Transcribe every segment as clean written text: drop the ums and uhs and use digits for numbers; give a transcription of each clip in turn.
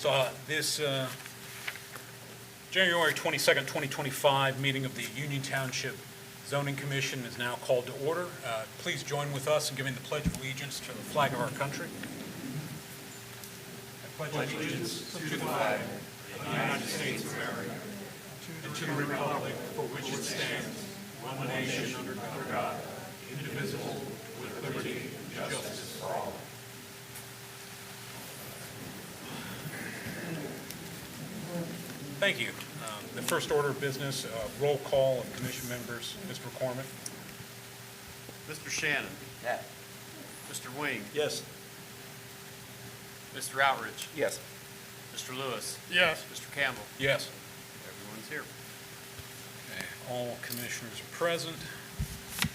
So this January 22nd, 2025 meeting of the Union Township Zoning Commission is now called to order. Please join with us in giving the Pledge of Allegiance to the flag of our country. I pledge allegiance to the flag of the United States of America and to the republic for which it stands, one nation under God, indivisible, with liberty and justice for all. Thank you. The first order of business, roll call of commission members. Mr. McCormick. Mr. Shannon. Yeah. Mr. Wing. Yes. Mr. Outridge. Yes. Mr. Lewis. Yes. Mr. Campbell. Yes. Everyone's here. Okay, all commissioners are present.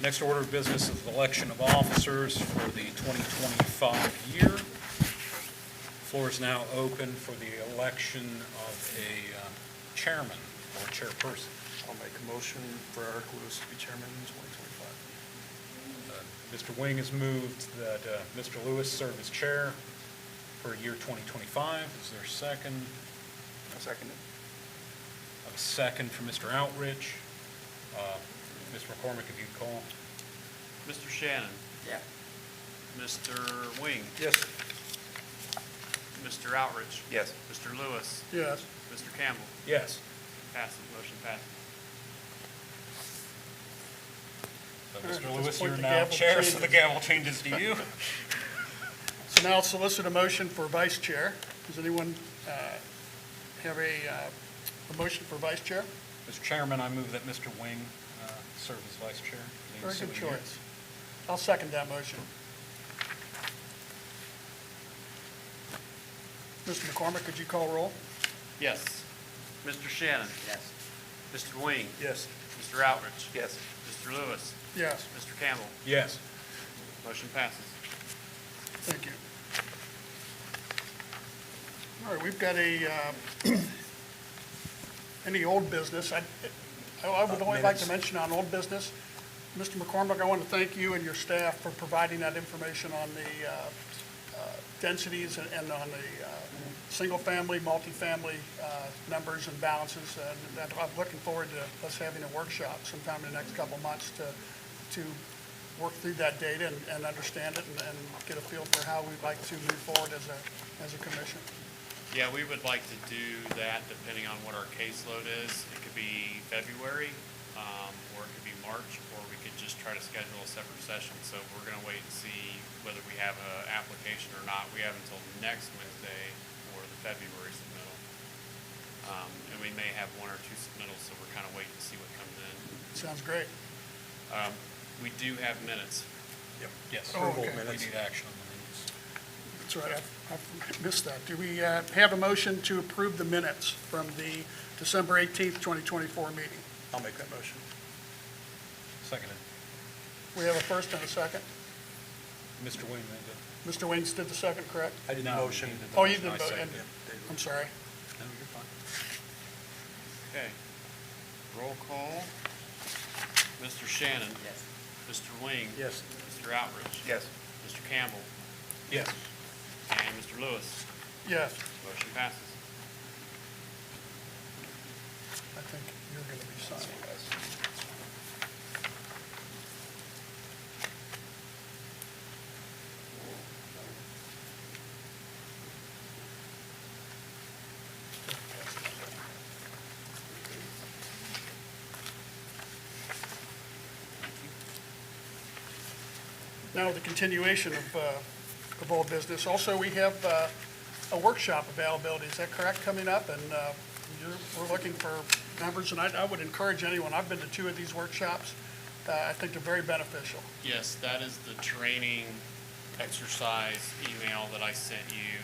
Next order of business is the election of officers for the 2025 year. Floor is now open for the election of a chairman or chairperson. I'll make a motion for Eric Lewis to be chairman in 2025. Mr. Wing has moved that Mr. Lewis serve as chair for year 2025. Is there a second? I'll second it. A second for Mr. Outridge. Mr. McCormick, if you'd call. Mr. Shannon. Yeah. Mr. Wing. Yes. Mr. Outridge. Yes. Mr. Lewis. Yes. Mr. Campbell. Yes. Passes. Motion passes. So, All right, Mr. at Lewis, this point, you're the now gavel chair, so changes. the gavel changes to you. So now I'll solicit a motion for vice chair. Does anyone have a motion for vice chair? Mr. Chairman, I move that Mr. Wing serve as vice chair. Very good choice. I'll second that motion. Mr. McCormick, could you call roll? Yes. Mr. Shannon. Yes. Mr. Wing. Yes. Mr. Outridge. Yes. Mr. Lewis. Yes. Mr. Campbell. Yes. Motion passes. Thank you. All right, we've got any old business. I would only like to mention on old business, Mr. McCormick, I want to thank you and your staff for providing that information on the densities and on the single-family, multifamily numbers and balances. And I'm looking forward to us having a workshop sometime in the next couple of months to work through that data and understand it and get a feel for how we'd like to move forward as a commission. Yeah, we would like to do that depending on what our caseload is. It could be February, or it could be March, or we could just try to schedule a separate session. So we're going to wait and see whether we have an application or not. We have until next Wednesday for the February submittal. And we may have one or two submittals, so we're kind of waiting to see what comes in. Sounds great. We do have minutes. Yep. Yes. Oh, We okay. need action on the minutes. That's right, I missed that. Do we have a motion to approve the minutes from the December 18th, 2024 meeting? I'll make that motion. Seconded. We have a first and a second. Mr. Wing, then Mr. Wings did the second, correct? I did No, motion. he did. Oh, you did, I seconded. I'm sorry. No, you're fine. Okay. Roll call. Mr. Shannon. Yes. Mr. Wing. Yes. Mr. Outridge. Yes. Mr. Campbell. Yes. And Mr. Lewis. Yes, Motion passes. I think you're going to be signing. Now, the continuation of old business. Also, we have a workshop availability, is that correct, coming up? And we're looking for members, and I would encourage anyone, I've been to 2 of these workshops. I think they're very beneficial. Yes, that is the training exercise email that I sent you.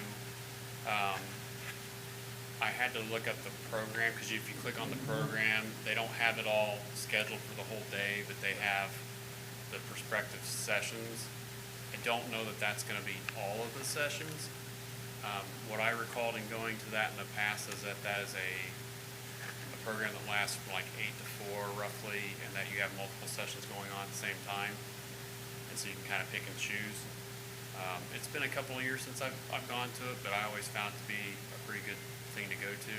I had to look up the program, because if you click on the program, they don't have it all scheduled for the whole day, but they have the prospective sessions. I don't know that that's going to be all of the sessions. What I recalled in going to that in the past is that is a program that lasts from like 8 to 4 roughly, and that you have multiple sessions going on at the same time. And so you can kind of pick and choose. It's been a couple of years since I've gone to it, but I always found it to be a pretty good thing to go to.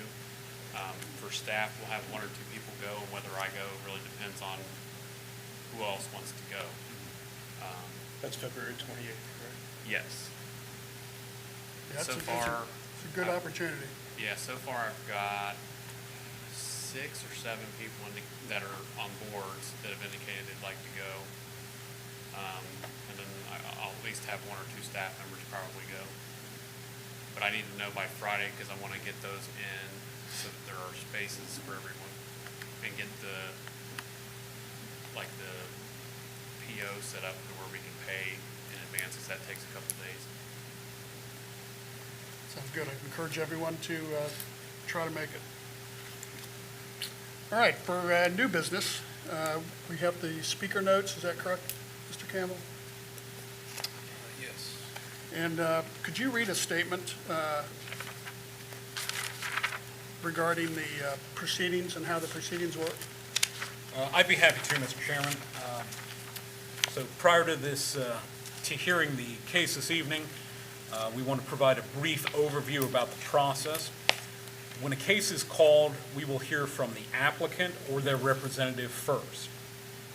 For staff, we'll have one or two people go, and whether I go really depends on who else wants to go. That's February 28th, correct? Yes. That's So a- far, It's a good opportunity. yeah, so far I've got 6 or 7 people that are on boards that have indicated they'd like to go. And then I'll at least have 1 or 2 staff members probably go. But I need to know by Friday because I want to get those in so that there are spaces for everyone and get the PO set up to where we can pay in advance because that takes a couple days. Sounds good. I encourage everyone to try to make it. All right, for new business, we have the speaker notes. Is that correct, Mr. Campbell? Yes. And could you read a statement regarding the proceedings and how the proceedings work? I'd be happy to, Mr. Chairman. So prior to this, to hearing the case this evening, we want to provide a brief overview about the process. When a case is called, we will hear from the applicant or their representative first.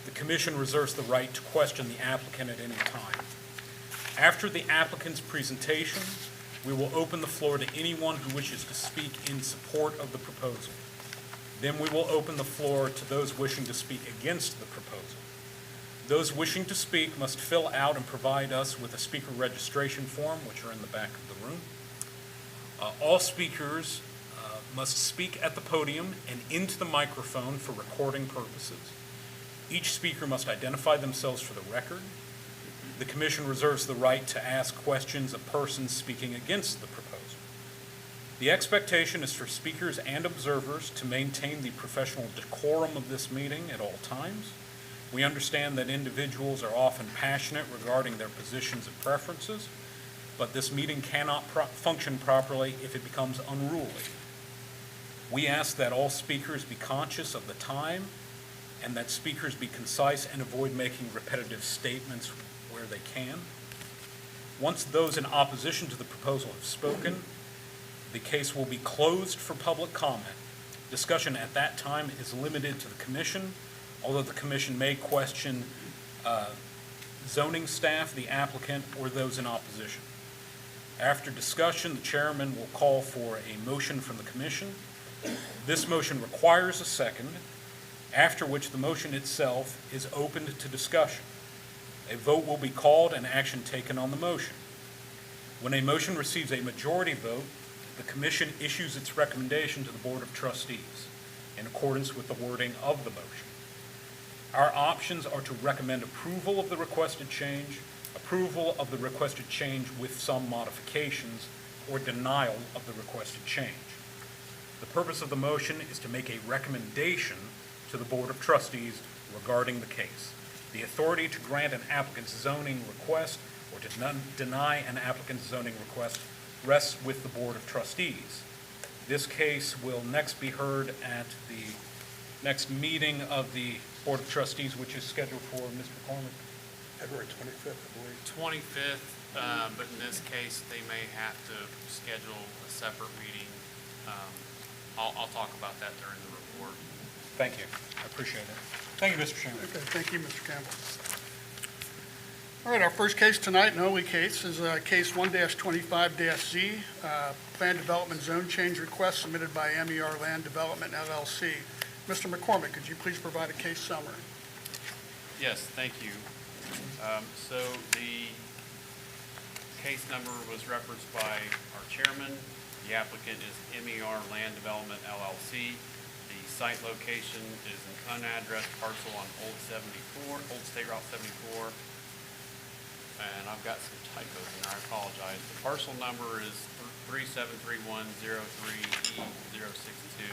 The commission reserves the right to question the applicant at any time. After the applicant's presentation, we will open the floor to anyone who wishes to speak in support of the proposal. Then we will open the floor to those wishing to speak against the proposal. Those wishing to speak must fill out and provide us with a speaker registration form, which are in the back of the room. All speakers must speak at the podium and into the microphone for recording purposes. Each speaker must identify themselves for the record. The commission reserves the right to ask questions of persons speaking against the proposal. The expectation is for speakers and observers to maintain the professional decorum of this meeting at all times. We understand that individuals are often passionate regarding their positions and preferences, but this meeting cannot function properly if it becomes unruly. We ask that all speakers be conscious of the time and that speakers be concise and avoid making repetitive statements where they can. Once those in opposition to the proposal have spoken, the case will be closed for public comment. Discussion at that time is limited to the commission, although the commission may question zoning staff, the applicant, or those in opposition. After discussion, the chairman will call for a motion from the commission. This motion requires a second, after which the motion itself is opened to discussion. A vote will be called and action taken on the motion. When a motion receives a majority vote, the commission issues its recommendation to the Board of Trustees in accordance with the wording of the motion. Our options are to recommend approval of the requested change, approval of the requested change with some modifications, or denial of the requested change. The purpose of the motion is to make a recommendation to the Board of Trustees regarding the case. The authority to grant an applicant's zoning request or to deny an applicant's zoning request rests with the Board of Trustees. This case will next be heard at the next meeting of the Board of Trustees, which is scheduled for Mr. McCormick. February 25th, I believe. 25th, but in this case, they may have to schedule a separate meeting. I'll talk about that during the report. Thank you. I appreciate it. Thank you, Mr. Chairman. Okay, thank you, Mr. Campbell. All right, our first case tonight, and only case, is case 1-25-Z, Plan Development Zone Change Request submitted by MER Land Development LLC. Mr. McCormick, could you please provide a case summary? Yes, thank you. So the case number was referenced by our chairman. The applicant is MER Land Development LLC. The site location is an unaddressed parcel on Old State Route 74. And I've got some typos in there, I apologize. The parcel number is 373103E062,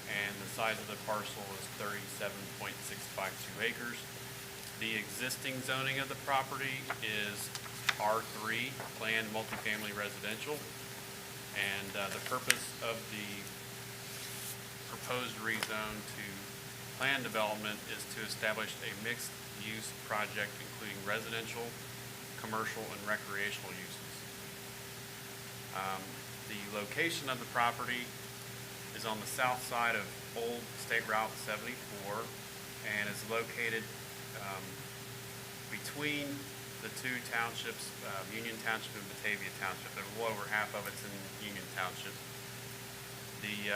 and the size of the parcel is 37.652 acres. The existing zoning of the property is R3, planned multifamily residential, and the purpose of the proposed rezone to plan development is to establish a mixed-use project including residential, commercial, and recreational uses. The location of the property is on the south side of Old State Route 74 and is located between the two townships, Union Township and Batavia Township. A little over half of it's in Union Township. The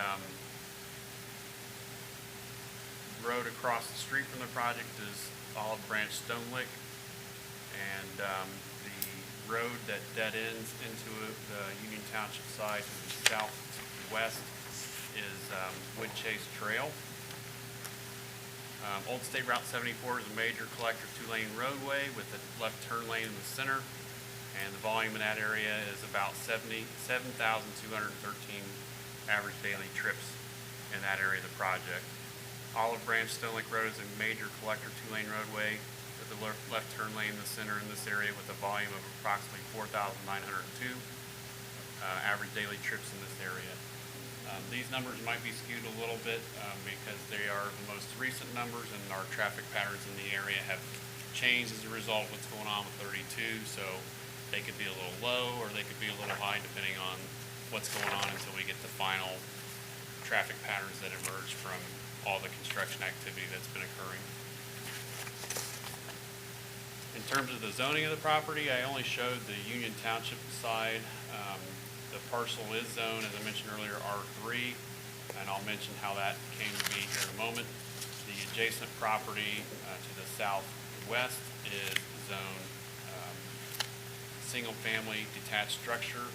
road across the street from the project is Olive Branch Stone Lick, and the road that dead ends into the Union Township side to the southwest is Wood Chase Trail. Old State Route 74 is a major collector two-lane roadway with a left turn lane in the center, and the volume in that area is about 7,213 average daily trips in that area of the project. Olive Branch Stone Lake Road is a major collector two-lane roadway with a left turn lane in the center in this area with a volume of approximately 4,902 average daily trips in this area. These numbers might be skewed a little bit because they are the most recent numbers, and our traffic patterns in the area have changed as a result of what's going on with 32, so they could be a little low or they could be a little high depending on what's going on until we get the final traffic patterns that emerge from all the construction activity that's been occurring. In terms of the zoning of the property, I only showed the Union Township side. The parcel is zoned, as I mentioned earlier, R3, and I'll mention how that came to be here in a moment. The adjacent property to the southwest is zoned single-family detached structure,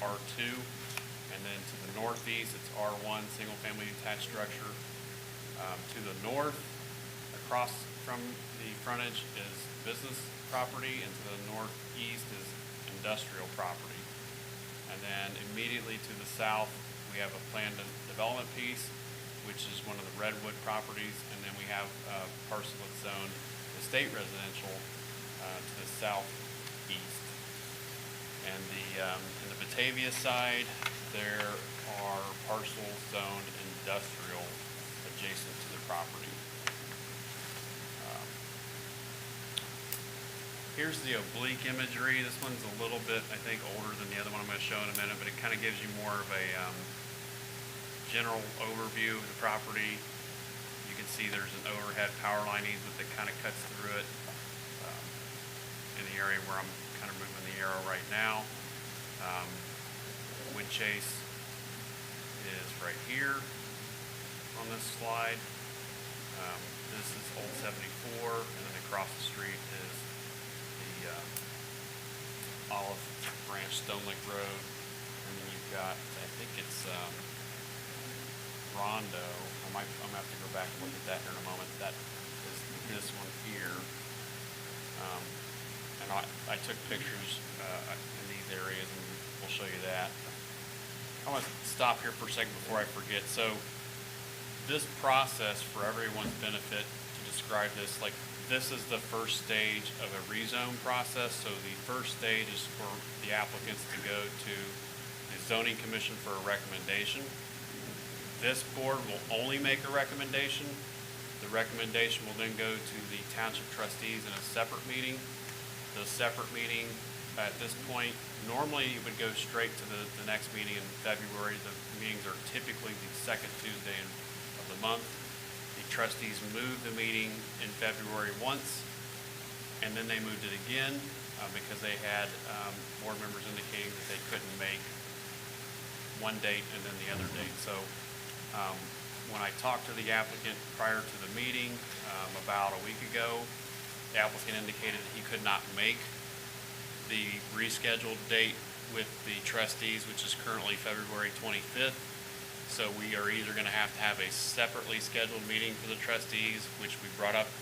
R2, and then to the northeast, it's R1, single-family detached structure. To the north, across from the frontage is business property, and to the northeast is industrial property. And then immediately to the south, we have a planned development piece, which is one of the redwood properties, and then we have a parcel that's zoned estate residential to the southeast. And in the Batavia side, there are parcels zoned industrial adjacent to the property. Here's the oblique imagery. This one's a little bit, I think, older than the other one I'm going to show in a minute, but it kind of gives you more of a general overview of the property. You can see there's an overhead power line easement that kind of cuts through it in the area where I'm kind of moving the arrow right now. Wood Chase is right here on this slide. This is Old 74, and then across the street is Olive Branch Stone Lake Road, and then you've got, I think it's Rondo. I'm gonna have to go back and look at that here in a moment. That is this one here, and I took pictures in these areas, and we'll show you that. I want to stop here for a second before I forget. So this process, for everyone's benefit, to describe this, like, this is the first stage of a rezone process. So the first stage is for the applicants to go to the zoning commission for a recommendation. This board will only make a recommendation. The recommendation will then go to the township trustees in a separate meeting. The separate meeting at this point, normally you would go straight to the next meeting in February. The meetings are typically the second Tuesday of the month. The trustees moved the meeting in February once, and then they moved it again because they had board members indicating that they couldn't make one date and then the other date. So when I talked to the applicant prior to the meeting about a week ago, the applicant indicated that he could not make the rescheduled date with the trustees, which is currently February 25th. So we are either going to have a separately scheduled meeting for the trustees, which we brought up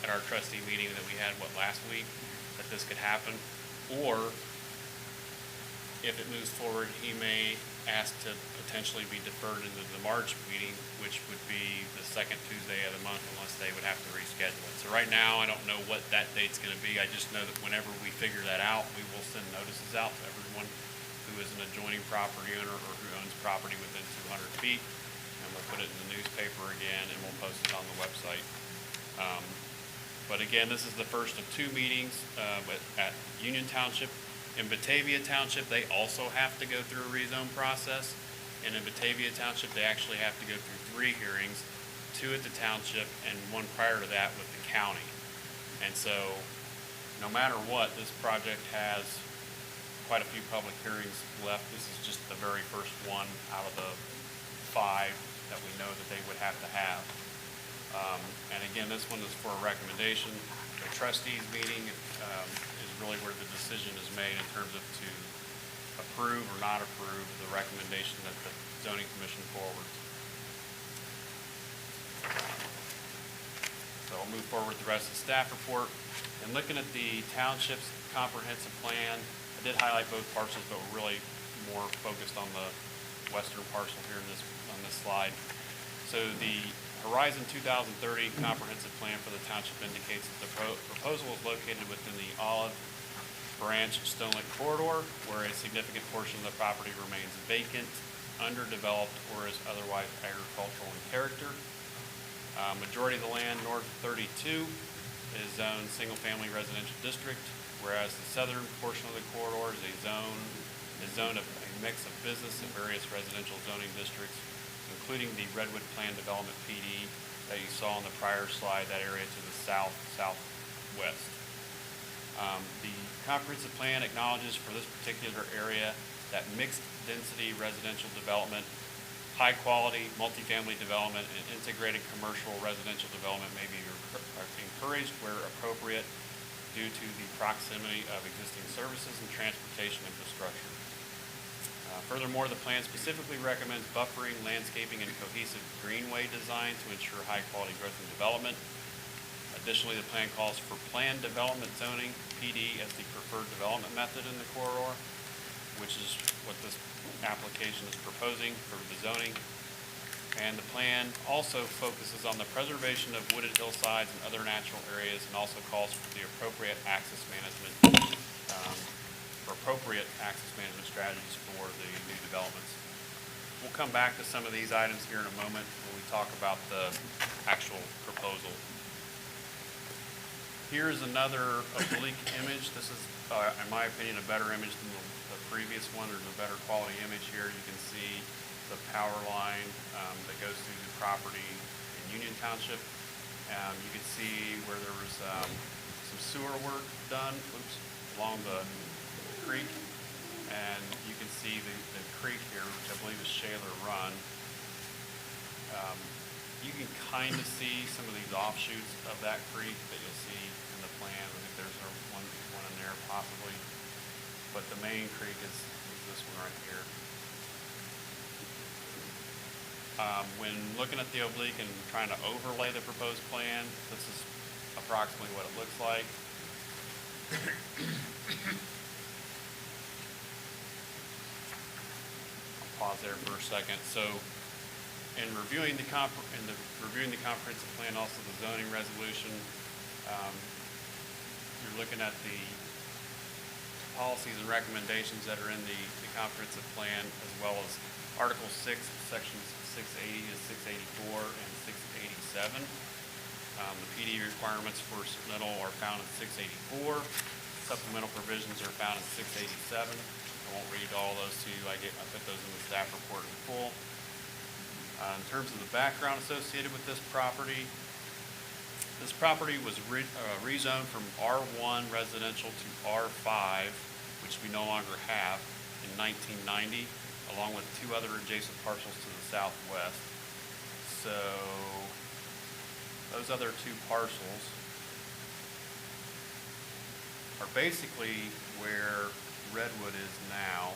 at our trustee meeting that we had, last week, that this could happen, or if it moves forward, he may ask to potentially be deferred into the March meeting, which would be the second Tuesday of the month, unless they would have to reschedule it. So right now, I don't know what that date's going to be. I just know that whenever we figure that out, we will send notices out to everyone who is an adjoining property owner or who owns property within 200 feet, and we'll put it in the newspaper again, and we'll post it on the website. But again, this is the first of 2 meetings at Union Township. In Batavia Township, they also have to go through a rezone process. And in Batavia Township, they actually have to go through 3 hearings, 2 at the township and 1 prior to that with the county. And so, no matter what, this project has quite a few public hearings left. This is just the very first one out of the 5 that we know that they would have to have. And again, this one is for a recommendation. The trustees meeting is really where the decision is made in terms of to approve or not approve the recommendation that the zoning commission forwards. So I'll move forward with the rest of the staff report. And looking at the township's comprehensive plan, I did highlight both parcels, but we're really more focused on the western parcel here on this slide. So the Horizon 2030 comprehensive plan for the township indicates that the proposal is located within the Olive Branch Stone Lake corridor, where a significant portion of the property remains vacant, underdeveloped, or is otherwise agricultural in character. Majority of the land north of 32 is zoned single-family residential district, whereas the southern portion of the corridor is zoned a mix of business and various residential zoning districts, including the Redwood Plan Development PD that you saw on the prior slide, that area to the southwest. The comprehensive plan acknowledges for this particular area that mixed density residential development, high quality multifamily development, and integrated commercial residential development may be encouraged where appropriate due to the proximity of existing services and transportation infrastructure. Furthermore, the plan specifically recommends buffering, landscaping, and cohesive greenway design to ensure high-quality growth and development. Additionally, the plan calls for planned development zoning, PD, as the preferred development method in the corridor, which is what this application is proposing for the zoning. And the plan also focuses on the preservation of wooded hillsides and other natural areas, and also calls for the appropriate access management strategies for the new developments. We'll come back to some of these items here in a moment when we talk about the actual proposal. Here's another oblique image. This is, in my opinion, a better image than the previous one. There's a better quality image here. You can see the power line that goes through the property in Union Township. You can see where there was some sewer work done along the creek. And you can see the creek here, which I believe is Shaler Run. You can kind of see some of these offshoots of that creek that you'll see in the plan. I think there's one in there possibly. But the main creek is this one right here. When looking at the oblique and trying to overlay the proposed plan, this is approximately what it looks like. Pause there for a second. So, in reviewing the comprehensive plan, also the zoning resolution, you're looking at the policies and recommendations that are in the comprehensive plan, as well as Article 6, Sections 680 to 684 and 687. The PD requirements for submittal are found in 684. Supplemental provisions are found in 687. I won't read all those to you. I put those in the staff report in full. In terms of the background associated with this property was rezoned from R1 residential to R5, which we no longer have, in 1990, along with 2 other adjacent parcels to the southwest. So those other 2 parcels are basically where Redwood is now.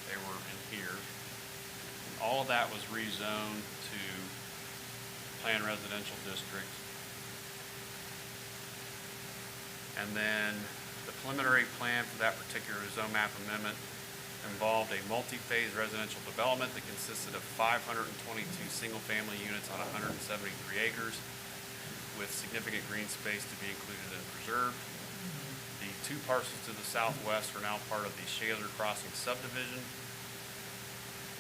They were in here. And all of that was rezoned to planned residential district. And then the preliminary plan for that particular zone map amendment involved a multi-phase residential development that consisted of 522 single-family units on 173 acres with significant green space to be included and preserved. The 2 parcels to the southwest are now part of the Shaler Crossing subdivision.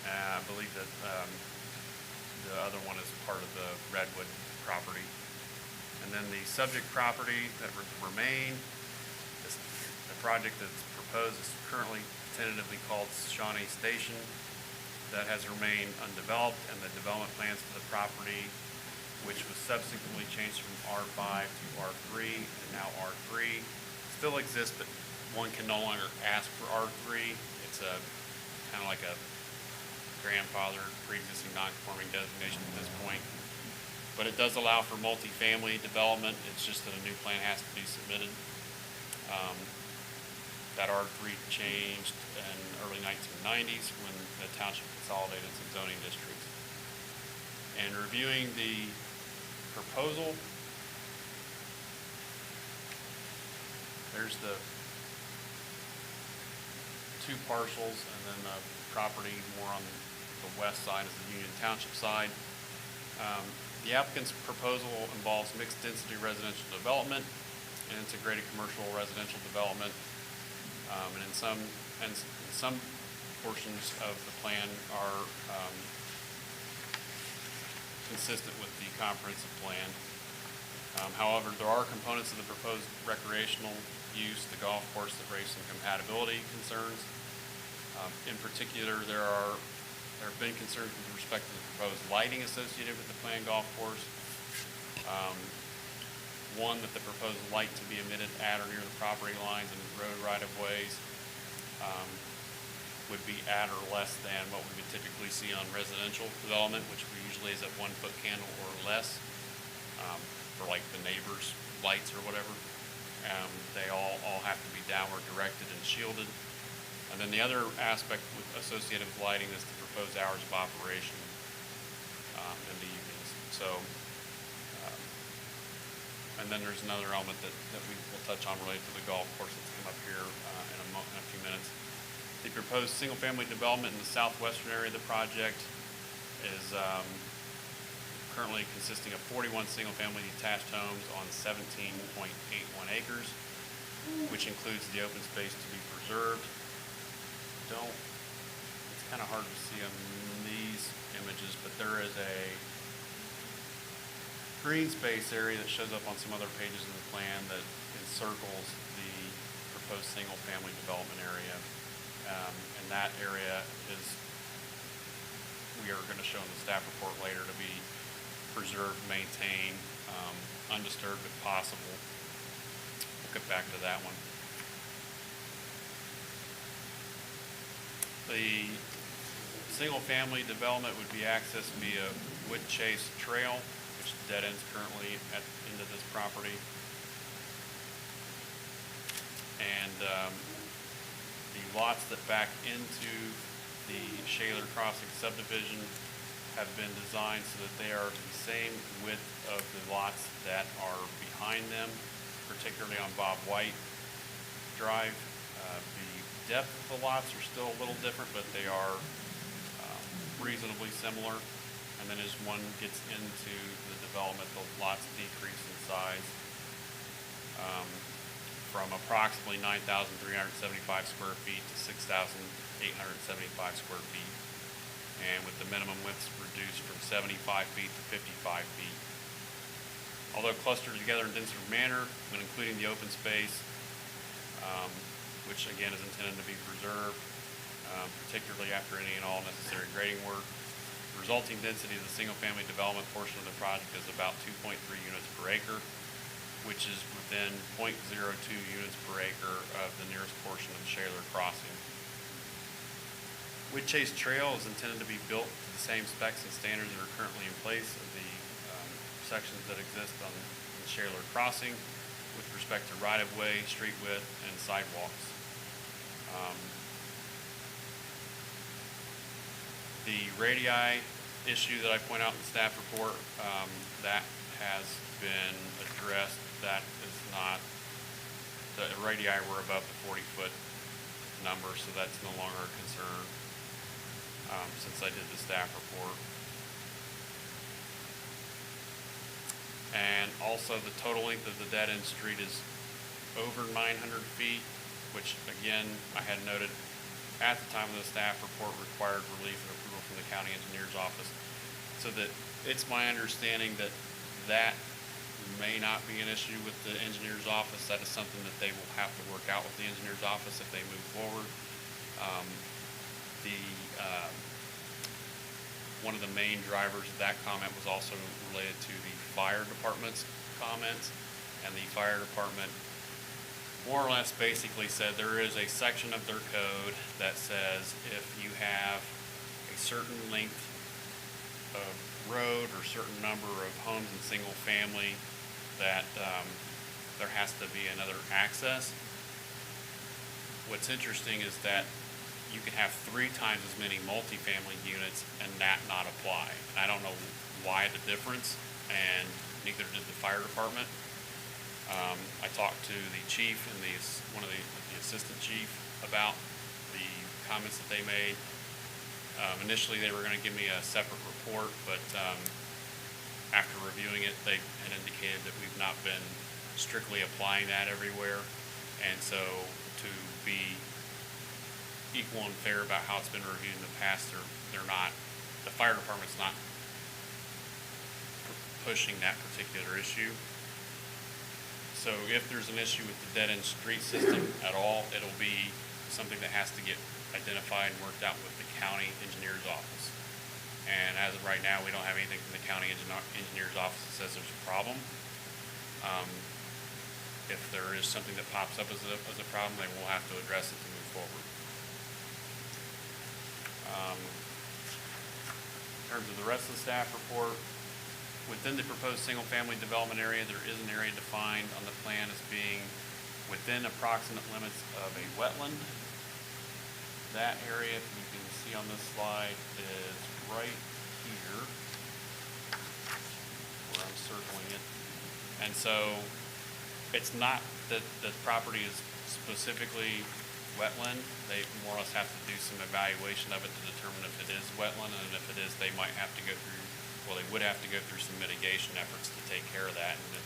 I believe that the other one is part of the Redwood property. And then the subject property that remain, the project that's proposed is currently tentatively called Shawnee Station. That has remained undeveloped, and the development plans for the property, which was subsequently changed from R5 to R3 and now R3, still exists, but one can no longer ask for R3. It's a kind of like a grandfathered pre-existing non-conforming designation at this point. But it does allow for multifamily development. It's just that a new plan has to be submitted. That R3 changed in early 1990s when the township consolidated some zoning districts. And reviewing the proposal, there's the two parcels, and then the property more on the west side is the Union Township side. The applicant's proposal involves mixed density residential development and integrated commercial residential development. And in some portions of the plan are consistent with the comprehensive plan. However, there are components of the proposed recreational use, the golf course, that raise some compatibility concerns. In particular, there have been concerns with respect to the proposed lighting associated with the planned golf course. One, that the proposed light to be emitted at or near the property lines and road right-of-ways would be at or less than what we would typically see on residential development, which usually is at 1 foot candle or less, for like the neighbors' lights or whatever. They all have to be downward directed and shielded. And then the other aspect associated with lighting is the proposed hours of operation in the evenings. So, and then there's another element that we will touch on related to the golf course that's come up here in a few minutes. The proposed single-family development in the southwestern area of the project is currently consisting of 41 single-family detached homes on 17.81 acres, which includes the open space to be preserved. It's kind of hard to see on these images, but there is a green space area that shows up on some other pages in the plan that encircles the proposed single-family development area. And that area is, we are going to show in the staff report later, to be preserved, maintained, undisturbed if possible. We'll get back to that one. The single-family development would be accessed via Wood Chase Trail, which dead ends currently into this property. And the lots that back into the Shaler Crossing subdivision have been designed so that they are the same width of the lots that are behind them, particularly on Bob White Drive. The depth of the lots are still a little different, but they are reasonably similar. And then as one gets into the development, the lots decrease in size from approximately 9,375 square feet to 6,875 square feet. And with the minimum widths reduced from 75 feet to 55 feet. Although clustered together in denser manner, when including the open space, which again is intended to be preserved, particularly after any and all necessary grading work, the resulting density of the single-family development portion of the project is about 2.3 units per acre, which is within 0.02 units per acre of the nearest portion of Shaler Crossing. Wood Chase Trail is intended to be built to the same specs and standards that are currently in place of the sections that exist on the Shaler Crossing with respect to right-of-way, street width, and sidewalks. The radii issue that I point out in the staff report, that has been addressed. That is not, the radii were above the 40-foot number, so that's no longer a concern since I did the staff report. And also the total length of the dead-end street is over 900 feet, which again, I had noted at the time of the staff report required relief and approval from the county engineer's office. So that it's my understanding that that may not be an issue with the engineer's office. That is something that they will have to work out with the engineer's office if they move forward. One of the main drivers of that comment was also related to the fire department's comments, and the fire department more or less basically said there is a section of their code that says if you have a certain length of road or certain number of homes in single family that there has to be another access. What's interesting is that you can have 3 times as many multifamily units and that not apply. I don't know why the difference, and neither did the fire department. I talked to the chief and one of the assistant chief about the comments that they made. Initially, they were going to give me a separate report, but after reviewing it, they had indicated that we've not been strictly applying that everywhere. And so to be equal and fair about how it's been reviewed in the past, they're not, the fire department's not pushing that particular issue. So if there's an issue with the dead-end street system at all, it'll be something that has to get identified and worked out with the county engineer's office. And as of right now, we don't have anything from the county engineer's office that says there's a problem. If there is something that pops up as a problem, they will have to address it to move forward. In terms of the rest of the staff report, within the proposed single-family development area, there is an area defined on the plan as being within approximate limits of a wetland. That area, if you can see on this slide, is right here, where I'm circling it. And so it's not that the property is specifically wetland. They more or less have to do some evaluation of it to determine if it is wetland, and if it is, they might have to go through, well, they would have to go through some mitigation efforts to take care of that and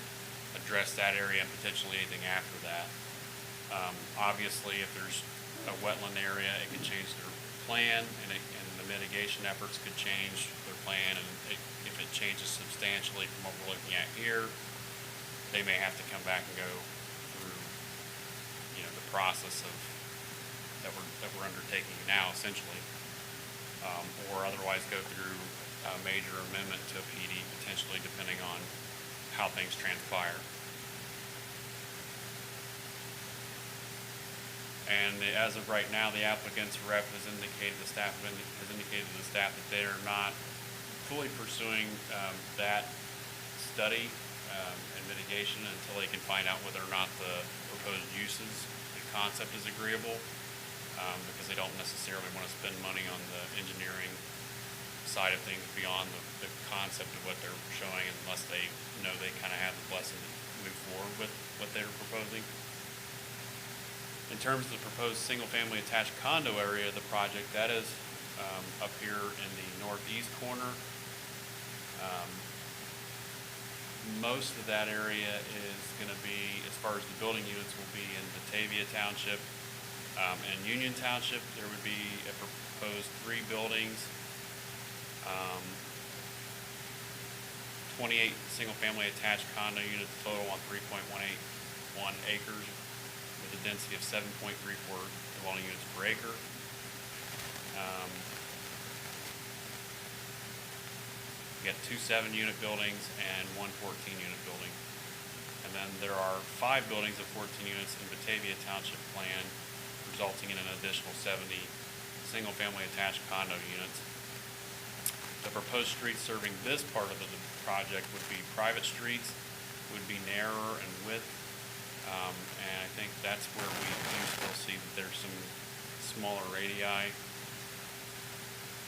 address that area and potentially anything after that. Obviously, if there's a wetland area, it could change their plan, and the mitigation efforts could change their plan, and if it changes substantially from what we're looking at here, they may have to come back and go through, the process that we're undertaking now, essentially, or otherwise go through a major amendment to a PD, potentially, depending on how things transpire. And as of right now, the applicant's rep has indicated to the staff that they are not fully pursuing that study and mitigation until they can find out whether or not the proposed uses, the concept is agreeable, because they don't necessarily want to spend money on the engineering side of things beyond the concept of what they're showing, unless they know they kind of have the blessing to move forward with what they're proposing. In terms of the proposed single-family attached condo area of the project, that is up here in the northeast corner. Most of that area is going to be, as far as the building units, will be in Batavia Township and Union Township. There would be a proposed 3 buildings, 28 single-family attached condo units total on 3.181 acres with a density of 7.34 dwelling units per acre. We got 2 7-unit buildings and 1 14-unit building. And then there are 5 buildings of 14 units in Batavia Township plan, resulting in an additional 70 single-family attached condo units. The proposed streets serving this part of the project would be private streets, would be narrower in width, and I think that's where we do still see that there's some smaller radii.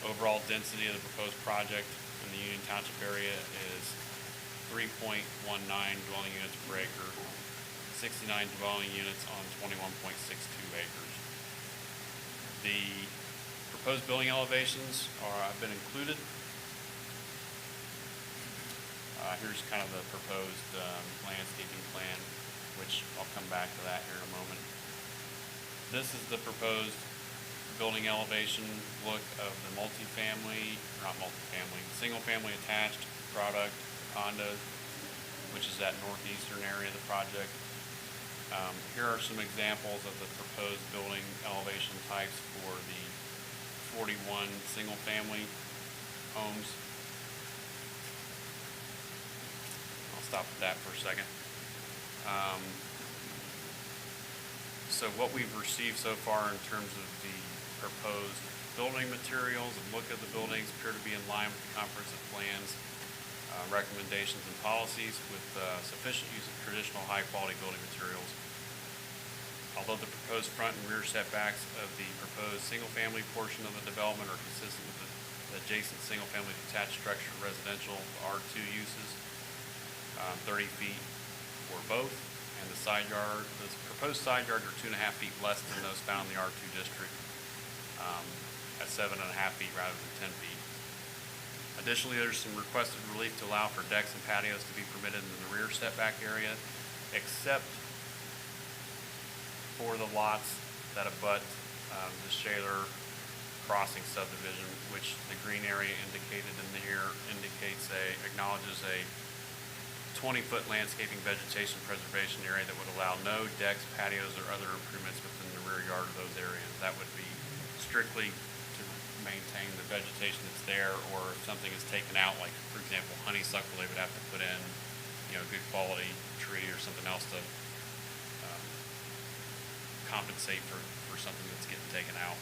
Overall density of the proposed project in the Union Township area is 3.19 dwelling units per acre, 69 dwelling units on 21.62 acres. The proposed building elevations have been included. Here's kind of the proposed landscaping plan, which I'll come back to that here in a moment. This is the proposed building elevation look of the single-family attached product condos. which is that northeastern area of the project. Here are some examples of the proposed building elevation types for the 41 single-family homes. I'll stop at that for a second. So what we've received so far in terms of the proposed building materials and look of the buildings appear to be in line with the comprehensive plans, recommendations and policies with sufficient use of traditional high-quality building materials. Although the proposed front and rear setbacks of the proposed single-family portion of the development are consistent with the adjacent single-family detached structure residential R2 uses, 30 feet for both, and the proposed side yards are 2.5 feet less than those found in the R2 district, at 7.5 feet rather than 10 feet. Additionally, there's some requested relief to allow for decks and patios to be permitted in the rear setback area, except for the lots that abut the Shaler Crossing subdivision, which the green area indicated in here acknowledges a 20-foot landscaping vegetation preservation area that would allow no decks, patios, or other improvements within the rear yard of those areas. That would be strictly to maintain the vegetation that's there, or if something is taken out, like for example honeysuckle, they would have to put in, good quality tree or something else to compensate for something that's getting taken out.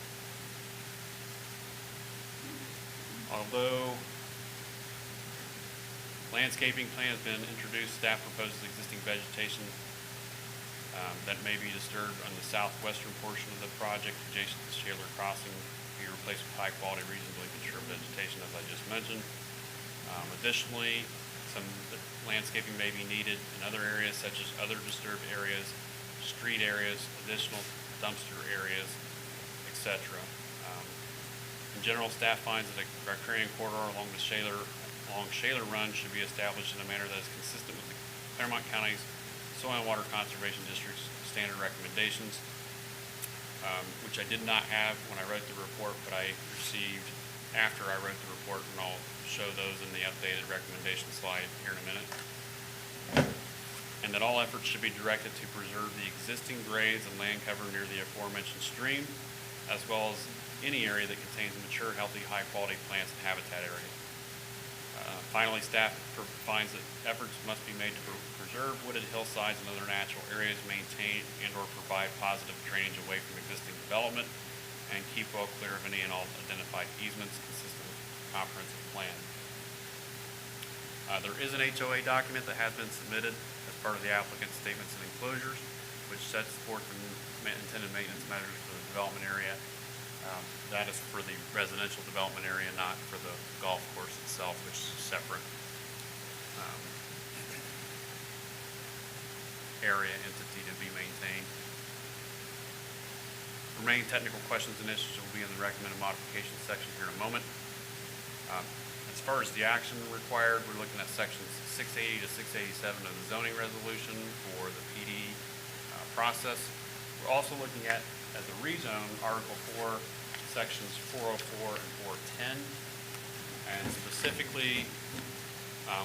Although landscaping plan has been introduced, staff proposes existing vegetation that may be disturbed on the southwestern portion of the project adjacent to Shaler Crossing be replaced with high-quality, reasonably mature vegetation, as I just mentioned. Additionally, some landscaping may be needed in other areas, such as other disturbed areas, street areas, additional dumpster areas, etc. In general, staff finds that a riparian corridor along Shaler Run should be established in a manner that is consistent with the Clermont County's Soil and Water Conservation District's standard recommendations, which I did not have when I wrote the report, but I received after I wrote the report, and I'll show those in the updated recommendation slide here in a minute. And that all efforts should be directed to preserve the existing grades and land cover near the aforementioned stream, as well as any area that contains mature, healthy, high-quality plants and habitat area. Finally, staff finds that efforts must be made to preserve wooded hillsides and other natural areas, maintain and or provide positive drainage away from existing development, and keep well clear of any and all identified easements consistent with the comprehensive plan. There is an HOA document that has been submitted as part of the applicant's statements and enclosures, which sets forth the intended maintenance measures for the development area. That is for the residential development area, not for the golf course itself, which is a separate area entity to be maintained. Remaining technical questions and issues will be in the recommended modifications section here in a moment. As far as the action required, we're looking at sections 680 to 687 of the zoning resolution for the PD process. We're also looking at, as a rezone, Article 4, sections 404 and 410. And specifically,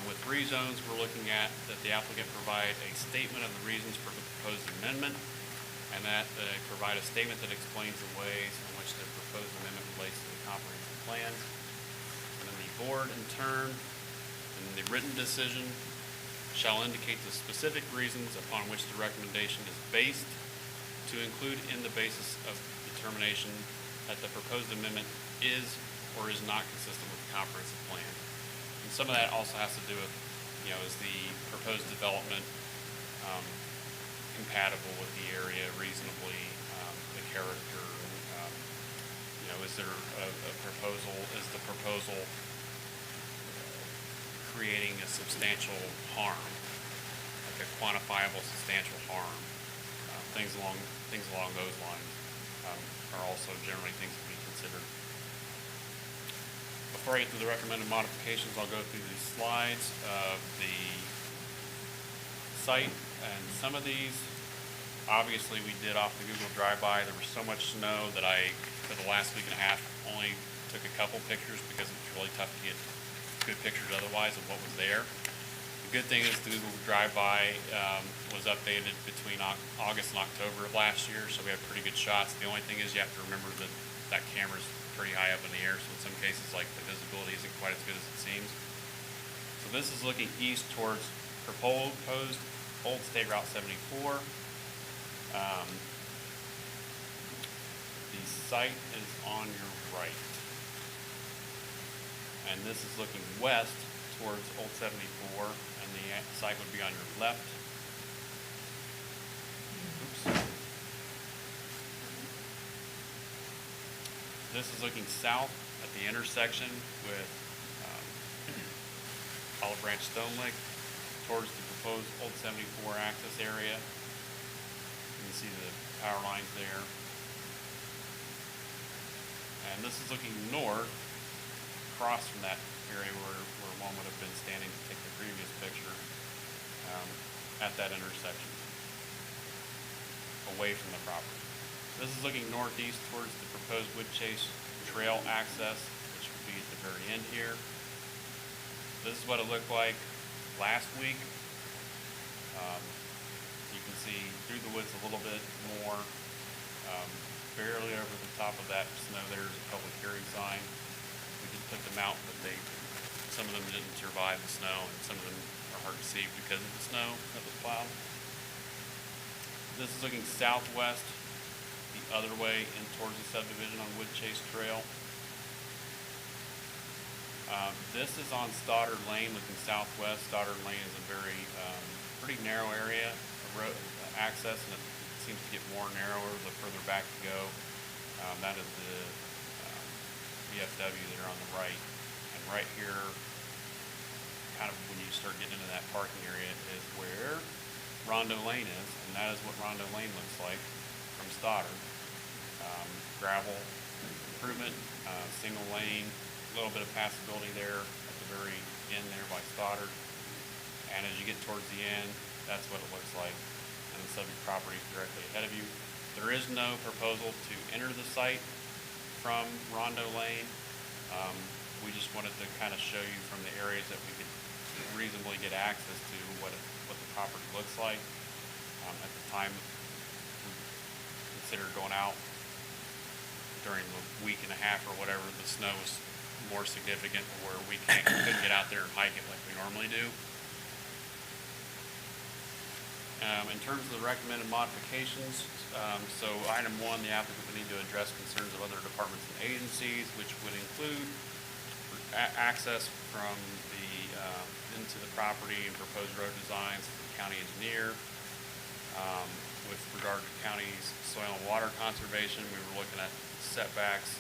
with rezones, we're looking at that the applicant provide a statement of the reasons for the proposed amendment, and that they provide a statement that explains the ways in which the proposed amendment relates to the comprehensive plan. And then the board, in turn, in the written decision, shall indicate the specific reasons upon which the recommendation is based, to include in the basis of determination that the proposed amendment is or is not consistent with the comprehensive plan. And some of that also has to do with, is the proposed development compatible with the area reasonably, the character, is there a proposal, is the proposal creating a substantial harm, like a quantifiable substantial harm, things along those lines are also generally things to be considered. Before I get to the recommended modifications, I'll go through these slides of the site, and some of these, obviously we did off the Google drive-by. There was so much snow that I, for the last week and a half, only took a couple pictures because it was really tough to get good pictures otherwise of what was there. The good thing is the Google Drive-By was updated between August and October of last year, so we have pretty good shots. The only thing is you have to remember that that camera's pretty high up in the air, so in some cases, like, the visibility isn't quite as good as it seems. So this is looking east towards proposed Old State Route 74. The site is on your right. And this is looking west towards Old 74, and the site would be on your left. Oops. This is looking south at the intersection with Olive Branch Stone Lake towards the proposed Old 74 access area. You can see the power lines there. And this is looking north, across from that area where one would have been standing to take the previous picture, at that intersection, away from the property. This is looking northeast towards the proposed Wood Chase Trail access, which would be at the very end here. This is what it looked like last week. You can see through the woods a little bit more. Barely over the top of that snow, there's a public hearing sign. We did put them out, but some of them didn't survive the snow, and some of them are hard to see because of the snow that was plowed. This is looking southwest, the other way in towards the subdivision on Wood Chase Trail. This is on Stoddard Lane, looking southwest. Stoddard Lane is a very pretty narrow area of road access, and it seems to get more narrower the further back you go. That is the VFW there on the right. And right here, kind of when you start getting into that parking area, is where Rondo Lane is, and that is what Rondo Lane looks like from Stoddard. Gravel improvement, single lane, a little bit of passability there at the very end there by Stoddard. And as you get towards the end, that's what it looks like. And the subject property is directly ahead of you. There is no proposal to enter the site from Rondo Lane. We just wanted to kind of show you from the areas that we could reasonably get access to what the property looks like. At the time, we considered going out during the week and a half or whatever. The snow was more significant, where we couldn't get out there and hike it like we normally do. In terms of the recommended modifications, so item 1, the applicant would need to address concerns of other departments and agencies, which would include access from the into the property and proposed road designs to the county engineer. With regard to county's soil and water conservation, we were looking at setbacks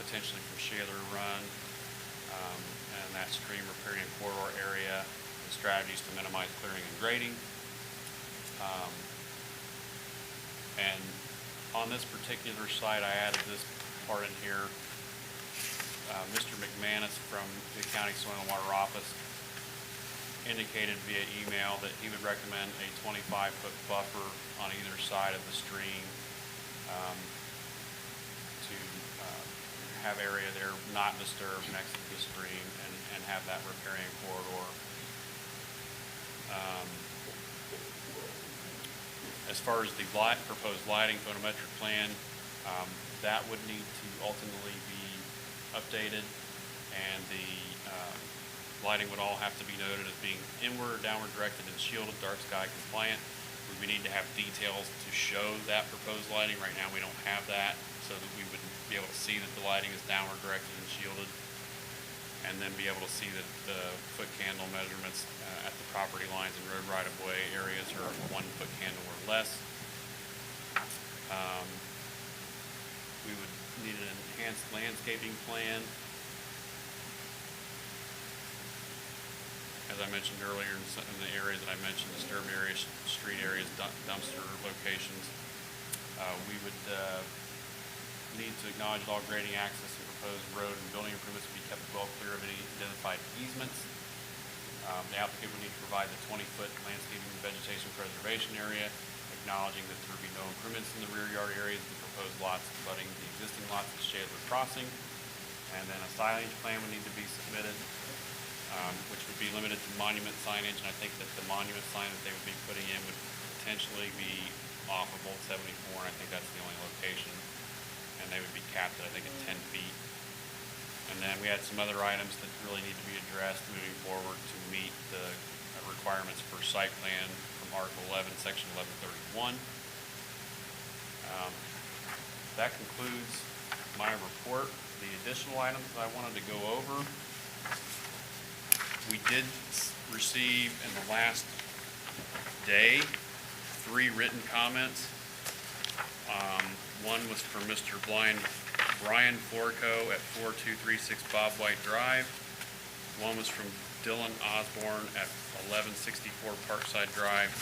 potentially from Shaler Run and that stream riparian corridor area, and strategies to minimize clearing and grading. And on this particular site, I added this part in here. Mr. McManus from the County Soil and Water Office indicated via email that he would recommend a 25-foot buffer on either side of the stream to have area there not disturbed next to the stream and have that riparian corridor. As far as the proposed lighting photometric plan, that would need to ultimately be updated, and the lighting would all have to be noted as being inward, downward directed, and shielded, dark sky compliant. We need to have details to show that proposed lighting. Right now, we don't have that, so that we would be able to see that the lighting is downward directed and shielded, and then be able to see that the foot candle measurements at the property lines and road right-of-way areas are 1 foot candle or less. We would need an enhanced landscaping plan. As I mentioned earlier, in the areas that I mentioned, disturbed areas, street areas, dumpster locations, we would need to acknowledge that all grading, access, and proposed road and building improvements would be kept well clear of any identified easements. The applicant would need to provide the 20-foot landscaping and vegetation preservation area, acknowledging that there would be no improvements in the rear yard areas of the proposed lots abutting the existing lots at Shaler Crossing. And then a silage plan would need to be submitted. which would be limited to monument signage, and I think that the monument sign that they would be putting in would potentially be off of Old 74, and I think that's the only location, and they would be capped at, I think, at 10 feet. And then we had some other items that really need to be addressed moving forward to meet the requirements for site plan from Article 11, Section 1131. That concludes my report. The additional items that I wanted to go over, we did receive in the last day 3 written comments. One was from Mr. Brian Florco at 4236 Bob White Drive. One was from Dylan Osborne at 1164 Parkside Drive.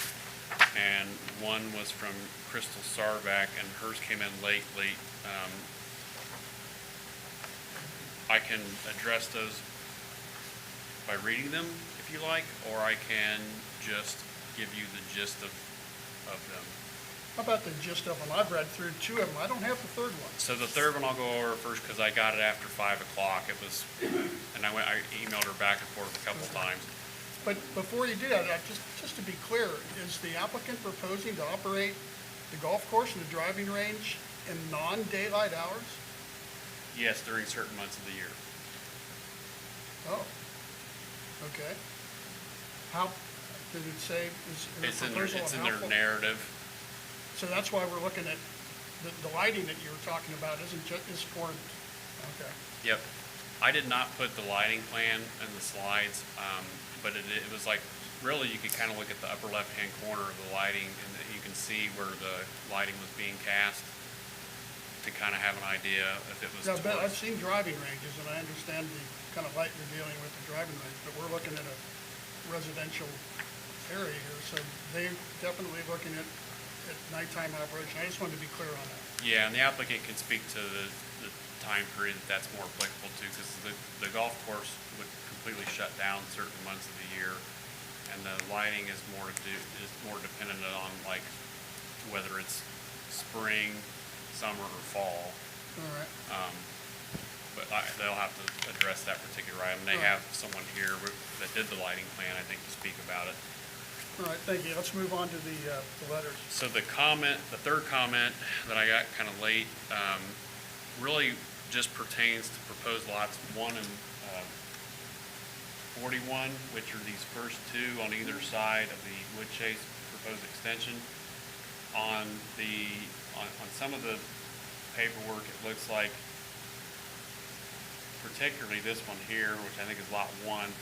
And one was from Crystal Sarvac, and hers came in late. I can address those by reading them if you like, or I can just give you the gist of them. How about the gist of them? I've read through 2 of them. I don't have the third one. So the third one I'll go over first because I got it after 5 o'clock. It was, and I emailed her back and forth a couple times. But before you do that, just to be clear, is the applicant proposing to operate the golf course and the driving range in non-daylight hours? Yes, during certain months of the year. Oh, okay. How, did it say, It's in their narrative. So that's why we're looking at, the lighting that you were talking about is for, okay. Yep. I did not put the lighting plan in the slides, but it was like, really, you could kind of look at the upper left-hand corner of the lighting, and you can see where the lighting was being cast to kind of have an idea if it was Yeah, but I've towards. seen driving ranges, and I understand the kind of light you're dealing with the driving range, but we're looking at a residential area here, so they're definitely looking at nighttime operation. I just wanted to be clear on that. Yeah, and the applicant can speak to the time period that's more applicable to, because the golf course would completely shut down certain months of the year, and the lighting is more dependent on like whether it's spring, summer, or fall. All right. But they'll have to address that particular item. They have someone here that did the lighting plan, I think, to speak about it. All right, thank you. Let's move on to the letters. So the third comment that I got kind of late, really just pertains to proposed lots 1 and 41, which are these first 2 on either side of the Wood Chase proposed extension. On some of the paperwork, it looks like, particularly this one here, which I think is lot 1,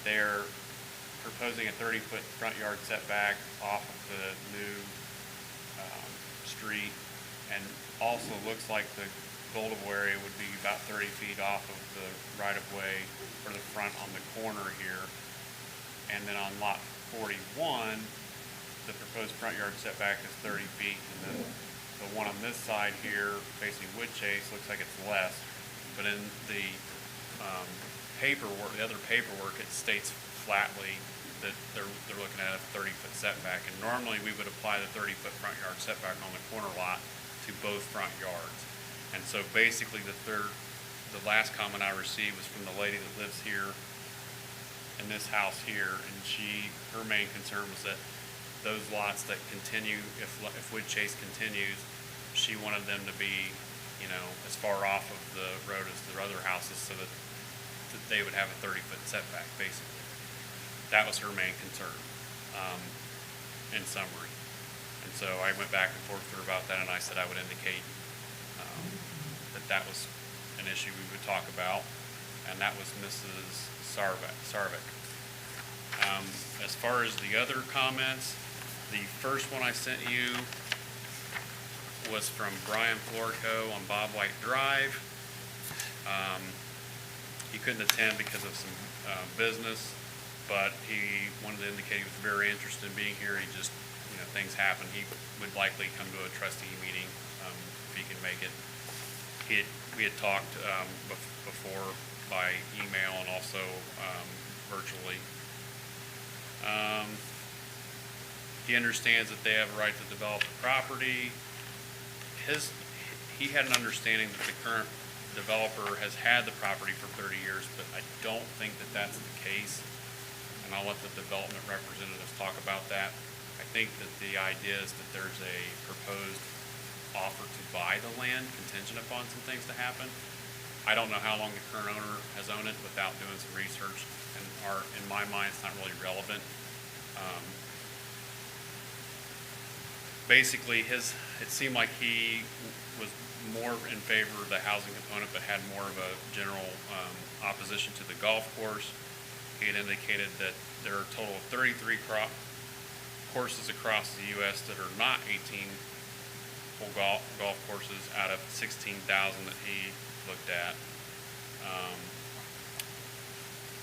they're proposing a 30-foot front yard setback off of the new street, and also looks like the buildable area would be about 30 feet off of the right-of-way or the front on the corner here. And then on lot 41, the proposed front yard setback is 30 feet, and then the one on this side here facing Wood Chase looks like it's less, but in the paperwork, the other paperwork, it states flatly that they're looking at a 30-foot setback, and normally we would apply the 30-foot front yard setback on the corner lot to both front yards. And so basically the last comment I received was from the lady that lives here in this house here, and her main concern was that those lots that continue, if Wood Chase continues, she wanted them to be, as far off of the road as the other houses, so that they would have a 30-foot setback, basically. That was her main concern, in summary. And so I went back and forth with her about that, and I said I would indicate that was an issue we would talk about, and that was Mrs. Sarvik. As far as the other comments, the first one I sent you was from Brian Florco on Bob White Drive. He couldn't attend because of some business, but he wanted to indicate he was very interested in being here. He just, things happen. He would likely come to a trustee meeting if he can make it. We had talked before by email and also virtually. He understands that they have a right to develop the property. He had an understanding that the current developer has had the property for 30 years, but I don't think that that's the case. And I'll let the development representatives talk about that. I think that the idea is that there's a proposed offer to buy the land contingent upon some things to happen. I don't know how long the current owner has owned it without doing some research, and in my mind, it's not really relevant. Basically, it seemed like he was more in favor of the housing component, but had more of a general opposition to the golf course. He had indicated that there are a total of 33 courses across the U.S. that are not 18-hole golf courses out of 16,000 that he looked at.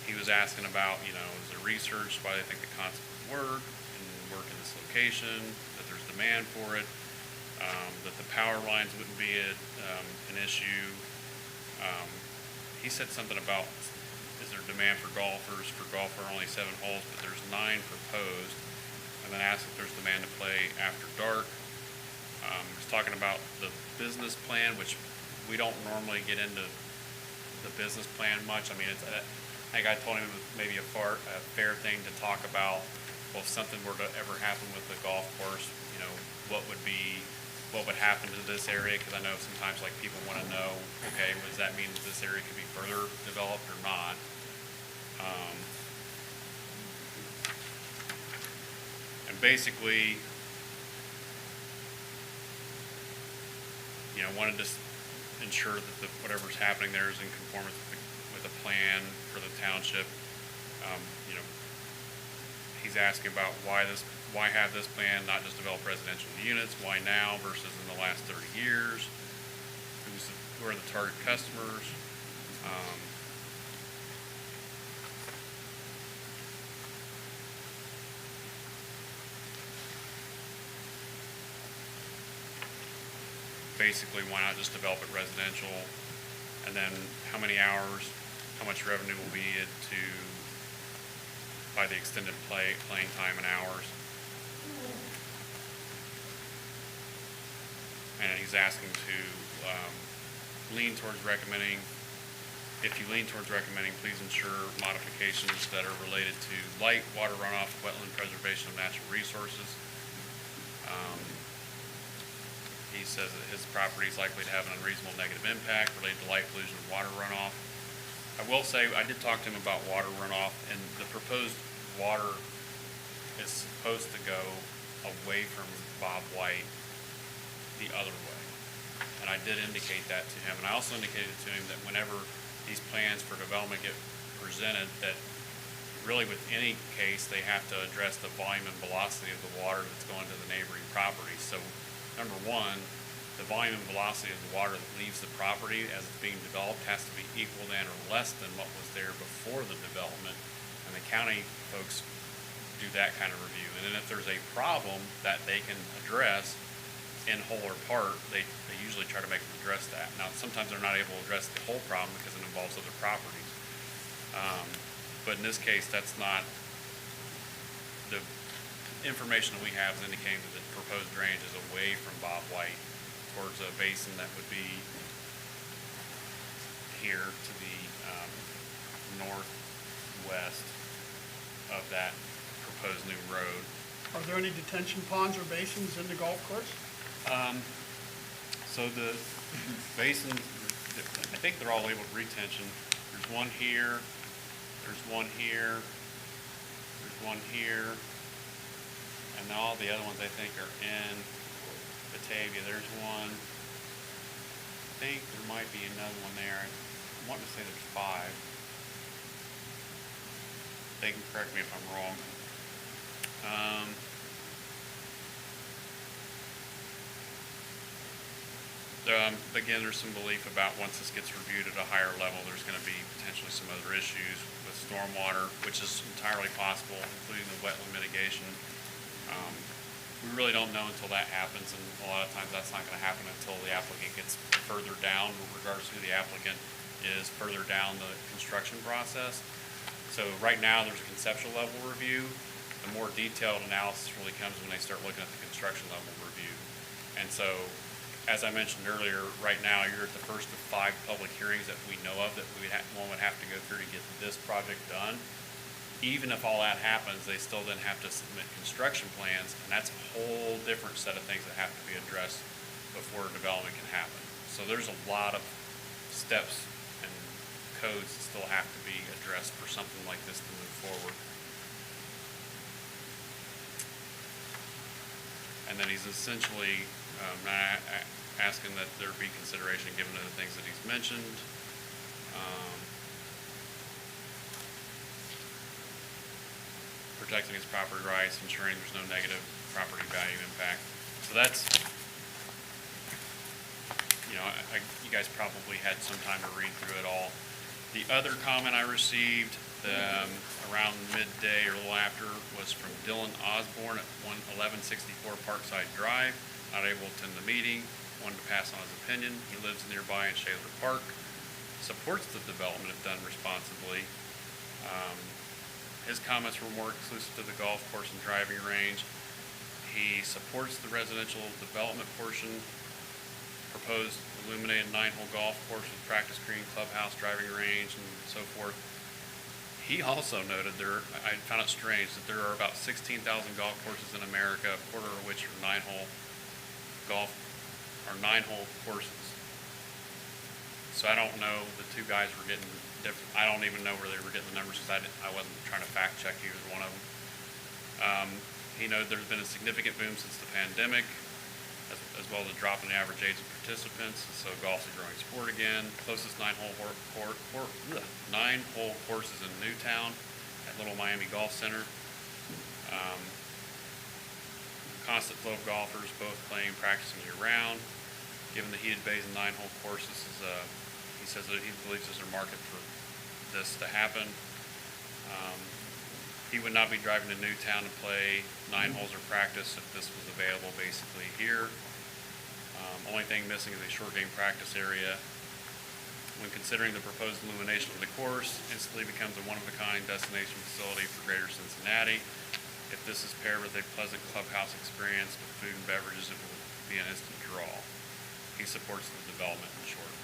He was asking about, is there research, why they think the concept would work in this location, that there's demand for it, that the power lines wouldn't be an issue. He said something about, is there demand for golfers? For golf are only 7 holes, but there's 9 proposed. And then asked if there's demand to play after dark. He was talking about the business plan, which we don't normally get into the business plan much. I mean, I think I told him it was maybe a fair thing to talk about. Well, if something were to ever happen with the golf course, what would happen to this area? Because I know sometimes like people want to know, okay, does that mean that this area could be further developed or not? And basically, wanted to ensure that whatever's happening there is in conformance with a plan for the township. He's asking about why have this plan, not just develop residential units, why now versus in the last 30 years, who are the target customers. Basically, why not just develop it residential, and then how many hours, how much revenue will be by the extended playing time and hours. And he's asking to lean towards recommending, if you lean towards recommending, please ensure modifications that are related to light, water runoff, wetland preservation of natural resources. He says that his property is likely to have an unreasonable negative impact related to light pollution and water runoff. I will say, I did talk to him about water runoff, and the proposed water is supposed to go away from Bob White the other way. And I did indicate that to him. And I also indicated to him that whenever these plans for development get presented, that really with any case, they have to address the volume and velocity of the water that's going to the neighboring properties. So number one, the volume and velocity of the water that leaves the property as it's being developed has to be equal than or less than what was there before the development. And the county folks do that kind of review. And then if there's a problem that they can address in whole or part, they usually try to make them address that. Now, sometimes they're not able to address the whole problem because it involves other properties. But in this case, that's not, the information that we have is indicating that the proposed drainage is away from Bob White towards a basin that would be here to the northwest of that proposed new road. Are there any detention ponds or basins in the golf course? So the basins, I think they're all labeled retention. There's one here, there's one here, there's one here, and all the other ones I think are in Batavia. There's one, I think there might be another one there. I want to say there's 5. They can correct me if I'm wrong. Again, there's some belief about once this gets reviewed at a higher level, there's going to be potentially some other issues with stormwater, which is entirely possible, including the wetland mitigation. We really don't know until that happens, and a lot of times that's not going to happen until the applicant gets further down, with regards to who the applicant is, further down the construction process. So right now, there's a conceptual level review. The more detailed analysis really comes when they start looking at the construction level review. And so as I mentioned earlier, right now, you're at the first of 5 public hearings that we know of that one would have to go through to get this project done. Even if all that happens, they still then have to submit construction plans, and that's a whole different set of things that have to be addressed before development can happen. So there's a lot of steps and codes that still have to be addressed for something like this to move forward. And then he's essentially asking that there be consideration given to the things that he's mentioned. Protecting his property rights, ensuring there's no negative property value impact. So that's, you know, you guys probably had some time to read through it all. The other comment I received around midday or a little after was from Dylan Osborne at 1164 Parkside Drive. Not able to attend the meeting, wanted to pass on his opinion. He lives nearby in Shaler Park, supports the development if done responsibly. His comments were more exclusive to the golf course and driving range. He supports the residential development portion, proposed illuminated 9-hole golf course with practice green, clubhouse, driving range, and so forth. He also noted I found it strange that there are about 16,000 golf courses in America, a quarter of which are 9-hole courses. So I don't know, the two guys were getting different, I don't even know where they were getting the numbers because I wasn't trying to fact check either one of them. He noted there's been a significant boom since the pandemic, as well as a drop in the average age of participants, so golf's a growing sport again. Closest 9-hole courses in Newtown at Little Miami Golf Center. Constant flow of golfers, both playing and practicing year-round. Given the heated bays and 9-hole courses, he says that he believes there's a market for this to happen. He would not be driving to Newtown to play 9 holes or practice if this was available basically here. Only thing missing is a short game practice area. When considering the proposed illumination of the course, instantly becomes a one-of-a-kind destination facility for Greater Cincinnati. If this is paired with a pleasant clubhouse experience with food and beverages, it will be an instant draw. He supports the development in short.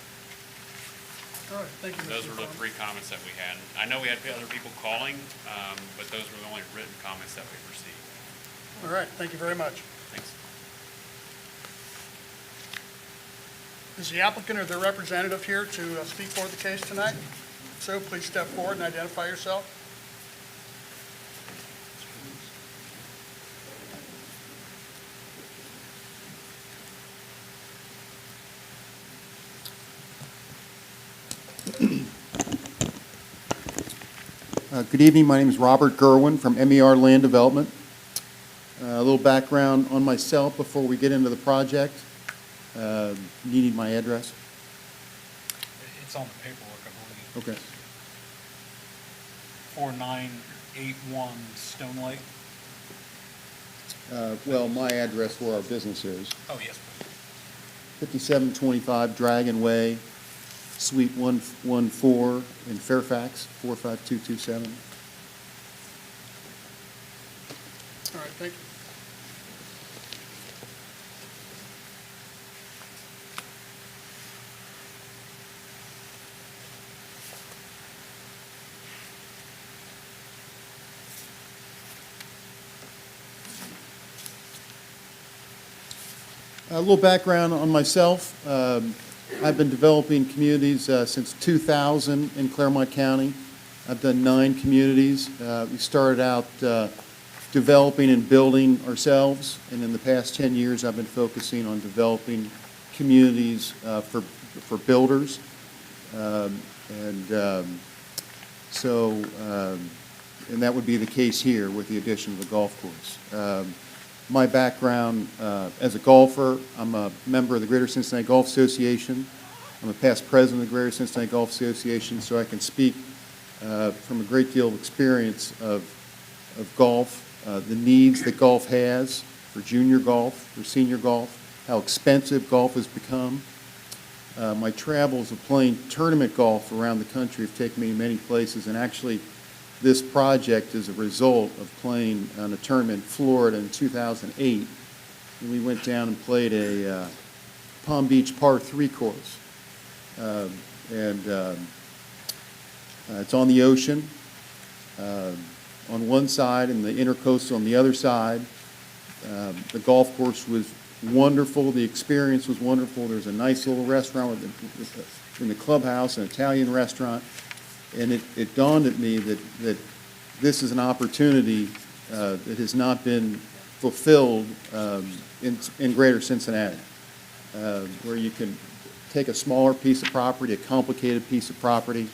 All right, thank you, Mr. Those were the McCormick. 3 comments that we had. I know we had other people calling, but those were the only written comments that we received. All right, thank you very much. Thanks. Is the applicant or their representative here to speak for the case tonight? If so, please step forward and identify yourself. Good evening. My name is Robert Gerwin from MER Land Development. A little background on myself before we get into the project. Needing my address? It's on the paperwork, I believe. Okay. 4981 Stone Lake. Well, my address where our business is. Oh, yes, please. 5725 Dragon Way, Suite 114 in Fairfax, 45227. All right, thank you. A little background on myself. I've been developing communities since 2000 in Clermont County. I've done 9 communities. We started out developing and building ourselves, and in the past 10 years I've been focusing on developing communities for builders. And that would be the case here with the addition of the golf course. My background as a golfer, I'm a member of the Greater Cincinnati Golf Association. I'm a past president of the Greater Cincinnati Golf Association, so I can speak from a great deal of experience of golf, the needs that golf has for junior golf, for senior golf, how expensive golf has become. My travels of playing tournament golf around the country have taken me to many places, and actually this project is a result of playing on a tournament in Florida in 2008. And we went down and played a Palm Beach Par 3 course. It's on the ocean on one side and the intercoastal on the other side. The golf course was wonderful. The experience was wonderful. There's a nice little restaurant in the clubhouse, an Italian restaurant. And it dawned at me that this is an opportunity that has not been fulfilled in greater Cincinnati, where you can take a smaller piece of property, a complicated piece of property,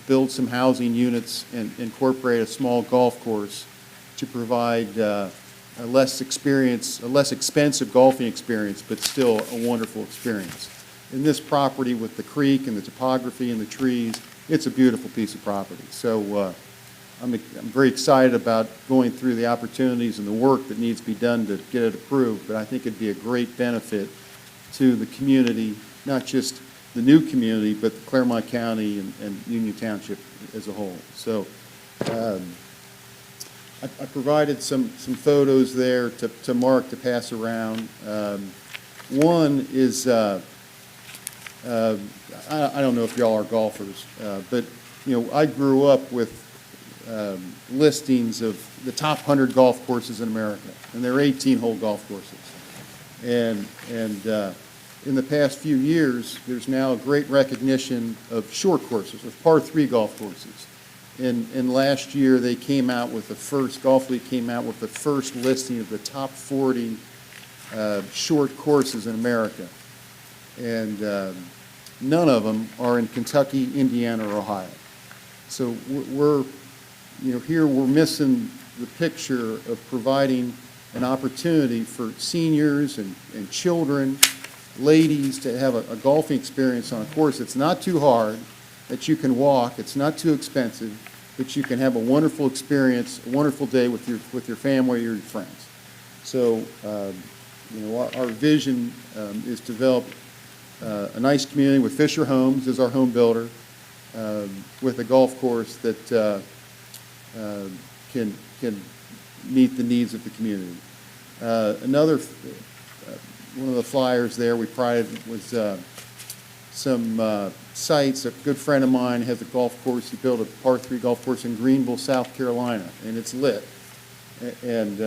build some housing units, and incorporate a small golf course to provide a less expensive golfing experience, but still a wonderful experience. In this property with the creek and the topography and the trees, it's a beautiful piece of property. So I'm very excited about going through the opportunities and the work that needs to be done to get it approved, but I think it'd be a great benefit to the community, not just the new community, but the Clermont County and Union Township as a whole. So I provided some photos there to Mark to pass around. One is, I don't know if y'all are golfers, but I grew up with listings of the top 100 golf courses in America, and they're 18-hole golf courses. And in the past few years, there's now a great recognition of short courses, of par 3 golf courses. And last year, they came out with the first, Golf League came out with the first listing of the top 40 short courses in America. And none of them are in Kentucky, Indiana, or Ohio. So here we're missing the picture of providing an opportunity for seniors and children, ladies, to have a golfing experience on a course that's not too hard, that you can walk, it's not too expensive, but you can have a wonderful experience, a wonderful day with your family or your friends. So, our vision is to develop a nice community with Fisher Homes as our home builder, with a golf course that can meet the needs of the community. Another one of the flyers there we prided was some sites. A good friend of mine has a golf course. He built a par 3 golf course in Greenville, South Carolina, and it's lit. And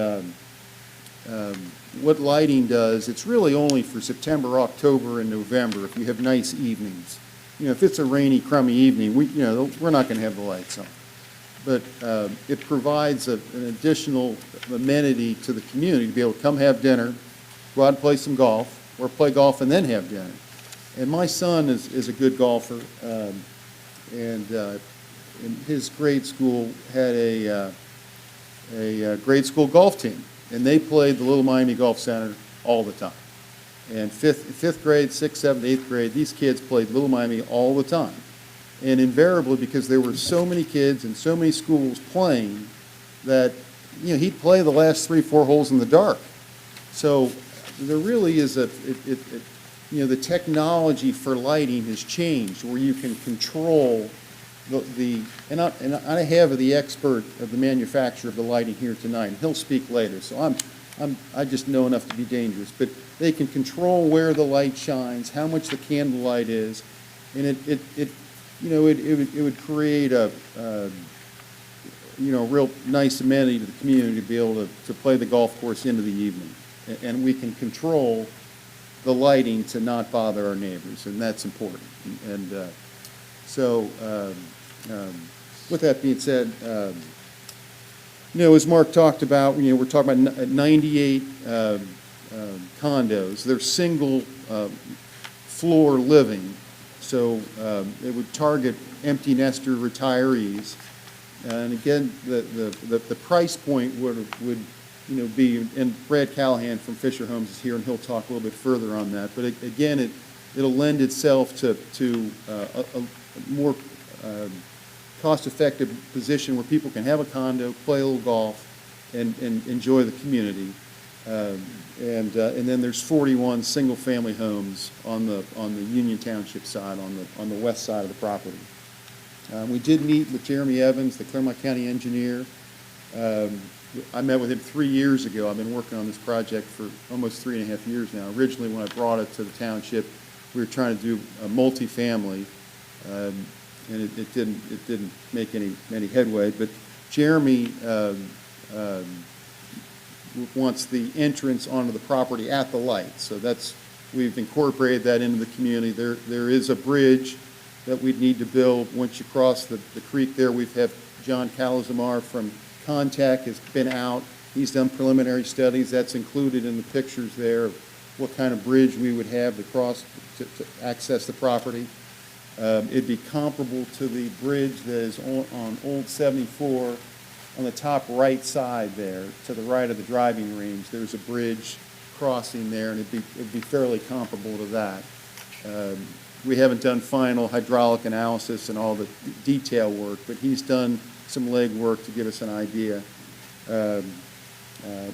what lighting does, it's really only for September, October, and November if you have nice evenings. If it's a rainy, crummy evening, we're not going to have the lights on. But it provides an additional amenity to the community to be able to come have dinner, go out and play some golf, or play golf and then have dinner. And my son is a good golfer, and his grade school had a grade school golf team, and they played the Little Miami Golf Center all the time. And fifth grade, 6th, 7th, 8th grade, these kids played Little Miami all the time. And invariably, because there were so many kids and so many schools playing, that he'd play the last 3-4 holes in the dark. So there really is the technology for lighting has changed, where you can control and I have the expert of the manufacturer of the lighting here tonight, and he'll speak later. So I just know enough to be dangerous, but they can control where the light shines, how much the candle light is, and it would create a real nice amenity to the community to be able to play the golf course into the evening. And we can control the lighting to not bother our neighbors, and that's important. And with that being said, as Mark talked about, we're talking about 98 condos. They're single floor living, so it would target empty nester retirees. And again, the price point would be, and Brad Callahan from Fisher Homes is here, and he'll talk a little bit further on that. But again, it'll lend itself to a more cost-effective position where people can have a condo, play a little golf, and enjoy the community. And then there's 41 single-family homes on the Union Township side, on the west side of the property. We did meet with Jeremy Evans, the Clermont County engineer. I met with him 3 years ago. I've been working on this project for almost 3.5 years now. Originally, when I brought it to the township, we were trying to do a multifamily, and it didn't make any headway. But Jeremy wants the entrance onto the property at the light. So we've incorporated that into the community. There is a bridge that we'd need to build. Once you cross the creek there, we've had John Calazamar from Contact has been out. He's done preliminary studies. That's included in the pictures there of what kind of bridge we would have to cross to access the property. It'd be comparable to the bridge that is on Old 74 on the top right side there, to the right of the driving range. There's a bridge crossing there, and it'd be fairly comparable to that. We haven't done final hydraulic analysis and all the detail work, but he's done some legwork to give us an idea.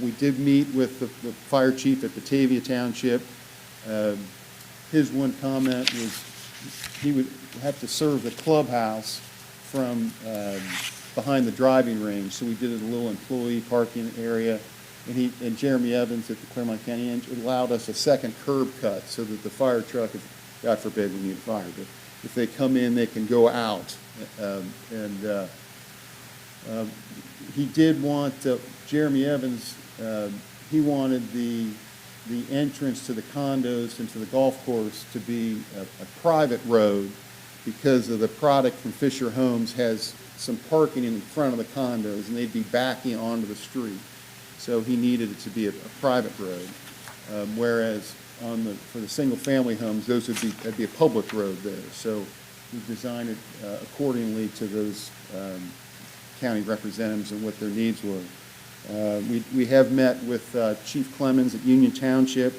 We did meet with the fire chief at Batavia Township. His one comment was he would have to serve the clubhouse from behind the driving range, so we did a little employee parking area. And Jeremy Evans at the Clermont County Engine allowed us a second curb cut so that the fire truck, if God forbid we need a fire, but if they come in, they can go out. He did want, Jeremy Evans, he wanted the entrance to the condos and to the golf course to be a private road because of the product from Fisher Homes has some parking in front of the condos, and they'd be backing onto the street. So he needed it to be a private road, whereas for the single-family homes, that'd be a public road there. So we designed it accordingly to those county representatives and what their needs were. We have met with Chief Clemens at Union Township.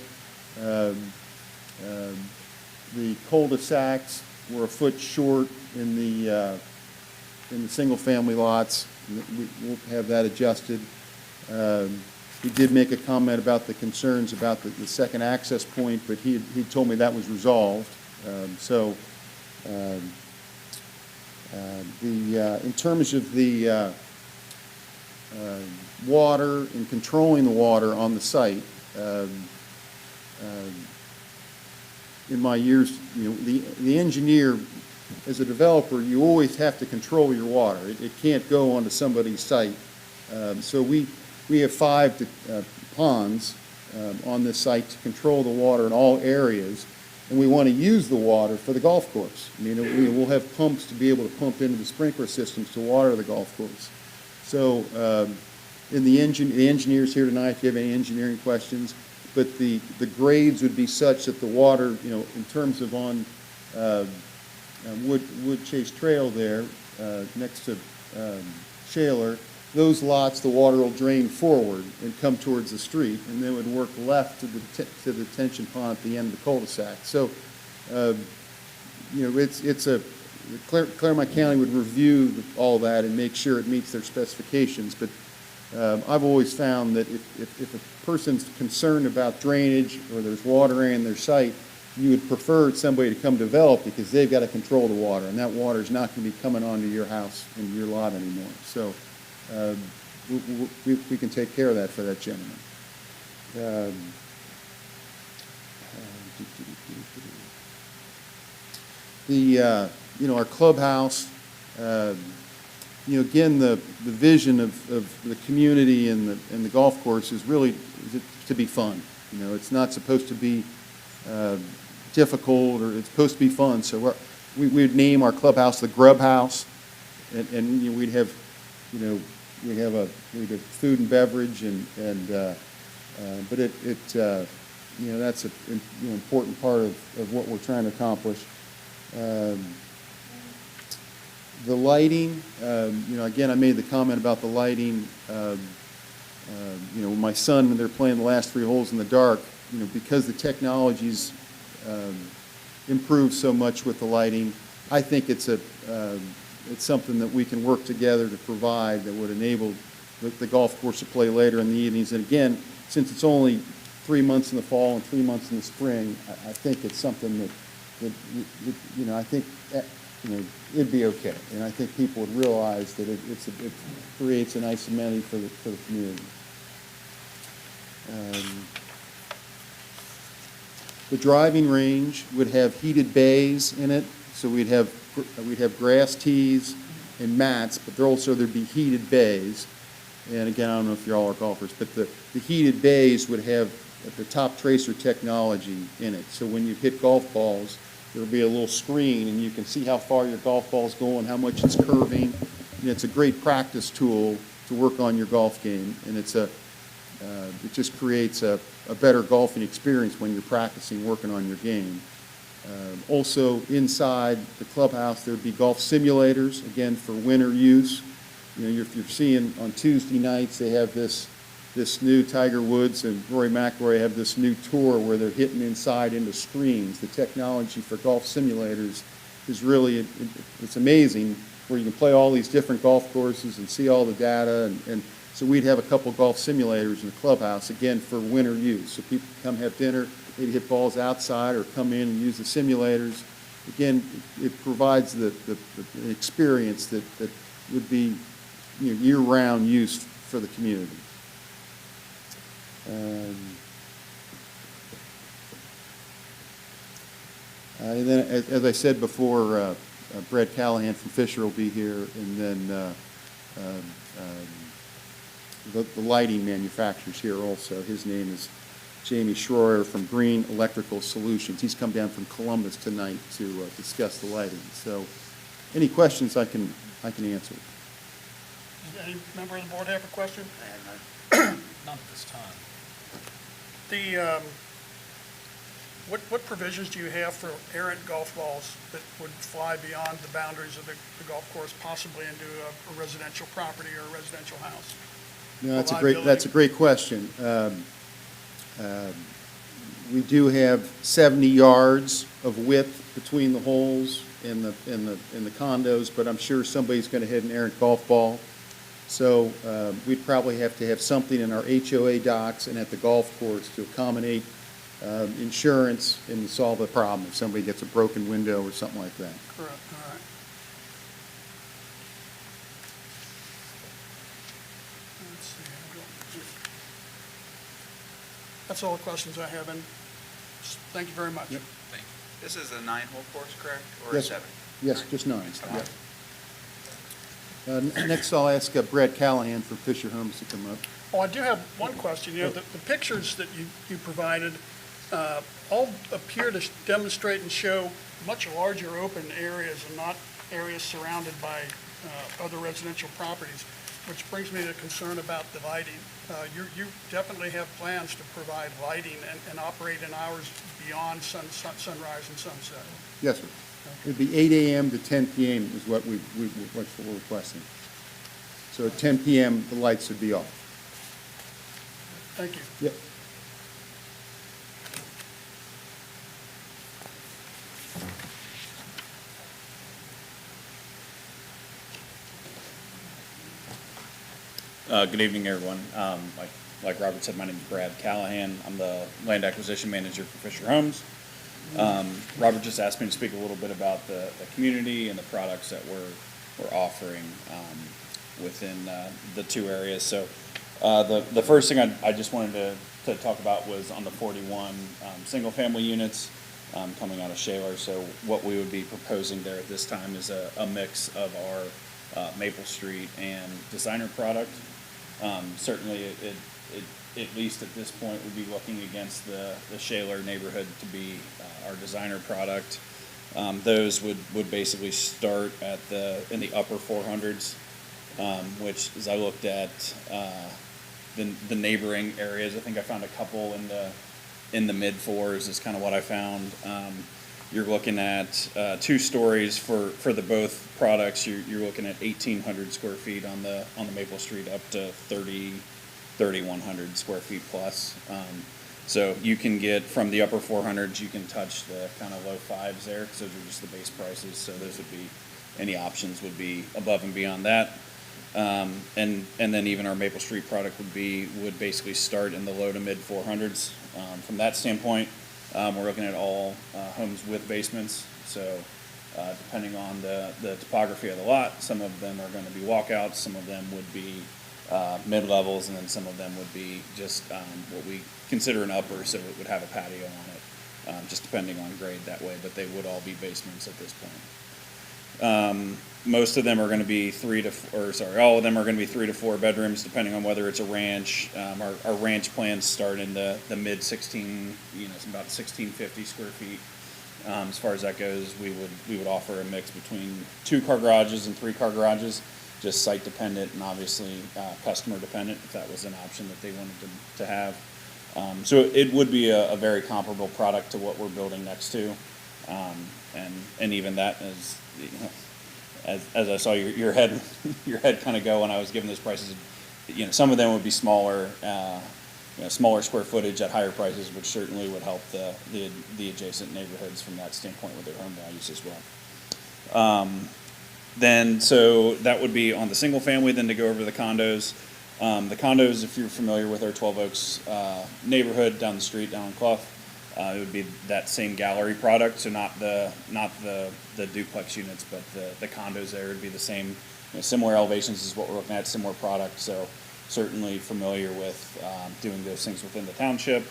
The cul-de-sacs were a foot short in the single-family lots. We'll have that adjusted. He did make a comment about the concerns about the second access point, but he told me that was resolved. In terms of the water and controlling the water on the site, in my years, the engineer, as a developer, you always have to control your water. It can't go onto somebody's site. So we have 5 ponds on this site to control the water in all areas, and we want to use the water for the golf course. We'll have pumps to be able to pump into the sprinkler systems to water the golf course. So the engineers here tonight, if you have any engineering questions, but the grades would be such that the water, in terms of on Wood Chase Trail there, next to Shaler, those lots, the water will drain forward and come towards the street, and then would work left to the detention pond at the end of the cul-de-sac. So, Clermont County would review all that and make sure it meets their specifications. But I've always found that if a person's concerned about drainage or there's water in their site, you would prefer somebody to come develop because they've got to control the water, and that water is not going to be coming onto your house and your lot anymore. So we can take care of that for that gentleman. Our clubhouse, again, the vision of the community and the golf course is really to be fun. It's not supposed to be difficult, or it's supposed to be fun. So we'd name our clubhouse the Grub House, and we'd have food and beverage, but that's an important part of what we're trying to accomplish. The lighting, again, I made the comment about the lighting. My son, they're playing the last 3 holes in the dark, because the technology's improved so much with the lighting. I think it's something that we can work together to provide that would enable the golf course to play later in the evenings. And again, since it's only 3 months in the fall and 3 months in the spring, I think it's something that I think it'd be okay. And I think people would realize that it creates a nice amenity for the community. The driving range would have heated bays in it, so we'd have grass tees and mats, but there'd be heated bays. And again, I don't know if you all are golfers, but the heated bays would have the top tracer technology in it. So when you hit golf balls, there'll be a little screen, and you can see how far your golf ball's going, how much it's curving. And it's a great practice tool to work on your golf game, and it just creates a better golfing experience when you're practicing working on your game. Also, inside the clubhouse, there'd be golf simulators, again, for winter use. You're seeing on Tuesday nights, they have this new Tiger Woods and Rory McIlroy have this new tour where they're hitting inside into screens. The technology for golf simulators is really, it's amazing, where you can play all these different golf courses and see all the data. And so we'd have a couple golf simulators in the clubhouse, again, for winter use. So people come have dinner, maybe hit balls outside or come in and use the simulators. Again, it provides the experience that would be year-round use for the community. And then, as I said before, Brad Callahan from Fisher will be here, and then the lighting manufacturer's here also. His name is Jamie Schroer from Green Electrical Solutions. He's come down from Columbus tonight to discuss the lighting. So, any questions I can answer. Does any member of the board have a question? Not at this time. What provisions do you have for errant golf balls that would fly beyond the boundaries of the golf course, possibly into a residential property or a residential house? No, that's a great question. We do have 70 yards of width between the holes in the condos, but I'm sure somebody's going to hit an errant golf ball. So we'd probably have to have something in our HOA docks and at the golf course to accommodate insurance and to solve the problem if somebody gets a broken window or something like that. Correct, all right. Let's see. That's all the questions I have, and thank you very much. Yep. Thank you. This is a 9-hole course, correct? Or a Yes. 7? Yes, just 9. Yep. Next, I'll ask Brad Callahan from Fisher Homes to come up. Oh, I do have one question. The pictures that you provided all appear to demonstrate and show much larger open areas and not areas surrounded by other residential properties, which brings me to concern about the lighting. You definitely have plans to provide lighting and operate in hours beyond sunrise and sunset. Yes, sir. It'd be 8 a.m. to 10 p.m. is what we're requesting. So at 10 p.m., the lights would be off. Thank you. Yep. Good evening, everyone. Like Robert said, my name is Brad Callahan. I'm the land acquisition manager for Fisher Homes. Robert just asked me to speak a little bit about the community and the products that we're offering within the two areas. So the first thing I just wanted to talk about was on the 41 single-family units coming out of Shaler. So what we would be proposing there at this time is a mix of our Maple Street and designer product. Certainly, it at least at this point, would be looking against the Shaler neighborhood to be our designer product. Those would basically start at in the upper 400s, which, as I looked at the neighboring areas, I think I found a couple in the mid 4s is kind of what I found. You're looking at 2 stories for the both products. You're looking at 1,800 square feet on the Maple Street up to 3,100 square feet plus. So you can get from the upper 400s, you can touch the kind of low 5s there, because those are just the base prices. So those would be, any options would be above and beyond that. And then even our Maple Street product would basically start in the low to mid 400s. From that standpoint, we're looking at all homes with basements. So depending on the topography of the lot. Some of them are going to be walkouts, some of them would be mid-levels, and then some of them would be just what we consider an upper, so it would have a patio on it, just depending on grade that way, but they would all be basements at this point. Most of them are going to be all of them are going to be 3 to 4 bedrooms, depending on whether it's a ranch. Our ranch plans start in the mid 16, it's about 1650 square feet. As far as that goes, we would offer a mix between 2-car garages and 3-car garages, just site dependent and obviously customer dependent, if that was an option that they wanted to have. So it would be a very comparable product to what we're building next to, and even that is, as I saw your head kind of go when I was giving those prices, some of them would be smaller, smaller square footage at higher prices, which certainly would help the adjacent neighborhoods from that standpoint with their home values as well. So that would be on the single family. Then to go over to the condos. The condos, if you're familiar with our 12 Oaks neighborhood down the street, down on Clough, it would be that same gallery product. So not the duplex units, but the condos there would be the same, similar elevations is what we're looking at, similar product. So certainly familiar with doing those things within the township.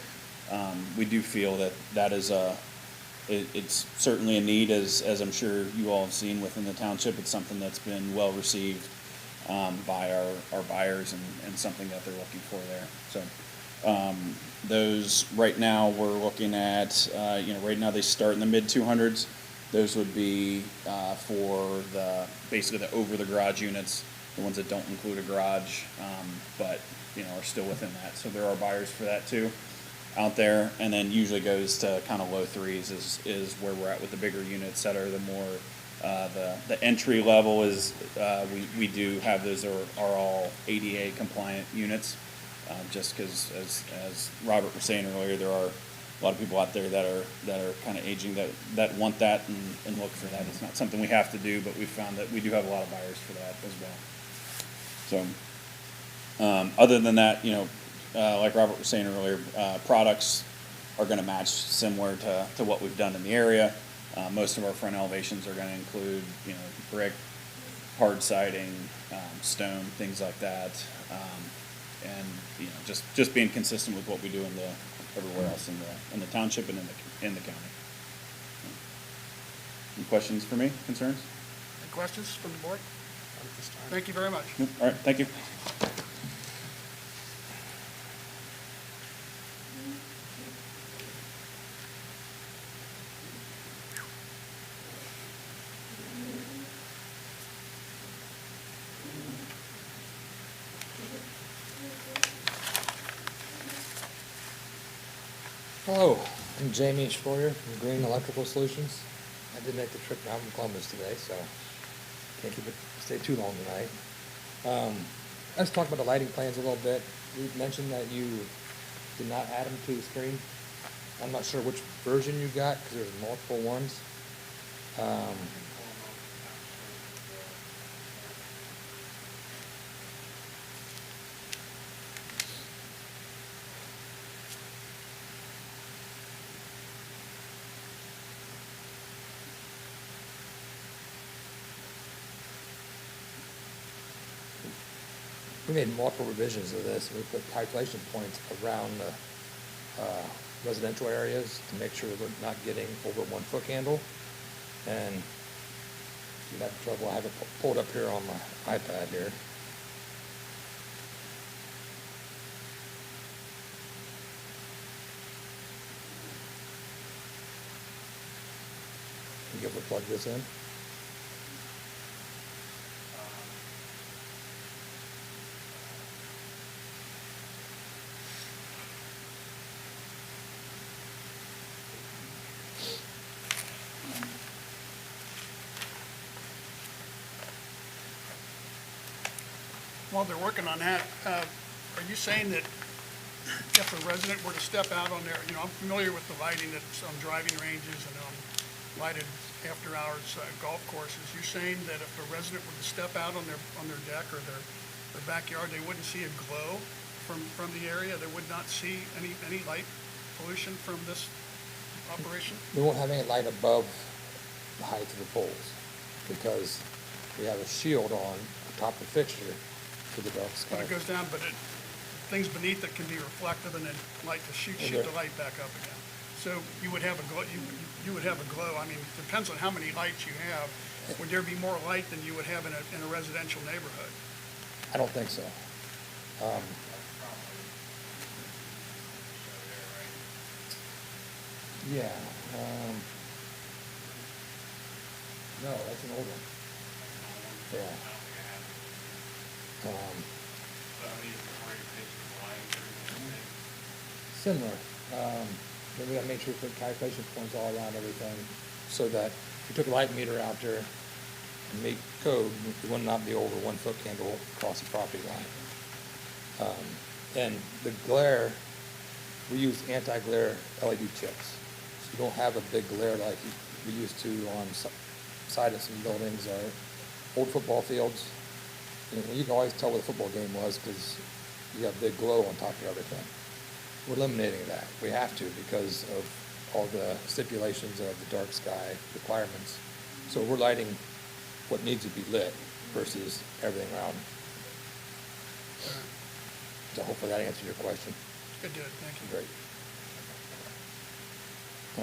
We do feel that is it's certainly a need, as I'm sure you all have seen within the township. It's something that's been well received by our buyers and something that they're looking for there. So those right now we're looking at, right now they start in the mid 200s. Those would be for basically the over the garage units, the ones that don't include a garage, but are still within that. So there are buyers for that too out there, and then usually goes to kind of low 3s is where we're at with the bigger units that are the more the entry level is we do have those are all ADA compliant units, just because as Robert was saying earlier, there are a lot of people out there that are kind of aging that want that and look for that. It's not something we have to do, but we found that we do have a lot of buyers for that as well. So other than that, like Robert was saying earlier, products are going to match similar to what we've done in the area. Most of our front elevations are going to include, brick, hard siding, stone, things like that, and just being consistent with what we do everywhere else in the township and in the county. Any questions for me? Concerns? Any questions from the board? Thank you very much. All right, thank you. Hello, I'm Jamie Schroyer from Green Electrical Solutions. I did make the trip down from Columbus today, so can't stay too long tonight. Let's talk about the lighting plans a little bit. You mentioned that you did not add them to the screen. I'm not sure which version you got because there's multiple ones. We made multiple revisions of this. We put calculation points around the residential areas to make sure we're not getting over 1 foot candle. And if you have trouble, I have it pulled up here on my iPad here. You able to plug this in? While they're working on that, are you saying that if a resident were to step out on their, I'm familiar with the lighting that's on driving ranges and on lighted after-hours golf courses. You're saying that if a resident were to step out on their deck or their backyard, they wouldn't see a glow from the area? They would not see any light pollution from this operation? We won't have any light above the height of the poles, because we have a shield on top of the fixture for the dark sky. When it goes down, but things beneath it can be reflective and then light to shoot Okay. the light back up again. So you would have a glow, you would have a glow. I mean, it depends on how many lights you have. Would there be more light than you would have in a residential neighborhood? I don't think so. Yeah, no, that's an old one. Yeah. Similar. Then we gotta make sure we put calculation points all around everything, so that if we took a light meter out there and meet code, we would not be over 1 foot candle across the property line. And the glare, we use anti-glare LED chips. So you don't have a big glare like we used to on side of some buildings or old football fields. You can always tell what a football game was because you have big glow on top of everything. We're eliminating that. We have to because of all the stipulations of the dark sky requirements. So we're lighting what needs to be lit versus everything around. So hopefully that answers your question. It did, thank you. Great. I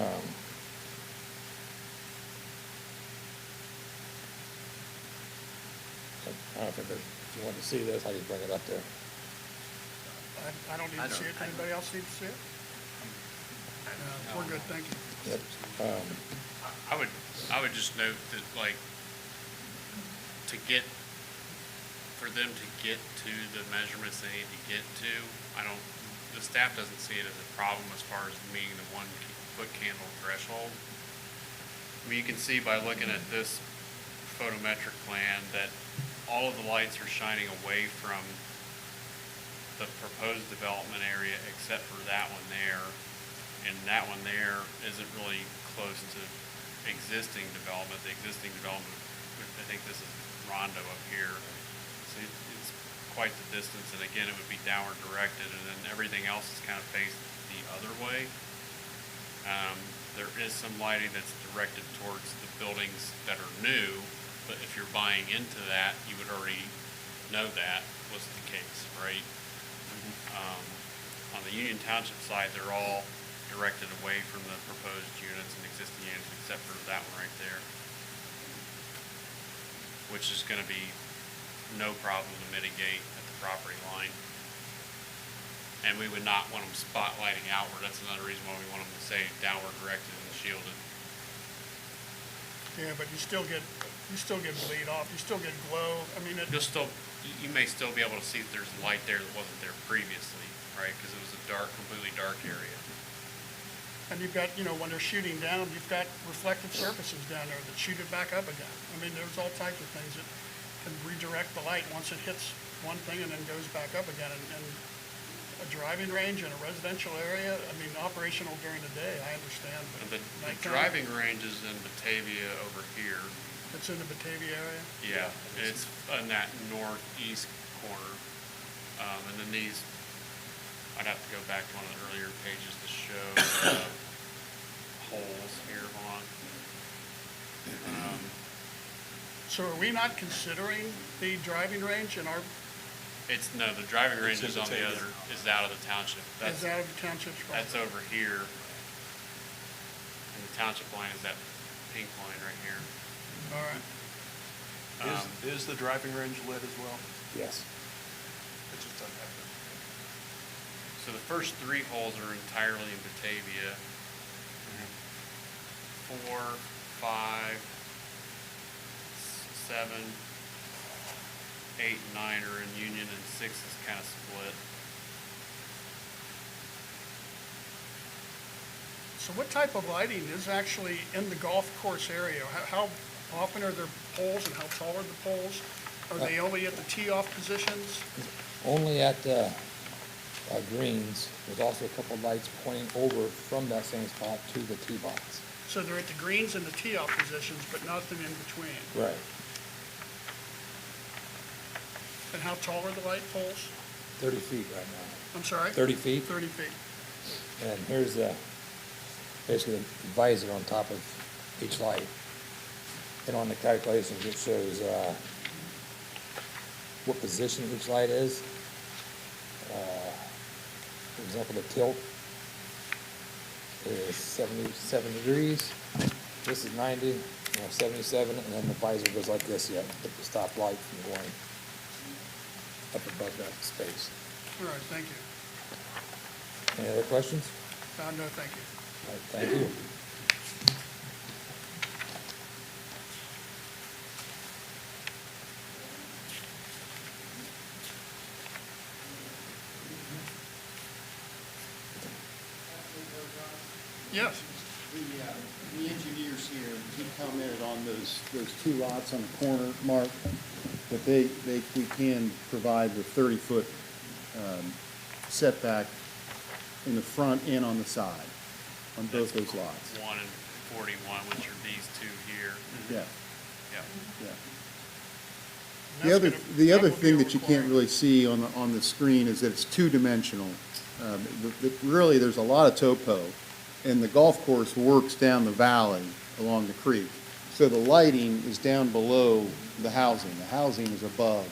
don't know if you want to see this, I just bring it up there. I don't need to see it. Anybody else need to see it? No, we're good, thank you. Yep. I would just note that, like, for them to get to the measurements they need to get to, the staff doesn't see it as a problem as far as meeting the 1 foot candle threshold. I mean, you can see by looking at this photometric plan that all of the lights are shining away from the proposed development area except for that one there. And that one there isn't really close to existing development. The existing development, I think this is Rondo up here. So it's quite the distance, and again, it would be downward directed, and then everything else is kind of faced the other way. There is some lighting that's directed towards the buildings that are new, but if you're buying into that, you would already know that was the case, right? On the Union Township side, they're all directed away from the proposed units and existing units, except for that one right there, which is gonna be no problem to mitigate at the property line. And we would not want them spotlighting outward. That's another reason why we want them to say downward directed and shielded. Yeah, but you still get bleed off, you still get glow. I mean, You may still be able to see if there's light there that wasn't there previously, right? Because it was a completely dark area. and you've got, when they're shooting down, you've got reflective surfaces down there that shoot it back up again. I mean, there's all types of things that can redirect the light once it hits one thing and then goes back up again. And a driving range in a residential area, I mean, operational during the day, I understand, And but the nighttime, driving range is in Batavia over here. it's in the Batavia area. Yeah, it's in that northeast corner. And then these, I'd have to go back to one of the earlier pages to show the holes here, hold on. So are we not considering the driving range in our, No, the driving range It's is in on the Batavia. other, is out of the township. is that of the township's? That's over here. And the township line is that pink line right here. All right. Is the driving range lit as well? Yes. It just doesn't have to. So the first 3 holes are entirely in Batavia. 4, 5, 7, 8, and 9 are in Union, and 6 is kind of split. So what type of lighting is actually in the golf course area? How often are there poles and how tall are the poles? Are they only at the tee-off positions? Only at the greens. There's also a couple of lights pointing over from that same spot to the tee box. So they're at the greens and the tee-off positions, but nothing in between. Right. And how tall are the light poles? 30 feet right now. I'm sorry? 30 feet. 30 feet. And here's basically the visor on top of each light. And on the calculations, it shows, what position each light is. For example, the tilt is 77 degrees. This is 90, 77, and then the visor goes like this. You have to put the stop light from going up above that space. All right, thank you. Any other questions? No, thank you. All right, thank you. Yes. The engineers here, he commented on those two lots on the corner, Mark, that we can provide the 30-foot setback in the front and on the side, on both those lots. 1 and 41, which are these two here. Yeah, Yep. yeah. And The other, that's gonna- the that other will be thing a that you can't requirement. really see on the screen is that it's two-dimensional. Really, there's a lot of topo, and the golf course works down the valley along the creek. So the lighting is down below the housing. The housing is above.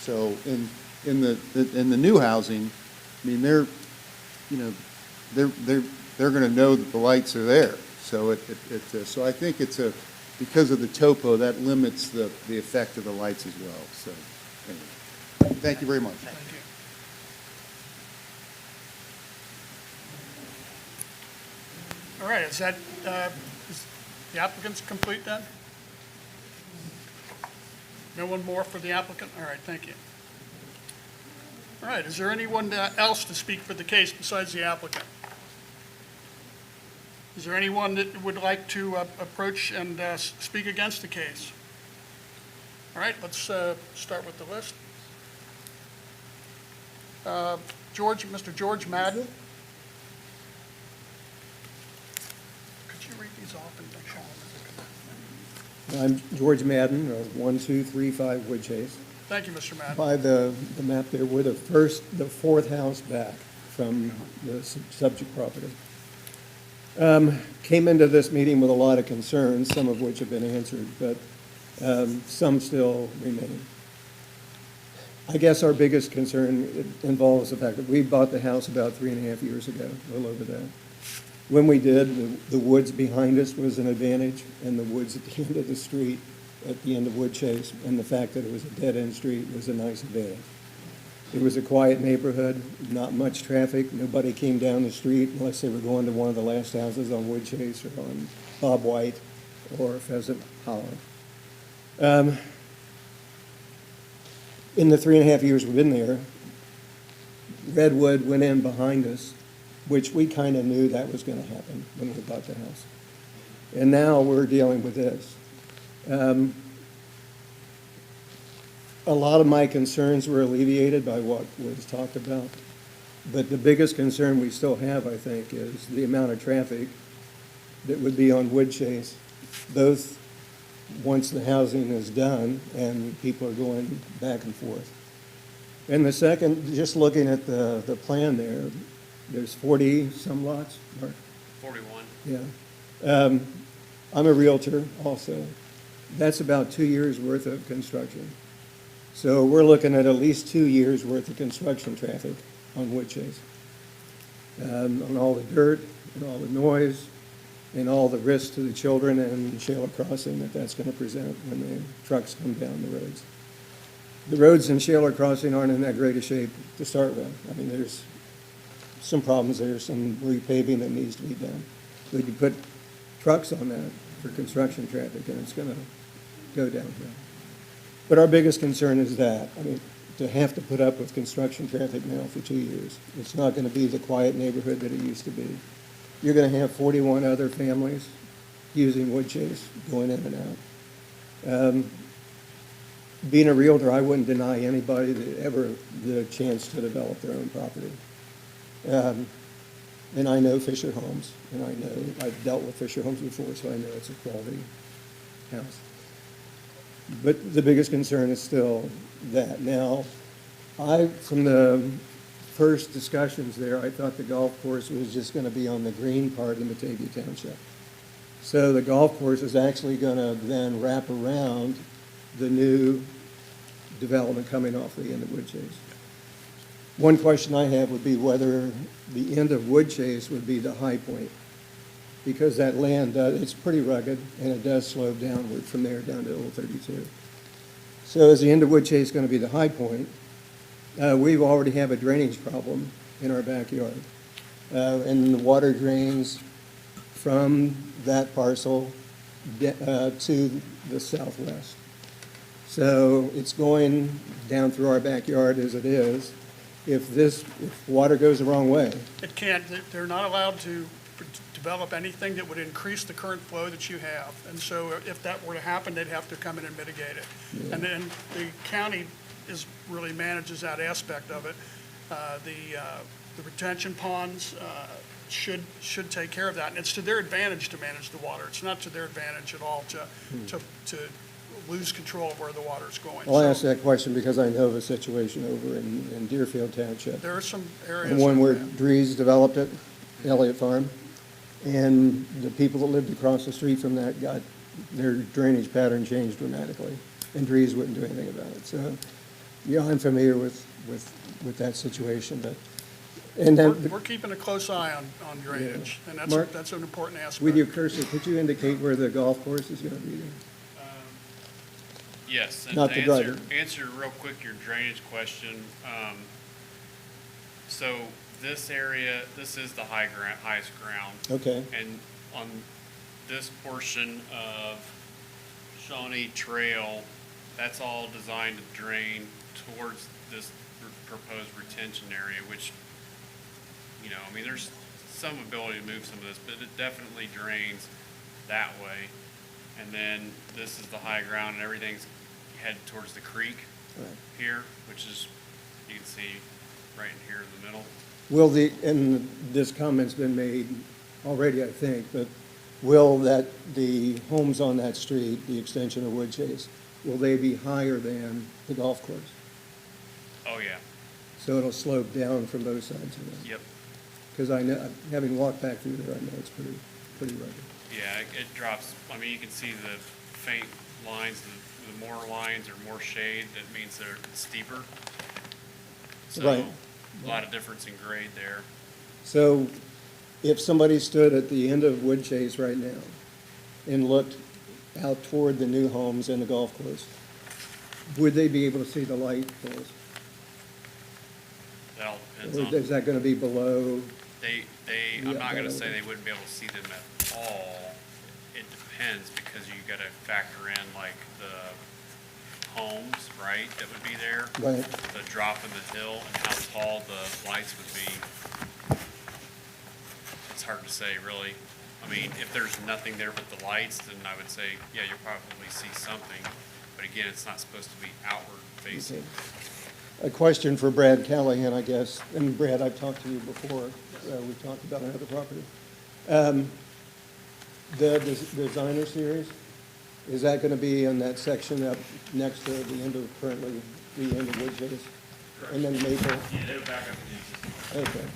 So in the new housing, I mean, they're gonna know that the lights are there. So so I think because of the topo, that limits the effect of the lights as well. So, anyway, thank you very much. Thank you. All right, is the applicant's complete then? No one more for the applicant? All right, thank you. All right, is there anyone else to speak for the case besides the applicant? Is there anyone that would like to approach and speak against the case? All right, let's start with the list. Mr. George Madden. Could you read these off and show them? I'm George Madden, 1235 Wood Chase. Thank you, Mr. Madden. By the map there, we're the fourth house back from the subject property. Came into this meeting with a lot of concerns, some of which have been answered, but some still remain. I guess our biggest concern involves the fact that we bought the house about 3.5 years ago, a little over that. When we did, the woods behind us was an advantage, and the woods at the end of the street, at the end of Wood Chase, and the fact that it was a dead-end street was a nice advantage. It was a quiet neighborhood, not much traffic. Nobody came down the street unless they were going to one of the last houses on Wood Chase or on Bob White or Pheasant Hollow. In the 3.5 years we've been there, Redwood went in behind us, which we kind of knew that was going to happen when we bought the house. And now we're dealing with this. A lot of my concerns were alleviated by what was talked about. But the biggest concern we still have, I think, is the amount of traffic that would be on Wood Chase, both once the housing is done and people are going back and forth. And the second, just looking at the plan there, there's 40-some lots, Mark? 41. Yeah. I'm a Realtor also. That's about 2 years' worth of construction. So we're looking at least 2 years' worth of construction traffic on Wood Chase. On all the dirt and all the noise and all the risks to the children and Shayla Crossing that's going to present when the trucks come down the roads. The roads in Shayla Crossing aren't in that great a shape to start with. I mean, there's some problems there, some repaving that needs to be done. But you put trucks on that for construction traffic and it's going to go downhill. But our biggest concern is that, I mean, to have to put up with construction traffic now for 2 years. It's not going to be the quiet neighborhood that it used to be. You're going to have 41 other families using Wood Chase, going in and out. Being a Realtor, I wouldn't deny anybody that ever the chance to develop their own property. And I know Fisher Homes, and I know I've dealt with Fisher Homes before, so I know it's a quality house. But the biggest concern is still that. Now, from the first discussions there, I thought the golf course was just going to be on the green part of Batavia Township. So the golf course is actually gonna then wrap around the new development coming off the end of Woodchase. One question I have would be whether the end of Woodchase would be the high point, because that land, it's pretty rugged, and it does slope downward from there down to Old 32. So is the end of Woodchase going to be the high point? We already have a drainage problem in our backyard, and the water drains from that parcel to the southwest. So it's going down through our backyard as it is. If water goes the wrong way, It can't, they're not allowed to develop anything that would increase the current flow that you have. And so if that were to happen, they'd have to come in and mitigate it. And then the county really manages that aspect of it. The retention ponds should take care of that. And it's to their advantage to manage the water. It's not to their advantage at all to lose control of where the water's going. I'll So ask that question because I know of a situation over in Deerfield Township. there are some areas. And one where like that. Dries developed it, Elliott Farm, and the people that lived across the street from that got their drainage pattern changed dramatically, and Dries wouldn't do anything about it. So, yeah, I'm familiar with that situation, but, and then, We're keeping a close eye on drainage, and Mark, that's an important aspect. with your cursor, could you indicate where the golf course is gonna be there? Yes, and Not to the driving. answer real quick your drainage question, so this area, this is the highest ground. Okay, And on this portion of Shawnee Trail, that's all designed to drain towards this proposed retention area, which, I mean, there's some ability to move some of this, but it definitely drains that way. And then this is the high ground and everything's headed towards the creek right. here, which is, you can see right in here in the middle. Will and this comment's been made already, I think, but will the homes on that street, the extension of Woodchase, will they be higher than the golf course? Oh, yeah. So it'll slope down from both sides of it? Yep. Because I know, having walked back through there, I know it's pretty rugged. Yeah, it drops, I mean, you can see the faint lines, the more lines or more shade, that means they're steeper. So, Right. a lot of difference in grade there. So if somebody stood at the end of Woodchase right now and looked out toward the new homes and the golf course, would they be able to see the light poles? That all depends Or on, is that gonna be below? I'm Yeah, not gonna that say will- they wouldn't be able to see them at all. It depends, because you gotta factor in like the homes, right, that would be there. Right. The drop in the hill and how tall the lights would be. It's hard to say, really. I mean, if there's nothing there but the lights, then I would say, yeah, you'll probably see something. But again, it's not supposed to be outward facing. A question for Brad Callahan, I guess. And Brad, I've talked to you before. We've talked about another property. The designer series, is that going to be in that section up next to the end of, currently, the end of Woodchase? And then Maple? Yeah, they would back up against Okay.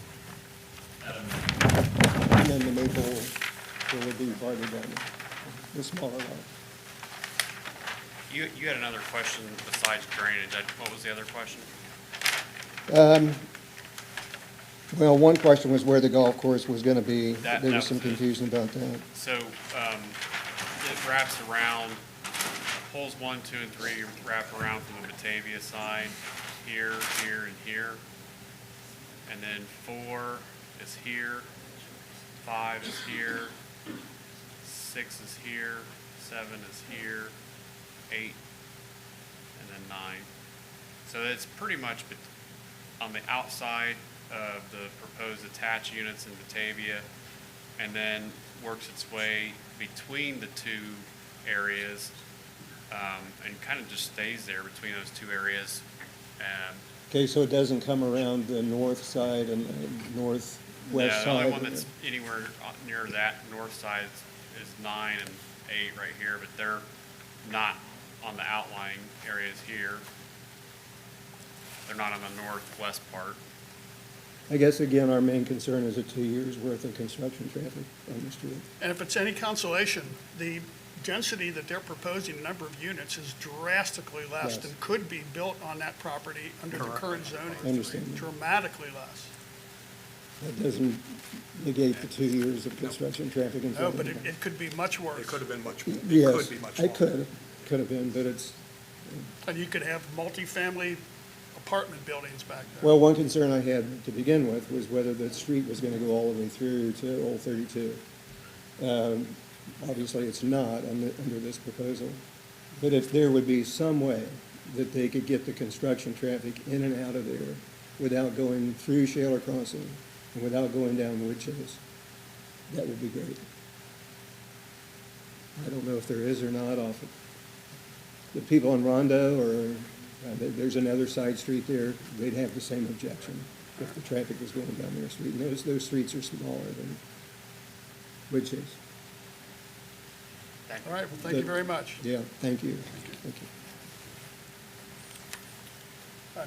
And then the Maple will be farther down, the smaller lot. You had another question besides drainage. What was the other question? Well, one question was where the golf course was going to be. That There was was some it. confusion about that. So, it wraps around, holes 1, 2, and 3 wrap around from the Batavia side, here, here, and here. And then 4 is here, 5 is here, 6 is here, 7 is here, 8, and then 9. So it's pretty much on the outside of the proposed attached units in Batavia, and then works its way between the two areas, and kind of just stays there between those two areas. Okay, so it doesn't come around the north side and the northwest The side? only one that's anywhere near that north side is 9 and 8 right here, but they're not on the outlying areas here. They're not on the northwest part. I guess, again, our main concern is a 2 years' worth of construction traffic on the street. And if it's any consolation, the density that they're proposing, the number of units, is drastically less Yes. than could be built on that property under the current zoning. I understand. Dramatically less. That doesn't negate the 2 years of construction traffic in No, front but of it could be much worse. It could have been much, Yes, could be much it longer. could have been, but it's, And you could have multifamily apartment buildings back there. well, one concern I had to begin with was whether the street was going to go all the way through to Old 32. Obviously, it's not under this proposal. But if there would be some way that they could get the construction traffic in and out of there without going through Shaler Crossing and without going down Wood Chase, that would be great. I don't know if there is or not off of the people in Rondo, or there's another side street there, they'd have the same objection if the traffic was going down their street. And those streets are smaller than Wood Chase. All right, well, thank you very much. Yeah, thank you. Thank you.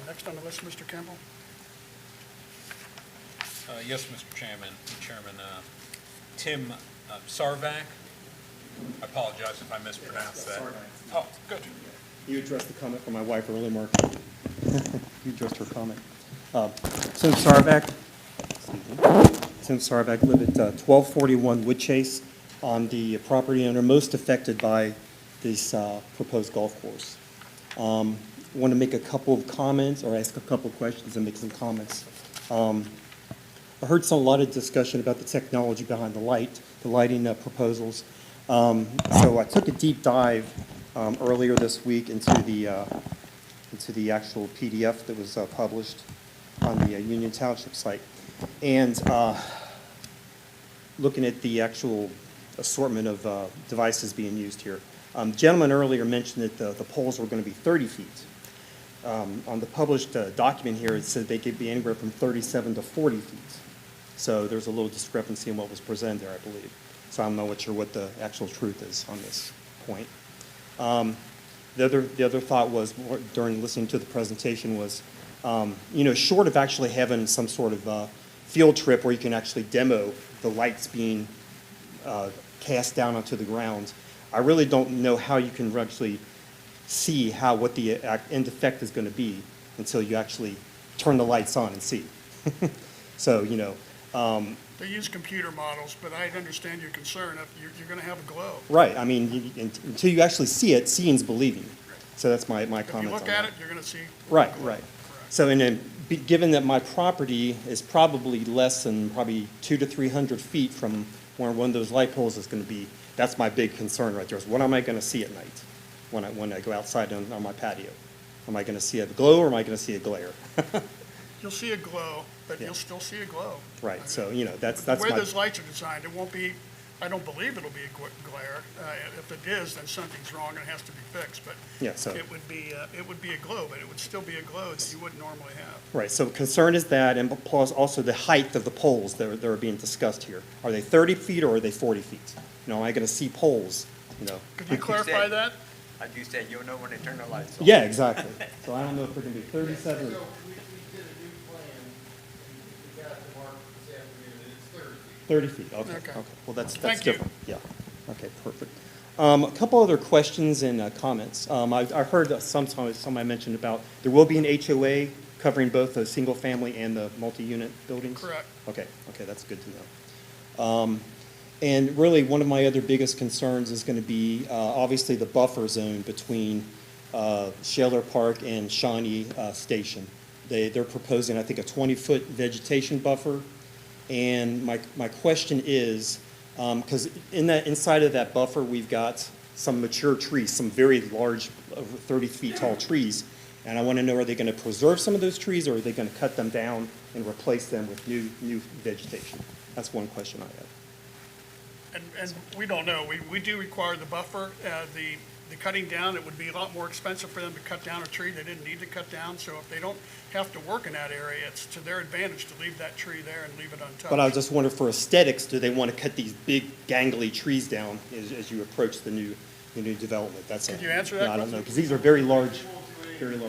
Next on the list, Mr. Campbell. Yes, Mr. Chairman, Tim Sarvac. I apologize if I mispronounced that. Oh, good. You addressed the comment from my wife earlier, Mark. You addressed her comment. Tim Sarvac, live at 1241 Wood Chase, on the property owner most affected by this proposed golf course. Want to make a couple of comments, or ask a couple of questions and make some comments. I heard a lot of discussion about the technology behind the lighting proposals. So I took a deep dive earlier this week into the actual PDF that was published on the Union Township site, and looking at the actual assortment of devices being used here. The gentleman earlier mentioned that the poles were going to be 30 feet. On the published document here, it said they could be anywhere from 37 to 40 feet. So there's a little discrepancy in what was presented there, I believe. So I'm not sure what the actual truth is on this point. The other thought was, during listening to the presentation, was, short of actually having some sort of field trip where you can actually demo the lights being cast down onto the ground, I really don't know how you can actually see what the end effect is going to be until you actually turn the lights on and see. So, They use computer models, but I understand your concern. If you're going to have a glow. right, I mean, until you actually see it, seeing's believing. So that's my If comment on you that. look at it, you're going to see. Right, right. So, and then, given that my property is probably less than 200 to 300 feet from where one of those light poles is going to be, that's my big concern right there, is what am I going to see at night when I go outside on my patio? Am I going to see a glow, or am I going to see a glare? You'll see a glow, but Yeah. you'll still see a glow. Right, so, that's The way my, those lights are designed, it won't be, I don't believe it'll be a glare. If it is, then something's wrong and it has to be fixed, but yeah, so. it would be a glow, but it would still be a glow that you wouldn't normally have. Right, so concern is that, and plus also the height of the poles that are being discussed here. Are they 30 feet or are they 40 feet? Am I going to see poles, Could you clarify that? Like you said, you'll know when they turn the lights on. Yeah, exactly. So I don't know if they're going to be 37. So we did a new plan, we got it to Mark this afternoon, and it's 30 feet. 30 feet, okay, Okay. okay. Well, that's Thank you. different. Yeah, okay, perfect. A couple other questions and comments. I heard somebody mentioned about, there will be an HOA covering both the single-family and the multi-unit buildings? Correct. Okay, that's good to know. And really, one of my other biggest concerns is going to be, obviously, the buffer zone between Shaler Park and Shawnee Station. They're proposing, I think, a 20-foot vegetation buffer. And my question is, because inside of that buffer, we've got some mature trees, some very large, over 30 feet tall trees. And I want to know, are they going to preserve some of those trees, or are they going to cut them down and replace them with new vegetation? That's one question I have. And we don't know. We do require the buffer. The cutting down, it would be a lot more expensive for them to cut down a tree they didn't need to cut down. So if they don't have to work in that area, it's to their advantage to leave that tree there and leave it untouched. But I just wonder, for aesthetics, do they want to cut these big gangly trees down as you approach the new development? That's Could you answer that I don't know, question? because these are very large trees.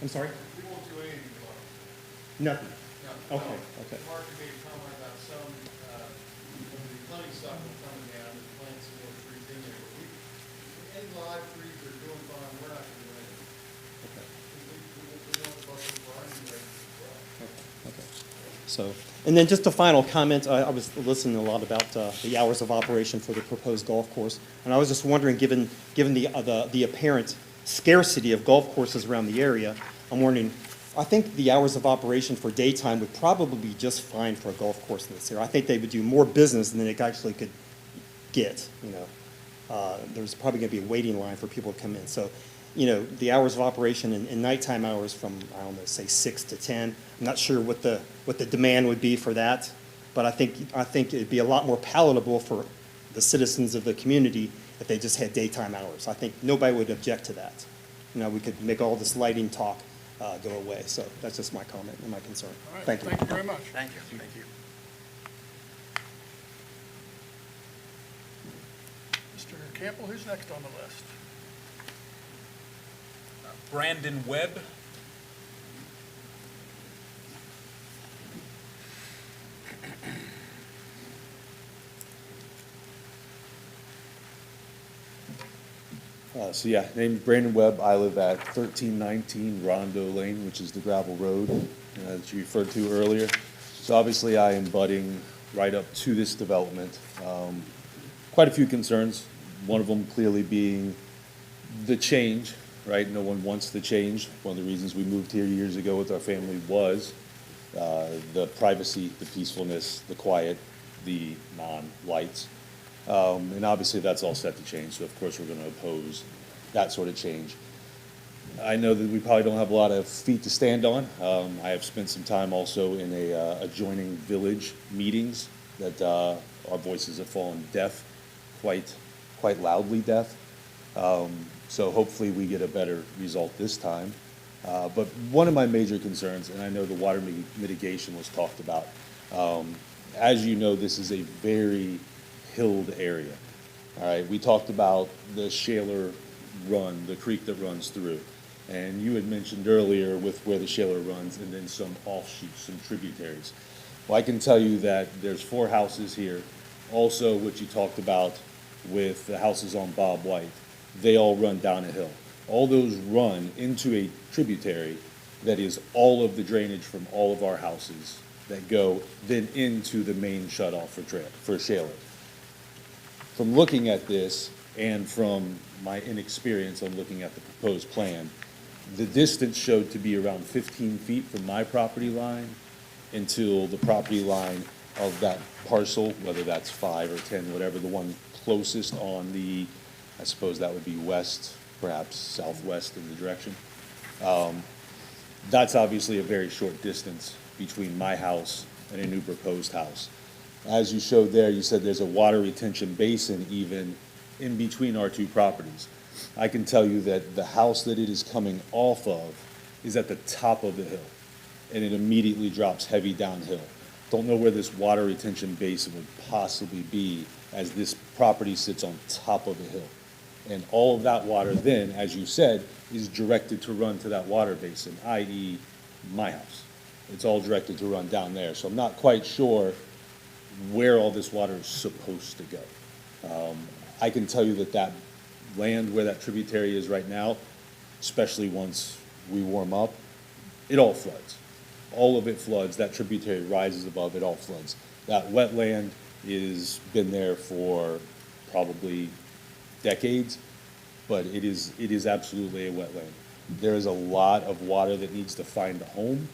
I'm sorry? We won't do anything about it. Nothing. Okay, okay. Mark made a comment about some, when the cutting stuff was coming down, and plant some more trees in there. But any live trees that are doing fine, we're not gonna do anything. We want the buffer garden ready as well. Okay. So, and then just a final comment, I was listening a lot about the hours of operation for the proposed golf course, and I was just wondering, given the apparent scarcity of golf courses around the area, I'm wondering, I think the hours of operation for daytime would probably be just fine for a golf course in this area. I think they would do more business than it actually could get, you know. There's probably gonna be a waiting line for people to come in, so, you know, the hours of operation and nighttime hours from, I don't know, say 6 to 10. I'm not sure what the demand would be for that, but I think it'd be a lot more palatable for the citizens of the community if they just had daytime hours. I think nobody would object to that. You know, we could make all this lighting talk go away. So that's just my comment and my concern. All right, Thank you. Thank you very much. Thank you, thank you. Mr. Campbell, who's next on the list? Brandon Webb. So yeah, name's Brandon Webb. I live at 1319 Rondo Lane, which is the gravel road that you referred to earlier. So obviously I am butting right up to this development. Quite a few concerns. One of them clearly being the change, right? No one wants the change. One of the reasons we moved here years ago with our family was the privacy, the peacefulness, the quiet, the non-lights. And obviously that's all set to change, so of course we're going to oppose that sort of change. I know that we probably don't have a lot of feet to stand on. I have spent some time also in adjoining village meetings that our voices have fallen deaf, quite loudly deaf. So hopefully we get a better result this time. But one of my major concerns, and I know the water mitigation was talked about, as you know, this is a very hilled area. All right, we talked about the Shaler Run, the creek that runs through. And you had mentioned earlier with where the Shaler runs and then some offshoots, some tributaries. Well, I can tell you that there's 4 houses here. Also, what you talked about with the houses on Bob White, they all run down a hill. All those run into a tributary that is all of the drainage from all of our houses that go then into the main shutoff for Shaler. From looking at this and from my inexperience on looking at the proposed plan, the distance showed to be around 15 feet from my property line until the property line of that parcel, whether that's 5 or 10, whatever, the one closest on the, I suppose that would be west, perhaps southwest in the direction. That's obviously a very short distance between my house and a new proposed house. As you showed there, you said there's a water retention basin even in between our 2 properties. I can tell you that the house that it is coming off of is at the top of the hill, and it immediately drops heavy downhill. Don't know where this water retention basin would possibly be, as this property sits on top of a hill. And all of that water then, as you said, is directed to run to that water basin, i.e. my house. It's all directed to run down there. So I'm not quite sure where all this water is supposed to go. I can tell you that that land where that tributary is right now, especially once we warm up, it all floods. All of it floods. That tributary rises above, it all floods. That wetland is been there for probably decades, but it is absolutely a wetland. There is a lot of water that needs to find a home,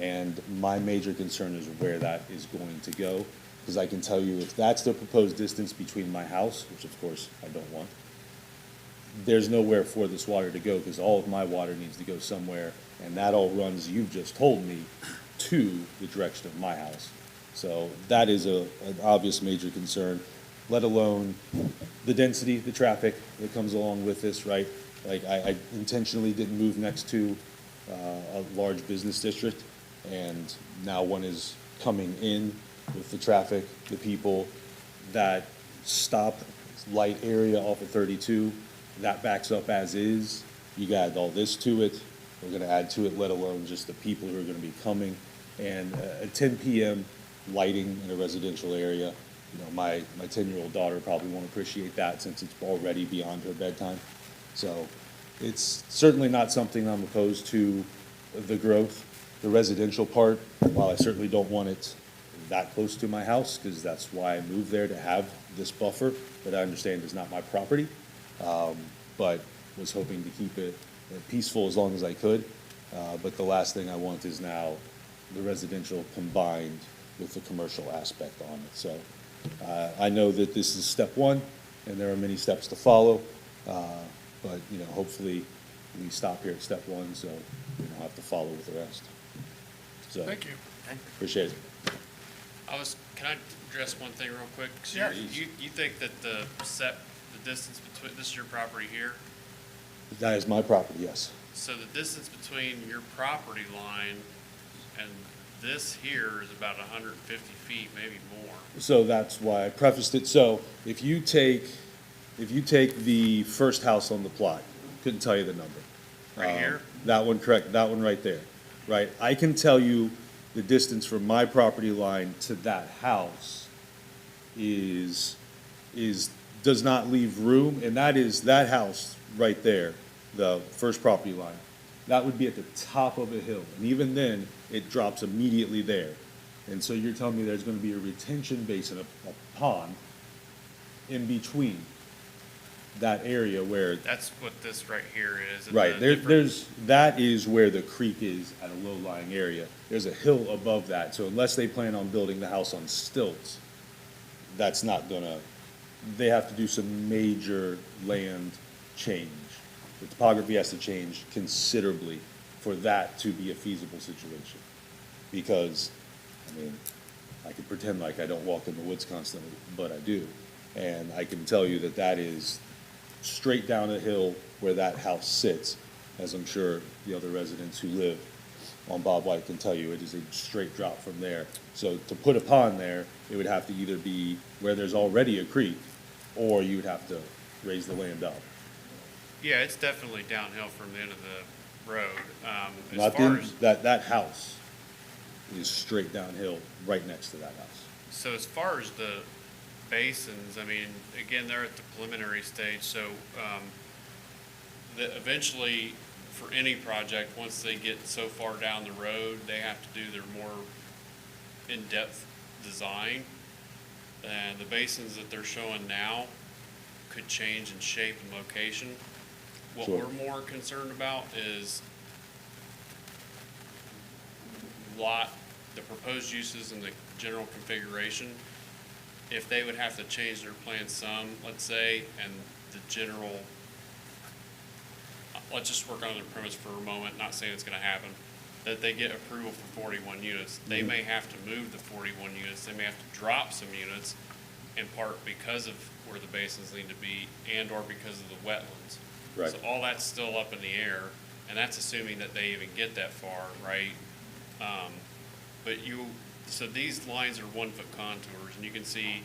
and my major concern is where that is going to go. Because I can tell you, if that's the proposed distance between my house, which of course I don't want, there's nowhere for this water to go, because all of my water needs to go somewhere, and that all runs, you've just told me, to the direction of my house. So that is an obvious major concern, let alone the density, the traffic that comes along with this, right? Like, I intentionally didn't move next to a large business district, and now one is coming in with the traffic, the people, that stop light area off of 32, that backs up as is. You add all this to it, we're gonna add to it, let alone just the people who are gonna be coming. And at 10 PM, lighting in a residential area, my 10-year-old daughter probably won't appreciate that since it's already beyond her bedtime. So it's certainly not something I'm opposed to the growth. The residential part, while I certainly don't want it that close to my house, because that's why I moved there, to have this buffer that I understand is not my property, but was hoping to keep it peaceful as long as I could. But the last thing I want is now the residential combined with the commercial aspect on it. So I know that this is step one, and there are many steps to follow. But, hopefully we stop here at step one, so we don't have to follow with the rest. So, Thank you. appreciate it. Can I address one thing real quick? So Yeah. You think that the distance between, this is your property here? That is my property, yes. So the distance between your property line and this here is about 150 feet, maybe more. So that's why I prefaced it. So if you take the first house on the plot, couldn't tell you the number. Right here? That one, correct, that one right there, right? I can tell you the distance from my property line to that house does not leave room, and that house right there, the first property line, that would be at the top of a hill, and even then, it drops immediately there. And so you're telling me there's gonna be a retention basin, a pond, in between that area where, That's what this right here is. and right, the different- that is where the creek is at a low-lying area. There's a hill above that, so unless they plan on building the house on stilts, that's not gonna, they have to do some major land change. The topography has to change considerably for that to be a feasible situation. Because, I could pretend like I don't walk in the woods constantly, but I do. And I can tell you that that is straight down a hill where that house sits, as I'm sure the other residents who live on Bob White can tell you, it is a straight drop from there. So to put a pond there, it would have to either be where there's already a creek, or you would have to raise the land up. Yeah, it's definitely downhill from the end of the road. As Not far the, as, that house is straight downhill right next to that house. so as far as the basins, again, they're at the preliminary stage, so, eventually, for any project, once they get so far down the road, they have to do their more in-depth design. And the basins that they're showing now could change in shape and location. What Sure. we're more concerned about is the proposed uses and the general configuration. If they would have to change their plan some, let's say, and the general, let's just work on the premise for a moment, not saying it's gonna happen, that they get approval for 41 units. They may have to move the 41 units, they may have to drop some units, in part because of where the basins need to be and/or because of the wetlands. Right. So all that's still up in the air, and that's assuming that they even get that far, right? So these lines are 1-foot contours, and you can see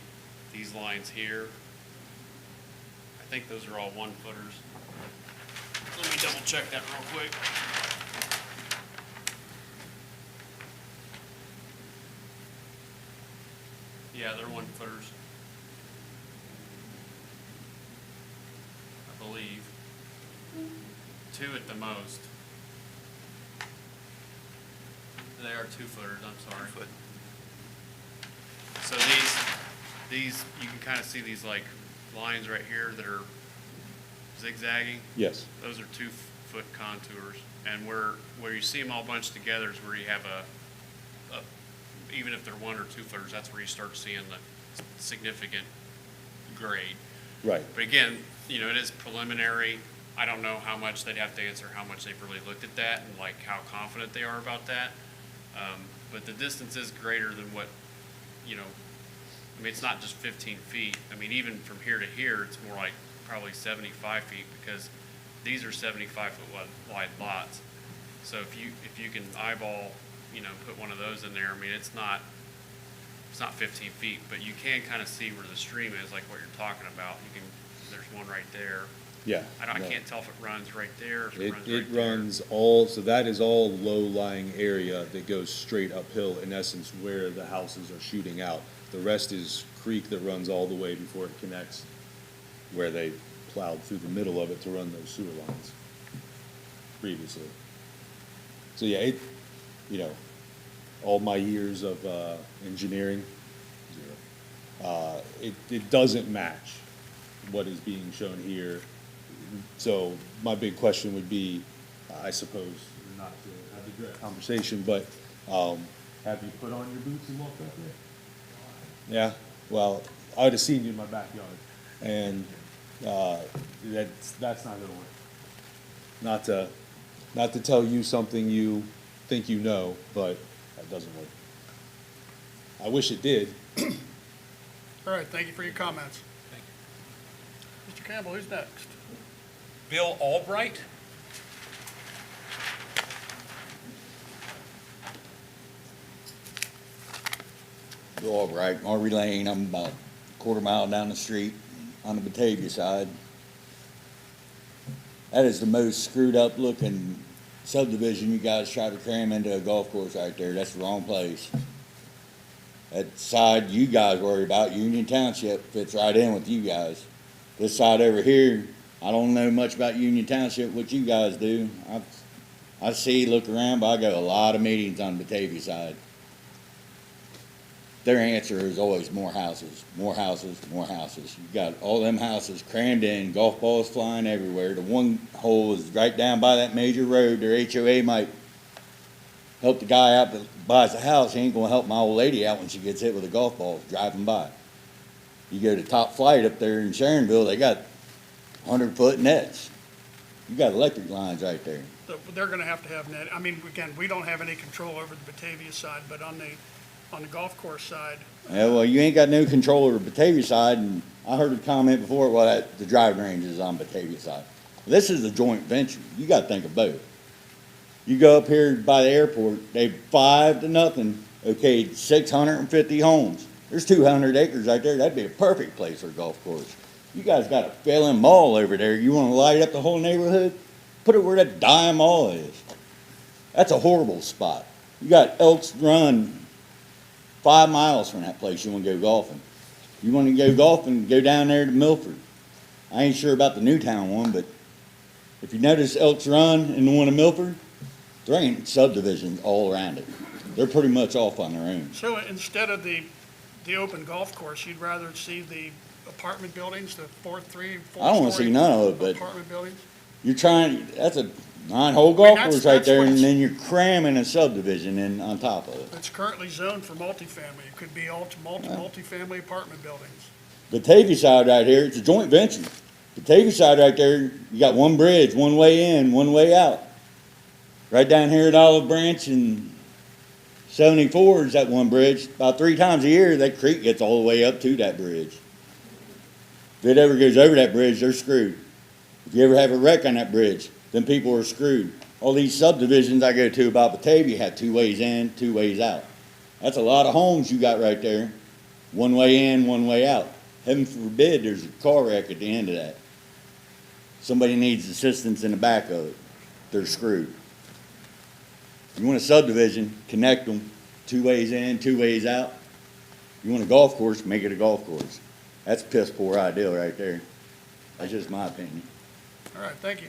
these lines here. I think those are all 1-footers. Let me double check that real quick. Yeah, they're 1-footers. I believe. 2 at the most. They are 2-footers, I'm sorry. So these, you can kind of see these like lines right here that are zigzagging. Yes. Those are 2-foot contours. And where you see them all bunched together is where you have even if they're 1 or 2-footers, that's where you start seeing the significant grade. Right. But again, it is preliminary. I don't know how much they'd have to answer, how much they've really looked at that and like how confident they are about that. But the distance is greater than what, it's not just 15 feet. Even from here to here, it's more like probably 75 feet because these are 75-foot wide lots. So if you can eyeball, put one of those in there, it's not 15 feet, but you can kind of see where the stream is, like what you're talking about. there's one right there. Yeah. I no. can't tell if it runs right there, if it It, runs it right there. runs all, so that is all low-lying area that goes straight uphill, in essence, where the houses are shooting out. The rest is creek that runs all the way before it connects where they plowed through the middle of it to run those sewer lines previously. So yeah, it, you know, all my years of, engineering, it doesn't match what is being shown here. So my big question would be, I suppose, not to have the direct conversation, but, have you put on your boots and walked out there? Yeah, well, I would have seen you in my backyard, and, that's not gonna work. Not to tell you something you think you know, but that doesn't work. I wish it did. All right, thank you for your comments. Thank you. Mr. Campbell, who's next? Bill Albright? Bill Albright, Marbury Lane. I'm about a quarter mile down the street on the Batavia side. That is the most screwed up looking subdivision you guys try to cram into a golf course right there. That's the wrong place. That side you guys worry about, Union Township, fits right in with you guys. This side over here, I don't know much about Union Township, what you guys do. I see, look around, but I go to a lot of meetings on the Batavia side. Their answer is always more houses, more houses, more houses. You got all them houses crammed in, golf balls flying everywhere. The one hole is right down by that major road. Their HOA might help the guy out that buys the house. He ain't gonna help my old lady out when she gets hit with a golf ball driving by. You go to Top Flight up there in Sharonville, they got 100-foot nets. You got electric lines right there. So they're gonna have to have net, I mean, again, we don't have any control over the Batavia side, but on the golf course side, Yeah, well, you ain't got no control over Batavia side, and I heard a comment before, well, the driving range is on Batavia side. This is a joint venture. You gotta think of both. You go up here by the airport, they 5-0, okayed 650 homes. There's 200 acres right there. That'd be a perfect place for a golf course. You guys got a failing mall over there. You wanna light up the whole neighborhood? Put it where that dime mall is. That's a horrible spot. You got Elks Run 5 miles from that place you want to go golfing. You want to go golfing, go down there to Milford. I ain't sure about the Newtown one, but if you notice Elks Run and the one in Milford, there ain't subdivisions all around it. They're pretty much off on their own. so instead of the open golf course, you'd rather see the apartment buildings, the 4-3, 4-story I don't want to see none of it, but apartment buildings? you're trying, that's a 9-hole golf that's- course right that's there, what and it's- then you're cramming a subdivision in on top of it. It's currently zoned for multifamily. It could be multifamily apartment buildings. Batavia side right here, it's a joint venture. Batavia side right there, you got one bridge, one way in, one way out. Right down here at Olive Branch and 74 is that one bridge. About 3 times a year, that creek gets all the way up to that bridge. If it ever goes over that bridge, they're screwed. If you ever have a wreck on that bridge, then people are screwed. All these subdivisions I go to about Batavia have 2 ways in, 2 ways out. That's a lot of homes you got right there. One way in, one way out. Heaven forbid there's a car wreck at the end of that. Somebody needs assistance in the back of it. They're screwed. You want a subdivision, connect them, 2 ways in, 2 ways out. You want a golf course, make it a golf course. That's a piss poor idea right there. That's just my opinion. All right, thank you.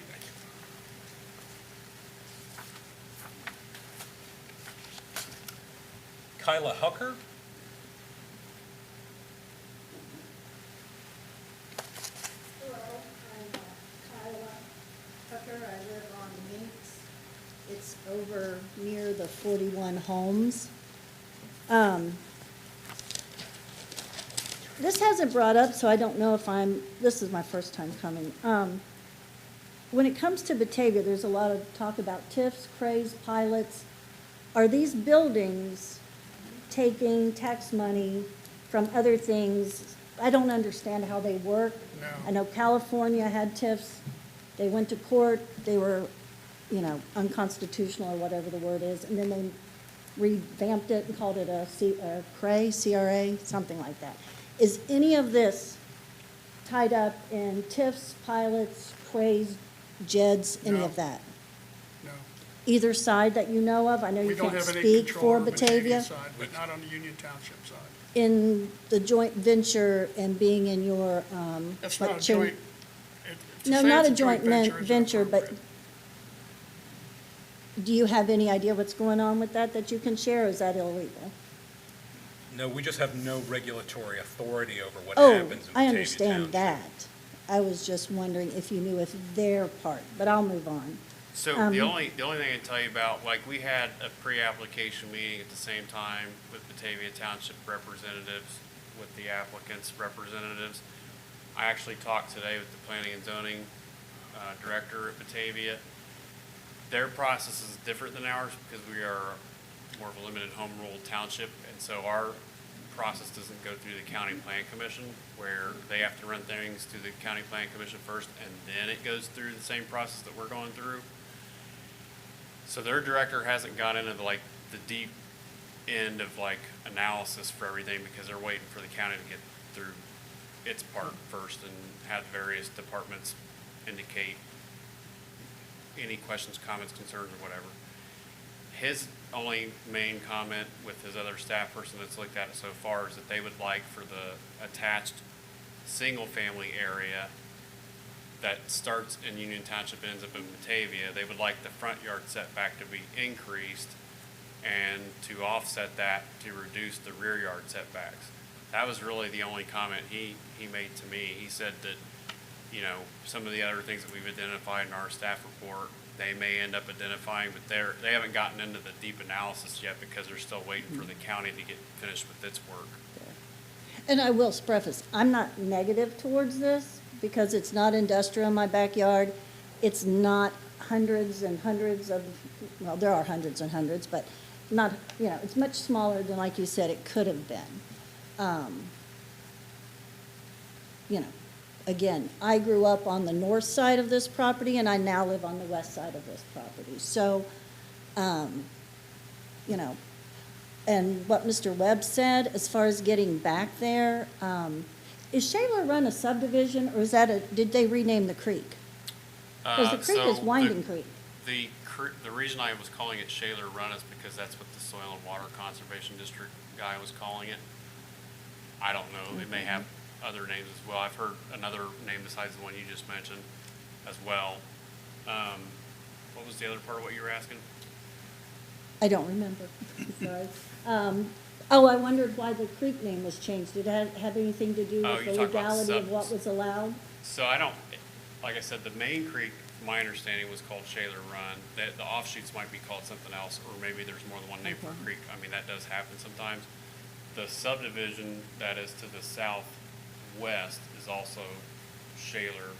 Kyla Hucker? Hello, I'm Kyla Tucker. I live on Minks. It's over near the 41 Homes. This hasn't brought up, so I don't know if this is my first time coming. When it comes to Batavia, there's a lot of talk about TIFs, CRAs, pilots. Are these buildings taking tax money from other things? I don't understand how they work. No. I know California had TIFs. They went to court. They were, unconstitutional or whatever the word is, and then they revamped it and called it a CRA, something like that. Is any of this tied up in TIFs, pilots, crays, JEDs, any No. of that? No. Either side that you know of? I know We you don't can't have any speak control for on the Batavia. side, but not on the Union Township side. In the joint venture and being in your, It's like not a chair- joint, to No, say not it's a joint venture is venture, but inappropriate. do you have any idea what's going on with that you can share, or is that illegal? No, we just have no regulatory authority over what Oh, happens in Batavia I understand Township. that. I was just wondering if you knew if their part, but I'll move on. So the only thing I can tell you about, like, we had a pre-application meeting at the same time with Batavia Township representatives, with the applicants' representatives. I actually talked today with the planning and zoning director at Batavia. Their process is different than ours because we are more of a limited home rule township, and so our process doesn't go through the county plan commission, where they have to run things through the county plan commission first, and then it goes through the same process that we're going through. So their director hasn't got into the deep end of analysis for everything because they're waiting for the county to get through its part first and have various departments indicate any questions, comments, concerns, or whatever. His only main comment with his other staff person that's looked at it so far is that they would like for the attached single-family area that starts in Union Township and ends up in Batavia, they would like the front yard setback to be increased and to offset that to reduce the rear yard setbacks. That was really the only comment he made to me. He said that, some of the other things that we've identified in our staff report, they may end up identifying, but they haven't gotten into the deep analysis yet because they're still waiting for the county to get finished with its work. And I will preface, I'm not negative towards this because it's not industrial in my backyard. It's not hundreds and hundreds of, well, there are hundreds and hundreds, but not, it's much smaller than, like you said, it could have been. Again, I grew up on the north side of this property and I now live on the west side of this property. So, and what Mr. Webb said, as far as getting back there, is Shaler Run a subdivision, or did they rename the creek? Because the creek is Winding Creek. The reason I was calling it Shaler Run is because that's what the Soil and Water Conservation District guy was calling it. I don't know, it may have other names as well. I've heard another name besides the one you just mentioned as well. What was the other part of what you were asking? I don't remember, sorry. I wondered why the creek name was changed. Did it have anything to do with the you're talking about legality of what was allowed? So like I said, the main creek, my understanding, was called Shaler Run. The offshoots might be called something else, or maybe there's more than one name for a creek. I mean, that does happen sometimes. The subdivision that is to the southwest is also Shaler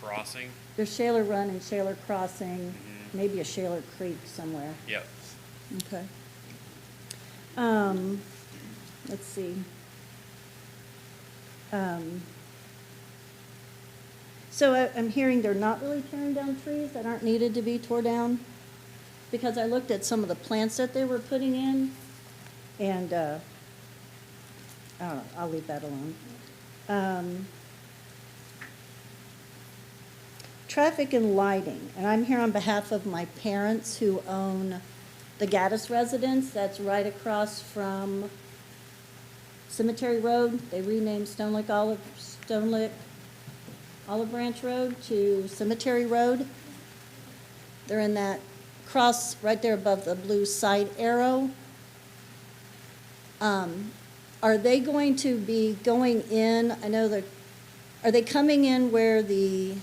Crossing. There's Shaler Run and Shaler Crossing, maybe a Shaler Creek somewhere. Yep. Okay. Let's see. So I'm hearing they're not really tearing down trees that aren't needed to be torn down? Because I looked at some of the plants that they were putting in, and, I don't know, I'll leave that alone. Traffic and lighting, and I'm here on behalf of my parents who own the Gaddis residence that's right across from Cemetery Road. They renamed Stone Lick Olive Branch Road to Cemetery Road. They're in that cross right there above the blue side arrow. Are they going to be going in, are they coming in where the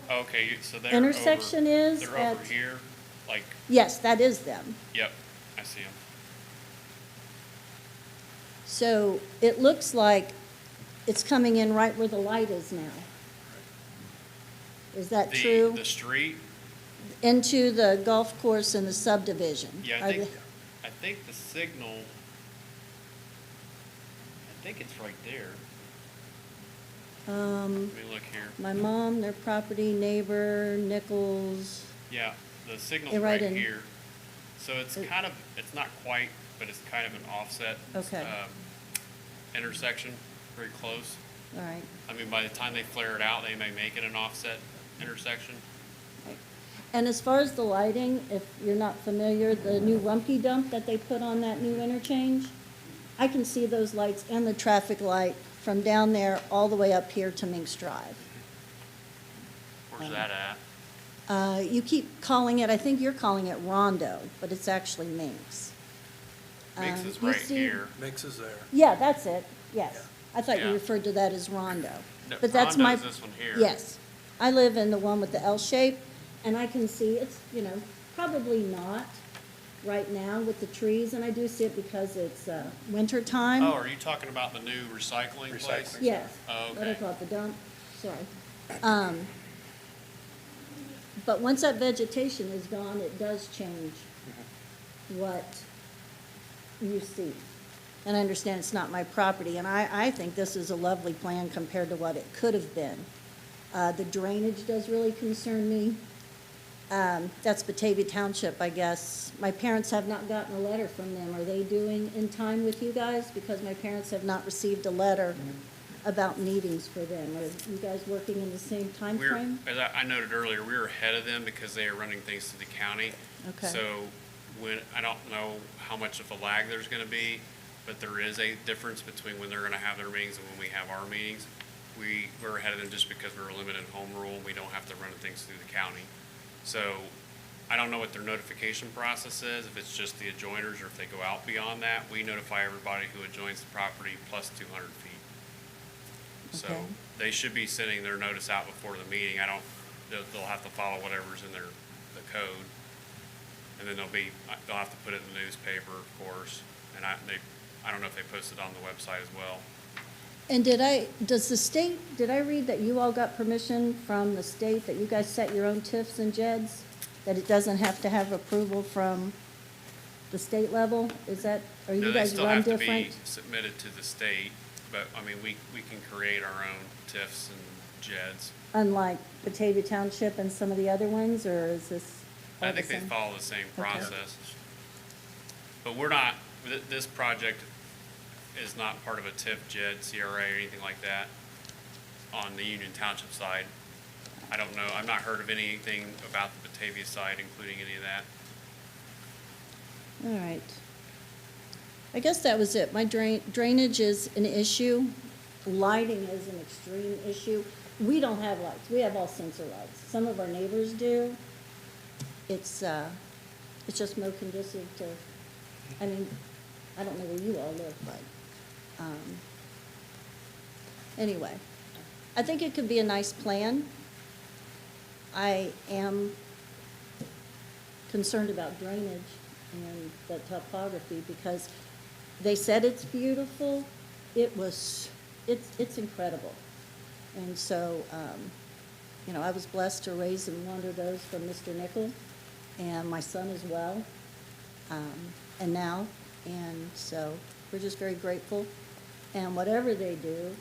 Okay, so they're intersection is? They're over here, Yes, that is them. yep, I see them. So it looks like it's coming in right where the light is now. Is that true? The street, Into the golf course and the subdivision? yeah, Are I think the signal, I think it's right there. Let me look here. My mom, their property, neighbor, Nichols. Yeah, the signal's They're right right in- here. So it's it's not quite, but it's kind of an offset. Okay. Intersection, very close. All right. I mean, by the time they flare it out, they may make it an offset intersection. And as far as the lighting, if you're not familiar, the new Rumpke dump that they put on that new interchange, I can see those lights and the traffic light from down there all the way up here to Minks Drive. Where's that at? You keep calling it, I think you're calling it Rondo, but it's actually Minks. Minks is you right see- here. Mix is there. Yeah, that's it, yes. I thought you Yeah. referred to that as Rondo. No, But that's my. Rondo's this one here. Yes. I live in the one with the L shape, and I can see it's, probably not right now with the trees, and I do see it because it's winter time. Oh, are you talking about the new recycling place? Yes. Oh, What I okay. call it, the dump, sorry. But once that vegetation is gone, it does change what you see. And I understand it's not my property, and I think this is a lovely plan compared to what it could have been. The drainage does really concern me. That's Batavia Township, I guess. My parents have not gotten a letter from them. Are they doing in time with you guys? Because my parents have not received a letter about meetings for them. Are you guys working in the same time We're, frame? as I noted earlier, we were ahead of them because they are running things to the county. Okay. So I don't know how much of a lag there's gonna be, but there is a difference between when they're gonna have their meetings and when we have our meetings. We're ahead of them just because we're a limited home rule, and we don't have to run things through the county. So I don't know what their notification process is, if it's just the adjoiners or if they go out beyond that. We notify everybody who adjoins the property plus 200 feet. So Okay. they should be sending their notice out before the meeting. They'll have to follow whatever's in the code. And then they'll have to put it in the newspaper, of course. And I don't know if they post it on the website as well. And did I read that you all got permission from the state that you guys set your own TIFs and JEDs? That it doesn't have to have approval from the state level? Are you No, they guys still run have to different? be submitted to the state, but, I mean, we can create our own TIFs and JEDs. Unlike Batavia Township and some of the other ones, or is this all I the think they same? follow the same Okay. process. But we're not, this project is not part of a TIF, JED, CRA, or anything like that on the Union Township side. I don't know, I've not heard of anything about the Batavia side, including any of that. All right. I guess that was it. My drainage is an issue. Lighting is an extreme issue. We don't have lights. We have all sensor lights. Some of our neighbors do. It's just more conducive to, I mean, I don't know where you all live, but, anyway. I think it could be a nice plan. I am concerned about drainage and the topography because they said it's beautiful. It's incredible. And so, I was blessed to raise and wander those from Mr. Nickel and my son as well, and now. And so we're just very grateful. And whatever they do,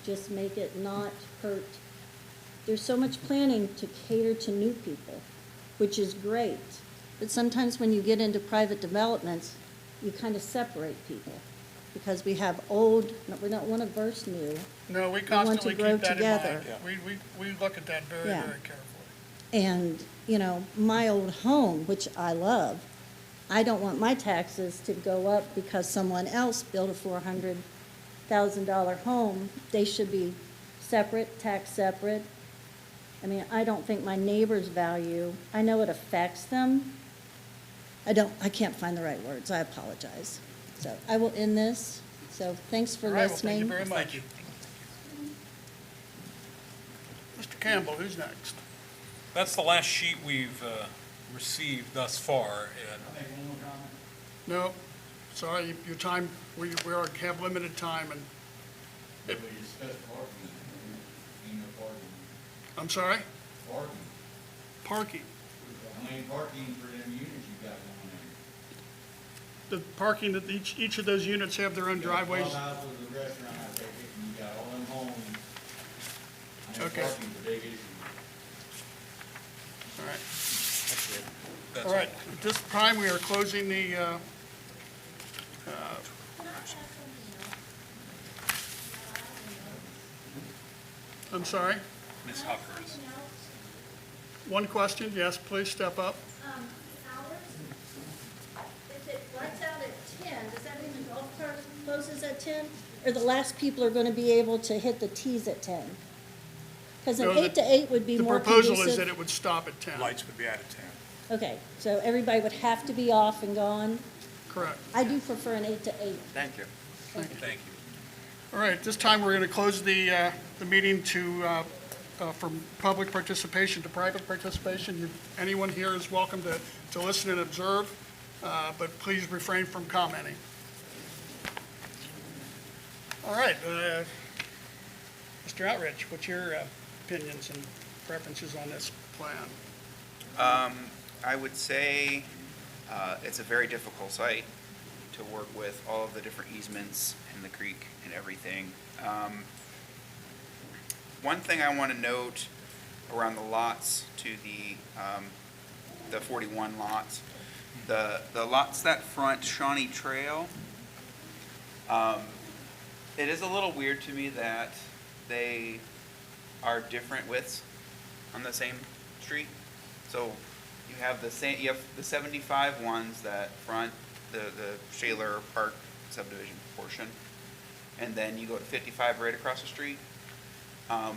just make it not hurt. There's so much planning to cater to new people, which is great. But sometimes when you get into private developments, you kind of separate people because we have we don't want to burst new. No, we want to constantly grow keep that in together. mind. We look at that very, Yeah. very carefully. And, my old home, which I love, I don't want my taxes to go up because someone else built a $400,000 home. They should be separate, taxed separate. I mean, I don't think my neighbor's value, I know it affects them. I can't find the right words. I apologize. So I will end this. So thanks for All right, well, listening. thank you very much. Mr. Campbell, who's next? That's the last sheet we've received thus far, Ed. No, sorry, your time, we have limited time, and, I'm sorry? Parking. Parking for them units you got going The parking, that each of those units have their own driveways? Clubhouse with the restaurant, I take it, and you got all them homes. I think Okay. parking's a big issue. All right. That's it. That's All right, at this time, we are closing the, I'm sorry? Ms. Huckers. One question, yes, please step up. Hours, if it lights out at 10, does that mean the golf cart closes at 10? Or the last people are going to be able to hit the tees at 10? Because an No, 8 to 8 would be more The conducive. proposal is that it would stop at 10. Lights would be out of 10. Okay, so everybody would have to be off and gone? Correct. I do prefer an 8 to 8. Thank you. Thank you. All right, this time we're going to close the meeting from public participation to private participation. Anyone here is welcome to listen and observe, but please refrain from commenting. All right, Mr. Outridge, what's your opinions and preferences on this plan? I would say it's a very difficult site to work with, all of the different easements in the creek and everything. One thing I want to note around the lots to the 41 lots, the lots that front Shawnee Trail, it is a little weird to me that they are different widths on the same street. So you have the 75 ones that front the Shaler Park subdivision portion, and then you go to 55 right across the street. I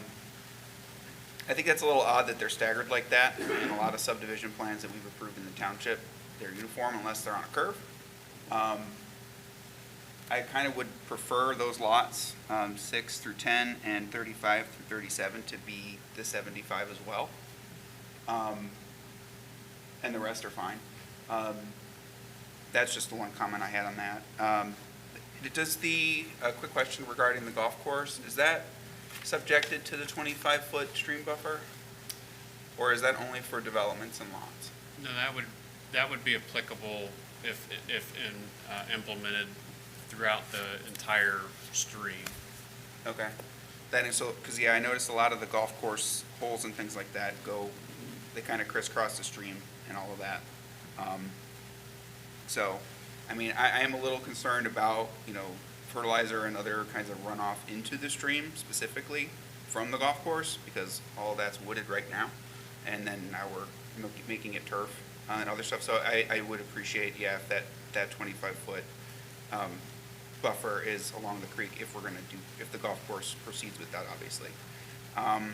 think that's a little odd that they're staggered like that. In a lot of subdivision plans that we've approved in the township, they're uniform unless they're on a curve. I kind of would prefer those lots, 6 through 10 and 35 through 37 to be the 75 as well. And the rest are fine. That's just the one comment I had on that. Does a quick question regarding the golf course, is that subjected to the 25-foot stream buffer? Or is that only for developments and lots? No, that would be applicable if implemented throughout the entire stream. Okay. That is so, because yeah, I noticed a lot of the golf course holes and things like that they kind of crisscross the stream and all of that. So, I mean, I am a little concerned about, fertilizer and other kinds of runoff into the stream specifically from the golf course, because all of that's wooded right now. And then now we're making it turf and other stuff. So I would appreciate, if that 25-foot buffer is along the creek if the golf course proceeds with that, obviously. I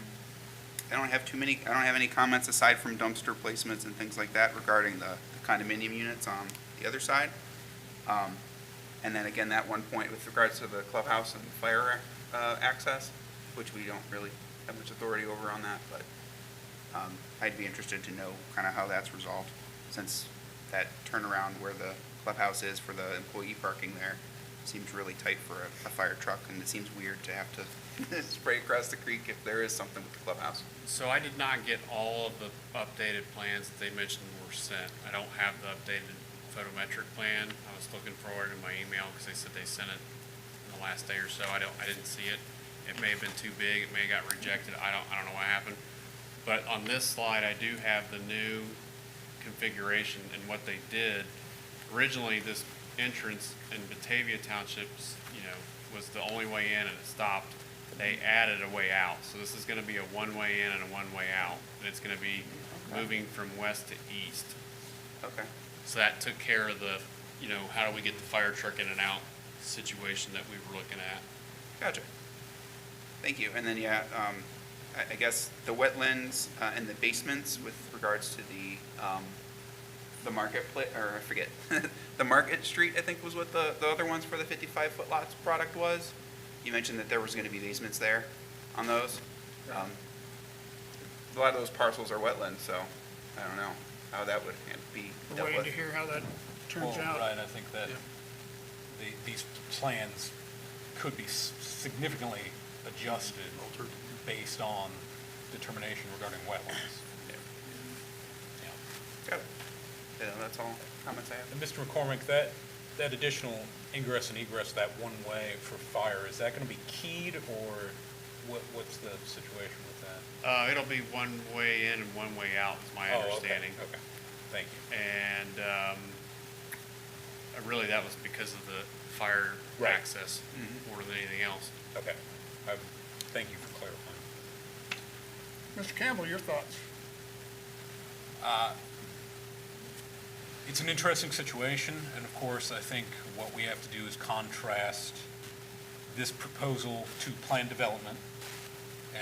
don't have any comments aside from dumpster placements and things like that regarding the condominium units on the other side. And then again, that one point with regards to the clubhouse and fire access, which we don't really have much authority over on that, but I'd be interested to know kind of how that's resolved, since that turnaround where the clubhouse is for the employee parking there seems really tight for a fire truck, and it seems weird to have to spray across the creek if there is something with the clubhouse. So I did not get all of the updated plans that they mentioned were sent. I don't have the updated photometric plan. I was looking for it in my email because they said they sent it in the last day or so. I didn't see it. It may have been too big. It may have got rejected. I don't know what happened. But on this slide, I do have the new configuration and what they did. Originally, this entrance in Batavia Townships, was the only way in and it stopped. They added a way out. So this is going to be a one-way in and a one-way out. And it's going to be moving from west to east. Okay. So that took care of the, how do we get the fire truck in and out situation that we were looking at. Gotcha. Thank you. And then, I guess the wetlands and the basements with regards to the marketplace, or I forget, the Market Street, I think was what the other ones for the 55-foot lots product was. You mentioned that there was going to be basements there on those. A lot of those parcels are wetlands, so I don't know how that would be We're dealt waiting with. to hear how that turns out. Right, I think that these plans could be significantly adjusted based on determination regarding wetlands. Got it. Yeah, that's all comments I have. And Mr. McCormick, that additional ingress and egress, that one way for fire, is that going to be keyed, or what's the situation with that? It'll be one way in and one way out, is my understanding. Okay, thank you. And really, that was because of the fire access more than anything else. Okay, thank you for clarifying. Mr. Campbell, your thoughts? It's an interesting situation, and of course, I think what we have to do is contrast this proposal to plan development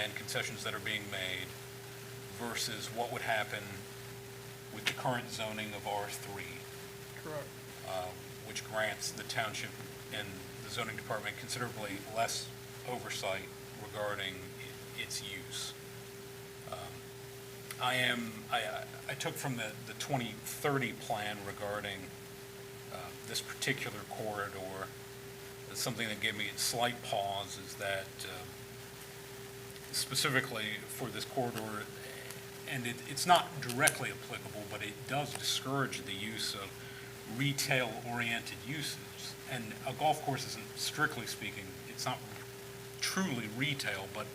and concessions that are being made versus what would happen with the current zoning of R3, Correct. which grants the township and the zoning department considerably less oversight regarding its use. I took from the 2030 plan regarding this particular corridor, something that gave me a slight pause is that specifically for this corridor, and it's not directly applicable, but it does discourage the use of retail-oriented uses. And a golf course isn't, strictly speaking, it's not truly retail, but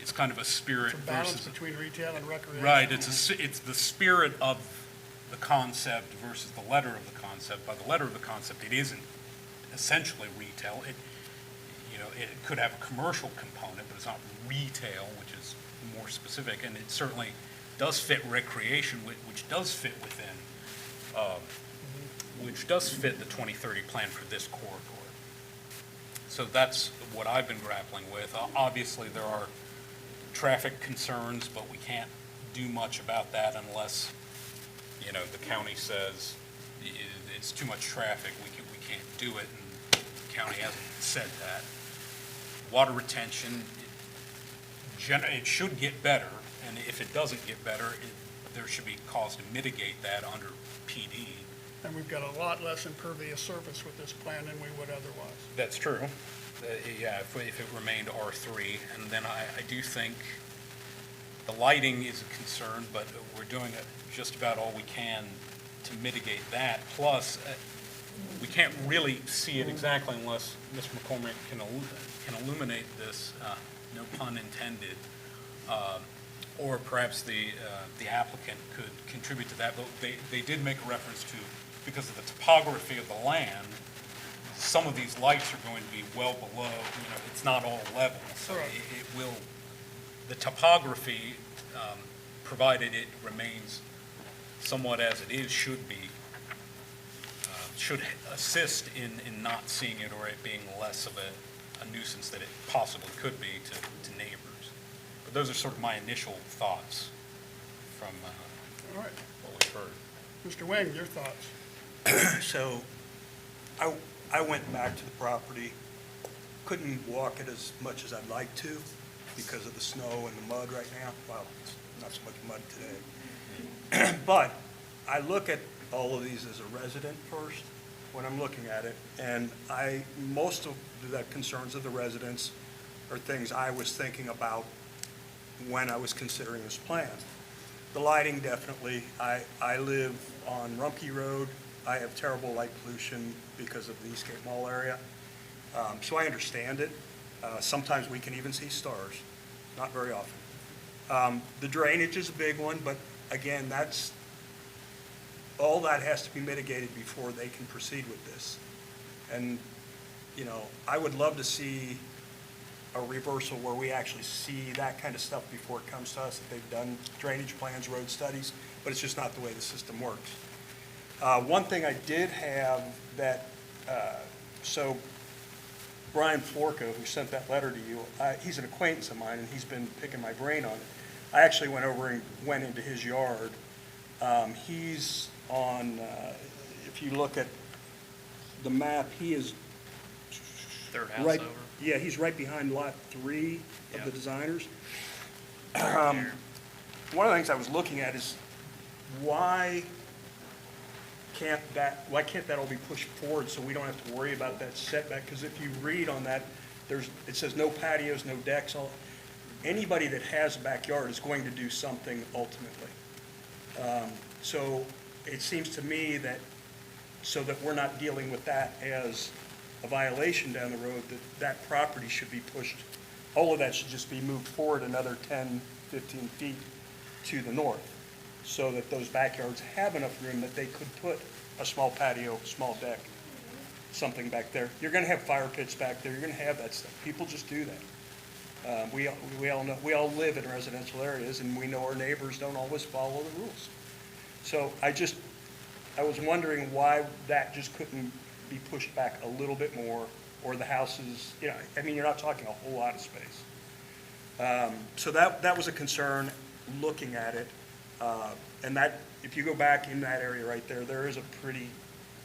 it's kind of a spirit It's a balance versus. between retail and recreation. Right, it's the spirit of the concept versus the letter of the concept. By the letter of the concept, it isn't essentially retail. It could have a commercial component, but it's not retail, which is more specific, and it certainly does fit recreation, which does fit within, which does fit the 2030 plan for this corridor. So that's what I've been grappling with. Obviously, there are traffic concerns, but we can't do much about that unless, the county says it's too much traffic, we can't do it, and the county hasn't said that. Water retention, it should get better, and if it doesn't get better, there should be cause to mitigate that under PD. And we've got a lot less impervious surface with this plan than we would otherwise. That's true. Yeah, if it remained R3. And then I do think the lighting is a concern, but we're doing just about all we can to mitigate that. Plus, we can't really see it exactly unless Mr. McCormick can illuminate this, no pun intended, or perhaps the applicant could contribute to that. But they did make a reference to, because of the topography of the land, some of these lights are going to be well below, it's not all level. So it will, the topography, provided it remains somewhat as it is, should assist in not seeing it or it being less of a nuisance that it possibly could be to neighbors. But those are sort of my initial thoughts from All right. what we've heard. Mr. Wing, your thoughts? So I went back to the property, couldn't walk it as much as I'd like to because of the snow and the mud right now. Well, it's not so much mud today. But I look at all of these as a resident first when I'm looking at it. And most of the concerns of the residents are things I was thinking about when I was considering this plan. The lighting, definitely. I live on Rumpke Road. I have terrible light pollution because of the Eastgate Mall area. So I understand it. Sometimes we can even see stars, not very often. The drainage is a big one, but again, all that has to be mitigated before they can proceed with this. And, I would love to see a reversal where we actually see that kind of stuff before it comes to us, that they've done drainage plans, road studies, but it's just not the way the system works. One thing I did have that, so Brian Florco, who sent that letter to you, he's an acquaintance of mine, and he's been picking my brain on it. I actually went over and went into his yard. He's on, if you look at the map, he is Third house right, over. yeah, he's right behind lot 3 of Yeah. the designers. One of the things I was looking at is why can't that all be pushed forward so we don't have to worry about that setback? Because if you read on that, it says no patios, no decks. Anybody that has a backyard is going to do something ultimately. So it seems to me that so that we're not dealing with that as a violation down the road, that property should be pushed, all of that should just be moved forward another 10, 15 feet to the north, so that those backyards have enough room that they could put a small patio, small deck, something back there. You're gonna have fire pits back there, you're gonna have that stuff. People just do that. We all know, we all live in residential areas, and we know our neighbors don't always follow the rules. So I was wondering why that just couldn't be pushed back a little bit more, or the houses, I mean, you're not talking a whole lot of space. So that was a concern, looking at it. And that, if you go back in that area right there, there is a pretty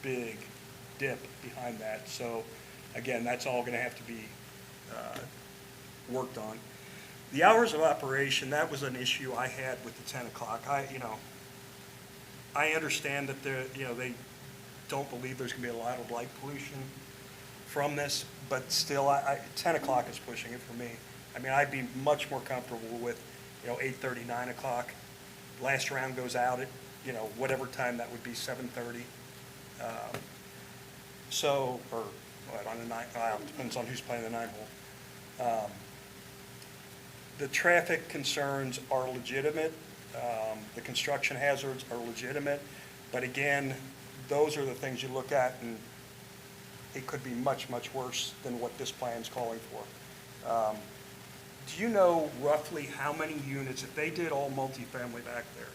big dip behind that. So again, that's all gonna have to be worked on. The hours of operation, that was an issue I had with the 10 o'clock. I understand that they don't believe there's gonna be a lot of light pollution from this, but still, 10 o'clock is pushing it for me. I mean, I'd be much more comfortable with, 8:30, 9 o'clock. Last round goes out at, whatever time that would be, 7:30. So, or what, on the nine, depends on who's playing the 9-hole. The traffic concerns are legitimate. The construction hazards are legitimate. But again, those are the things you look at, and it could be much, much worse than what this plan's calling for. Do you know roughly how many units, if they did all multifamily back there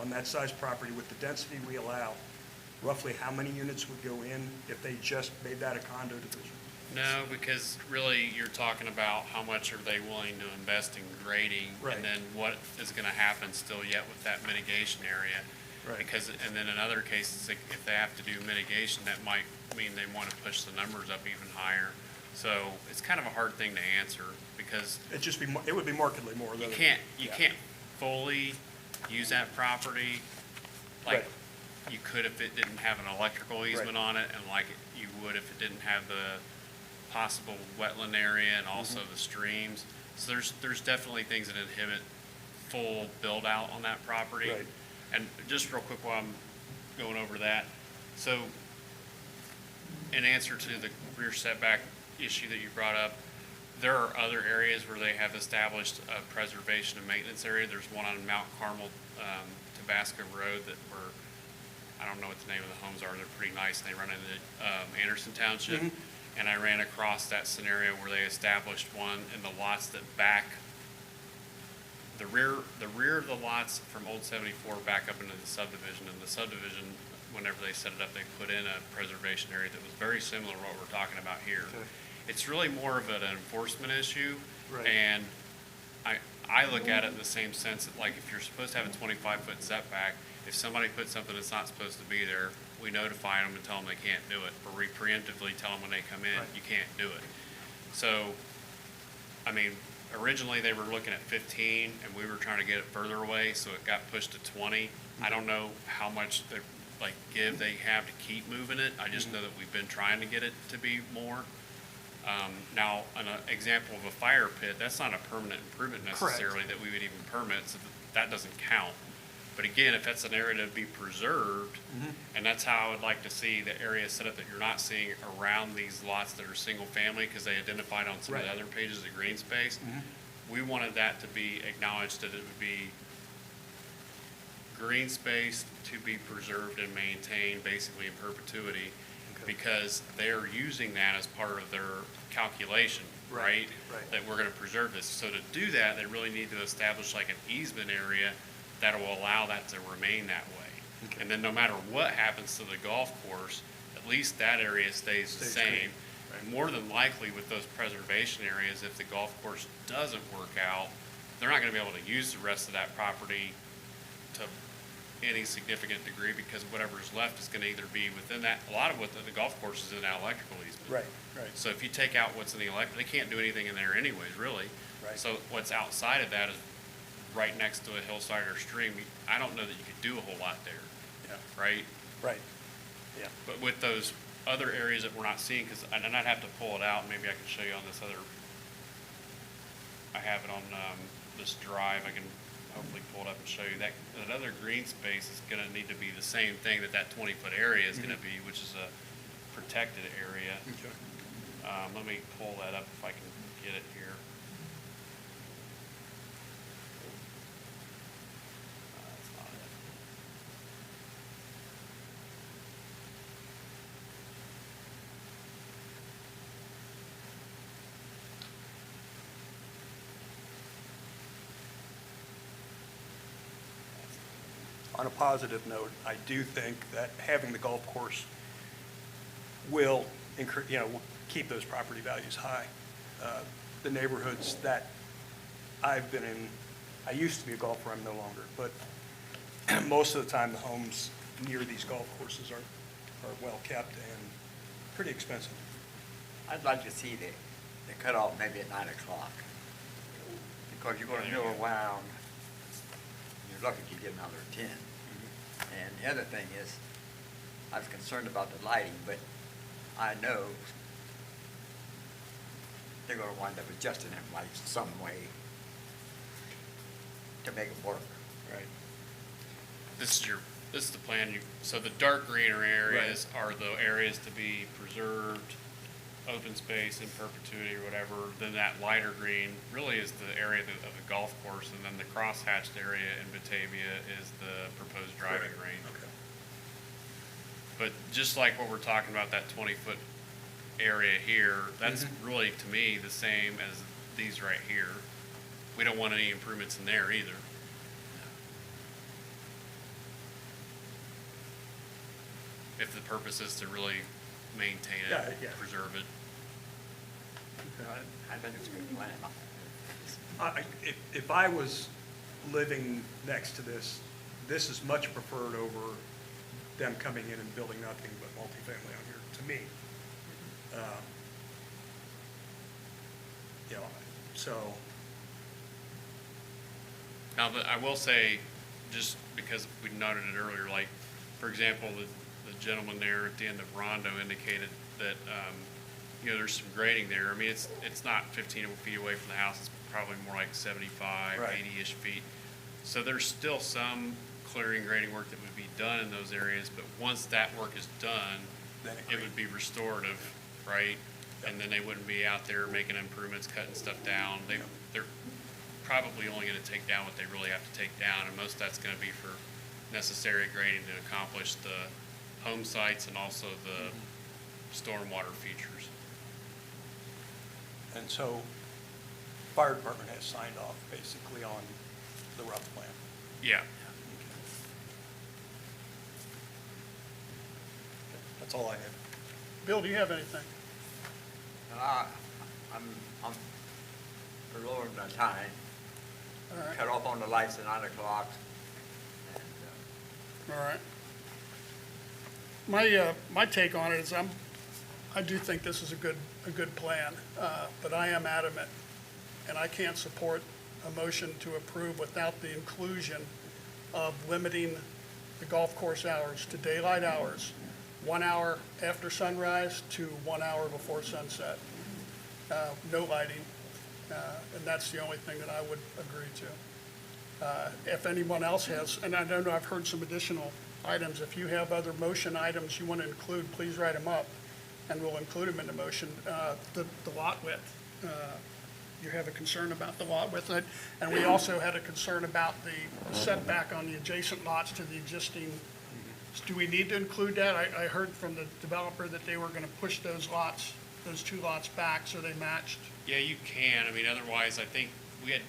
on that size property with the density we allow, roughly how many units would go in if they just made that a condo division? No, because really you're talking about how much are they willing to invest in grading, Right. and then what is going to happen still yet with that mitigation area. Right. Because, and then in other cases, if they have to do mitigation, that might mean they want to push the numbers up even higher. So it's kind of a hard thing to answer, because It would be markedly more. you than- can't yeah. fully use that property like you could if it didn't have an electrical easement on it, and like you would if it didn't have the possible wetland area and also the streams. So there's definitely things that inhibit full build out on that property. Right. And just real quick while I'm going over that, so in answer to the rear setback issue that you brought up, there are other areas where they have established a preservation and maintenance area. There's one on Mount Carmel, Tabasco Road that I don't know what the name of the homes are. They're pretty nice. They run into Anderson Township. And I ran across that scenario where they established one in the lots that back the rear of the lots from Old 74 back up into the subdivision. And the subdivision, whenever they set it up, they put in a preservation area that was very similar to what we're talking about here. Okay. It's really more of an enforcement issue. Right. And I look at it in the same sense that, like, if you're supposed to have a 25-foot setback, if somebody puts something that's not supposed to be there, we notify them and tell them they can't do it, or we preemptively tell them when they come in, Right. you can't do it. So, I mean, originally they were looking at 15, and we were trying to get it further away, so it got pushed to 20. I don't know how much give they have to keep moving it. I just know that we've been trying to get it to be more. Now, an example of a fire pit, that's not a permanent improvement necessarily that we would even permit, so that doesn't count. But again, if that's an area to be preserved, and that's how I would like to see the area set up that you're not seeing around these lots that are single family, because they identified on some of the Right. other pages of green space. We wanted that to be acknowledged that it would be green space to be preserved and maintained basically in perpetuity, because they're using that as part of their calculation, right? Right. That we're gonna preserve this. So to do that, they really need to establish like an easement area that will allow that to remain that way. Okay. And then no matter what happens to the golf course, at least that area stays the Stays same. green. Right. More than likely with those preservation areas, if the golf course doesn't work out, they're not gonna be able to use the rest of that property to any significant degree, because whatever's left is gonna either be within that, a lot of what the golf course is in that electrical easement. Right, right. So if you take out what's in the they can't do anything in there anyways, really. Right. So what's outside of that is right next to a hillside or stream. I don't know that you could do a whole lot there, Yeah. right? Right. Yeah. But with those other areas that we're not seeing, and I'd have to pull it out, maybe I can show you on this other, I have it on this drive, I can hopefully pull it up and show you that other green space is gonna need to be the same thing that 20-foot area is gonna be, which is a protected area. Okay. Let me pull that up if I can get it here. That's not it. on a positive note, I do think that having the golf course will will keep those property values high. The neighborhoods that I've been in, I used to be a golfer, I'm no longer, but most of the time, the homes near these golf courses are well kept and pretty expensive. I'd like to see the cutoff maybe at 9 o'clock. Because you're gonna mill around, you're lucky to get another 10. And the other thing is, I was concerned about the lighting, but I know they're gonna wind up adjusting them lights some way to make it work. Right. This is the plan. So the dark greener areas are the areas to be preserved, open space in perpetuity or whatever. Then that lighter green really is the area of the golf course, and then the cross-hatched area in Batavia is the proposed driving range. Okay. But just like what we're talking about, that 20-foot area here, that's really, to me, the same as these right here. We don't want any improvements in there either. If the purpose is to really maintain it, preserve it. I think it's a good plan. If I was living next to this, this is much preferred over them coming in and building nothing but multifamily out here, to me. So. Now, I will say, just because we noted it earlier, like, for example, the gentleman there at the end of Rondo indicated that, there's some grading there. I mean, it's not 15 feet away from the house. It's probably more like 75, 80-ish feet. So there's still some clearing grading work that would be done in those areas, but once that work is done, it would be restorative, right? And then they wouldn't be out there making improvements, cutting stuff down. They're probably only going to take down what they really have to take down, and most of that's going to be for necessary grading to accomplish the home sites and also the stormwater features. And so, fire department has signed off basically on the rough plan. Yeah. That's all I have. Bill, do you have anything? I'm for lowering the time. All right. Cut off on the lights at 9 o'clock. And, All right. My take on it is I do think this is a good plan, but I am adamant, and I can't support a motion to approve without the inclusion of limiting the golf course hours to daylight hours, 1 hour after sunrise to 1 hour before sunset. No lighting, and that's the only thing that I would agree to. If anyone else has, and I don't know, I've heard some additional items. If you have other motion items you want to include, please write them up, and we'll include them in the motion. The lot width, you have a concern about the lot width, and we also had a concern about the setback on the adjacent lots to the existing. Do we need to include that? I heard from the developer that they were going to push those two lots back so they matched. Yeah, you can. I mean, otherwise, I think we had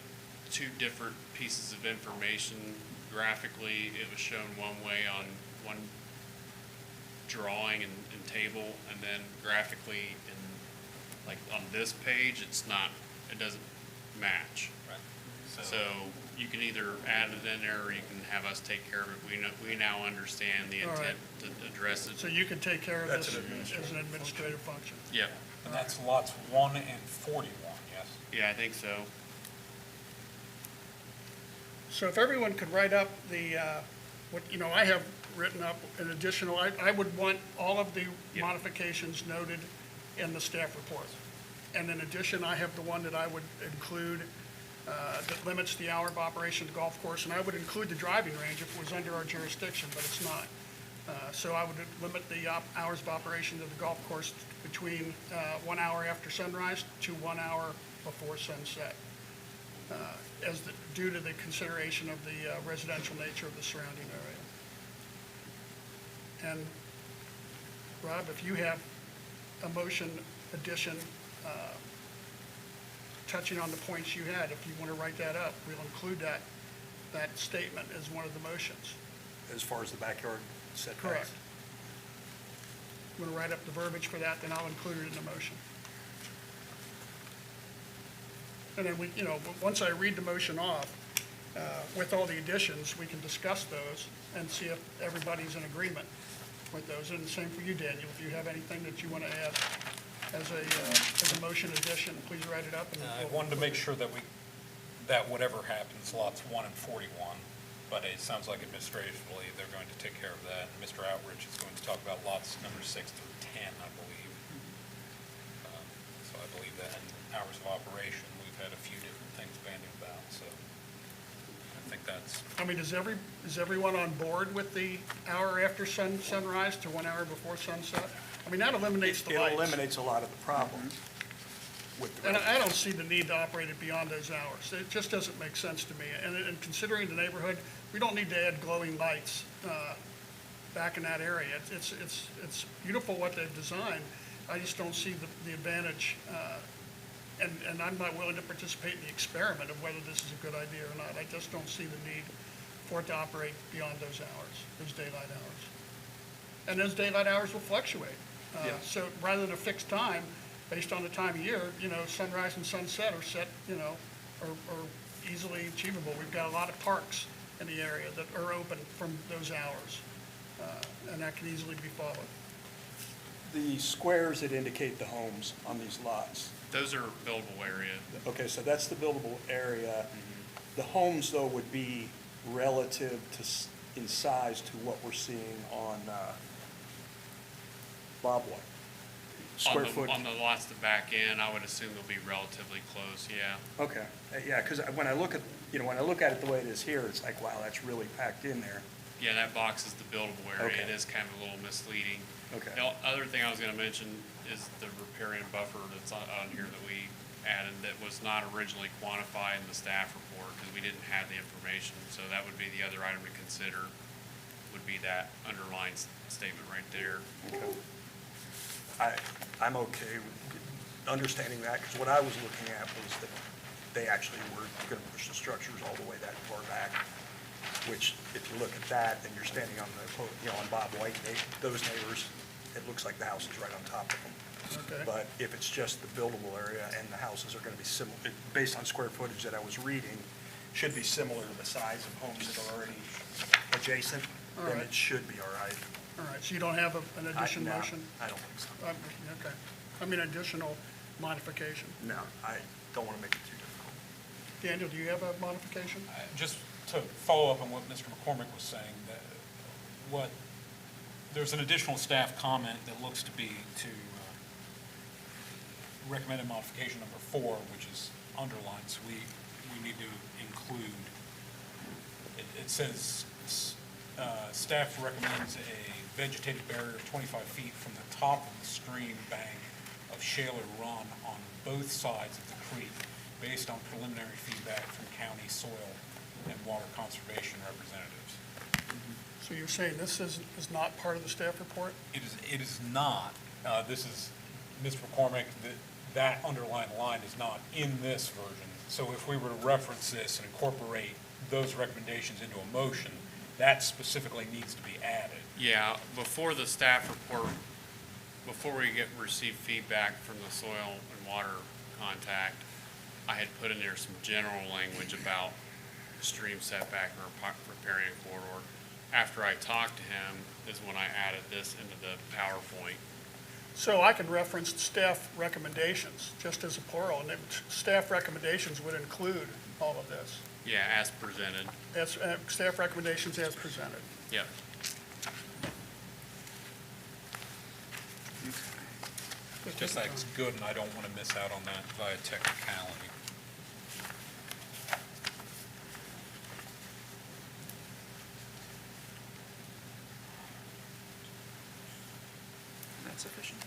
two different pieces of information. Graphically, it was shown one way on one drawing and table, and then graphically like on this page, it doesn't match. Right. So you can either add it in there or you can have us take care of it. We now understand the intent to address it. So you can take care of this as an administrative function? Yep. And that's lots 1 and 41, yes? Yeah, I think so. So if everyone could write up I have written up an additional, I would want all of the modifications noted in the staff report. And in addition, I have the one that I would include that limits the hour of operation of the golf course, and I would include the driving range if it was under our jurisdiction, but it's not. So I would limit the hours of operation of the golf course between 1 hour after sunrise to 1 hour before sunset, due to the consideration of the residential nature of the surrounding area. And Rob, if you have a motion addition touching on the points you had, if you want to write that up, we'll include that statement as one of the motions. as far as the backyard setbacks? Correct. I'm gonna write up the verbiage for that, then I'll include it in the motion. And then we, once I read the motion off, with all the additions, we can discuss those and see if everybody's in agreement with those. And the same for you, Daniel, if you have anything that you want to add as a motion addition, please write it up. And I wanted to make sure that that whatever happens, lots 1 and 41, but it sounds like administratively, they're going to take care of that. And Mr. Outridge is going to talk about lots number 6 through 10, I believe. So I believe that in hours of operation, we've had a few different things bandied about, so I think that's, I mean, is everyone on board with the hour after sunrise to 1 hour before sunset? I mean, that eliminates the It lights. eliminates a lot of the problems with the And I residents. don't see the need to operate it beyond those hours. It just doesn't make sense to me. And considering the neighborhood, we don't need to add glowing lights back in that area. It's beautiful what they've designed. I just don't see the advantage, and I'm not willing to participate in the experiment of whether this is a good idea or not. I just don't see the need for it to operate beyond those hours, those daylight hours. And those daylight hours will fluctuate. Yeah. So rather than a fixed time, based on the time of year, sunrise and sunset are set, are easily achievable. We've got a lot of parks in the area that are open from those hours, and that can easily be followed. The squares that indicate the homes on these lots, Those are buildable area. okay, so that's the buildable area. The homes, though, would be relative in size to what we're seeing on Bobwhite. Square foot. On the lots that back in, I would assume they'll be relatively close, yeah. Okay, yeah, because when I look at, when I look at it the way it is here, it's like, wow, that's really packed in there. Yeah, that box is the buildable area. It Okay. is kind of a little misleading. Okay. The other thing I was gonna mention is the riparian buffer that's on here that we added that was not originally quantified in the staff report because we didn't have the information. So that would be the other item to consider, would be that underlined statement right there. I'm okay with understanding that, because what I was looking at was that they actually were going to push the structures all the way that far back, which, if you look at that, and you're standing on on Bob White, those neighbors, it looks like the house is right on top of them. Okay. But if it's just the buildable area and the houses are going to be similar, based on square footage that I was reading, should be similar to the size of homes that are already adjacent, All then right. it should be all right. All right, so you don't have an addition No, motion? I don't think so. Okay. I mean, additional modification. No, I don't want to make it too difficult. Daniel, do you have a modification? just to follow up on what Mr. McCormick was saying, there's an additional staff comment that looks to be to recommended modification number 4, which is underlined, so we need to include, it says, staff recommends a vegetated barrier of 25 feet from the top of the stream bank of Shaler Run on both sides of the creek, based on preliminary feedback from county soil and water conservation representatives. So you're saying this is not part of the staff report? It is not. This is, Mr. McCormick, that underlined line is not in this version. So if we were to reference this and incorporate those recommendations into a motion, that specifically needs to be added. Yeah, before the staff report, before we receive feedback from the soil and water contact, I had put in there some general language about stream setback or riparian corridor. After I talked to him is when I added this into the PowerPoint. So I could reference staff recommendations, just as a plural, and staff recommendations would include all of this. Yeah, as presented. As, staff recommendations as presented. Yep. Just like it's good, and I don't want to miss out on that via technicality. Is that sufficient?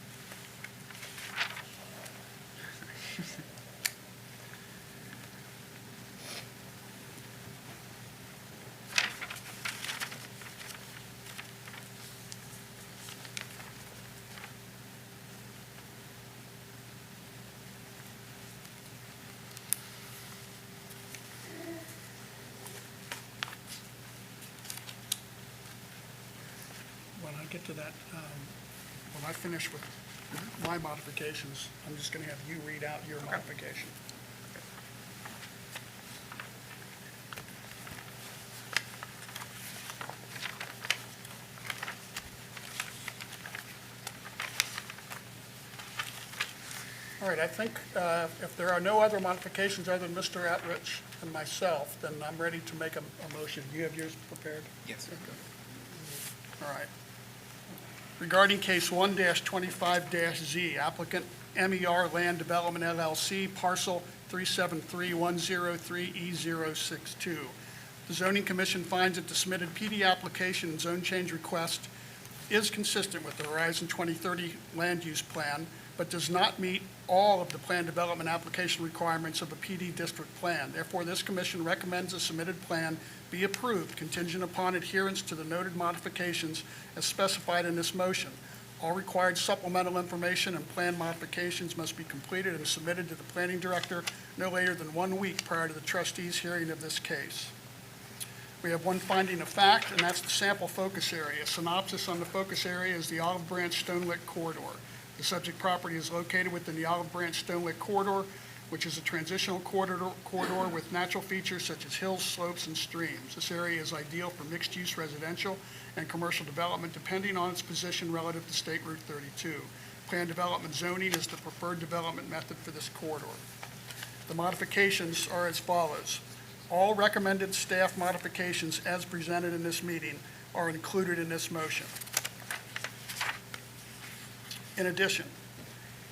when I get to that, when I finish with my modifications, I'm just going to have you read out your modification. All right, I think if there are no other modifications other than Mr. Attridge and myself, then I'm ready to make a motion. Do you have yours prepared? Yes. All right. Regarding case 1-25-Z, applicant MER Land Development LLC, parcel 373-103E062. The zoning commission finds that the submitted PD application and zone change request is consistent with the Horizon 2030 land use plan, but does not meet all of the plan development application requirements of a PD district plan. Therefore, this commission recommends the submitted plan be approved contingent upon adherence to the noted modifications as specified in this motion. All required supplemental information and plan modifications must be completed and submitted to the planning director no later than 1 week prior to the trustees' hearing of this case. We have one finding of fact, and that's the sample focus area. Synopsis on the focus area is the Olive Branch Stone-Lick Corridor. The subject property is located within the Olive Branch Stone-Lick Corridor, which is a transitional corridor with natural features such as hills, slopes, and streams. This area is ideal for mixed-use residential and commercial development, depending on its position relative to State Route 32. Planned development zoning is the preferred development method for this corridor. The modifications are as follows. All recommended staff modifications as presented in this meeting are included in this motion. In addition,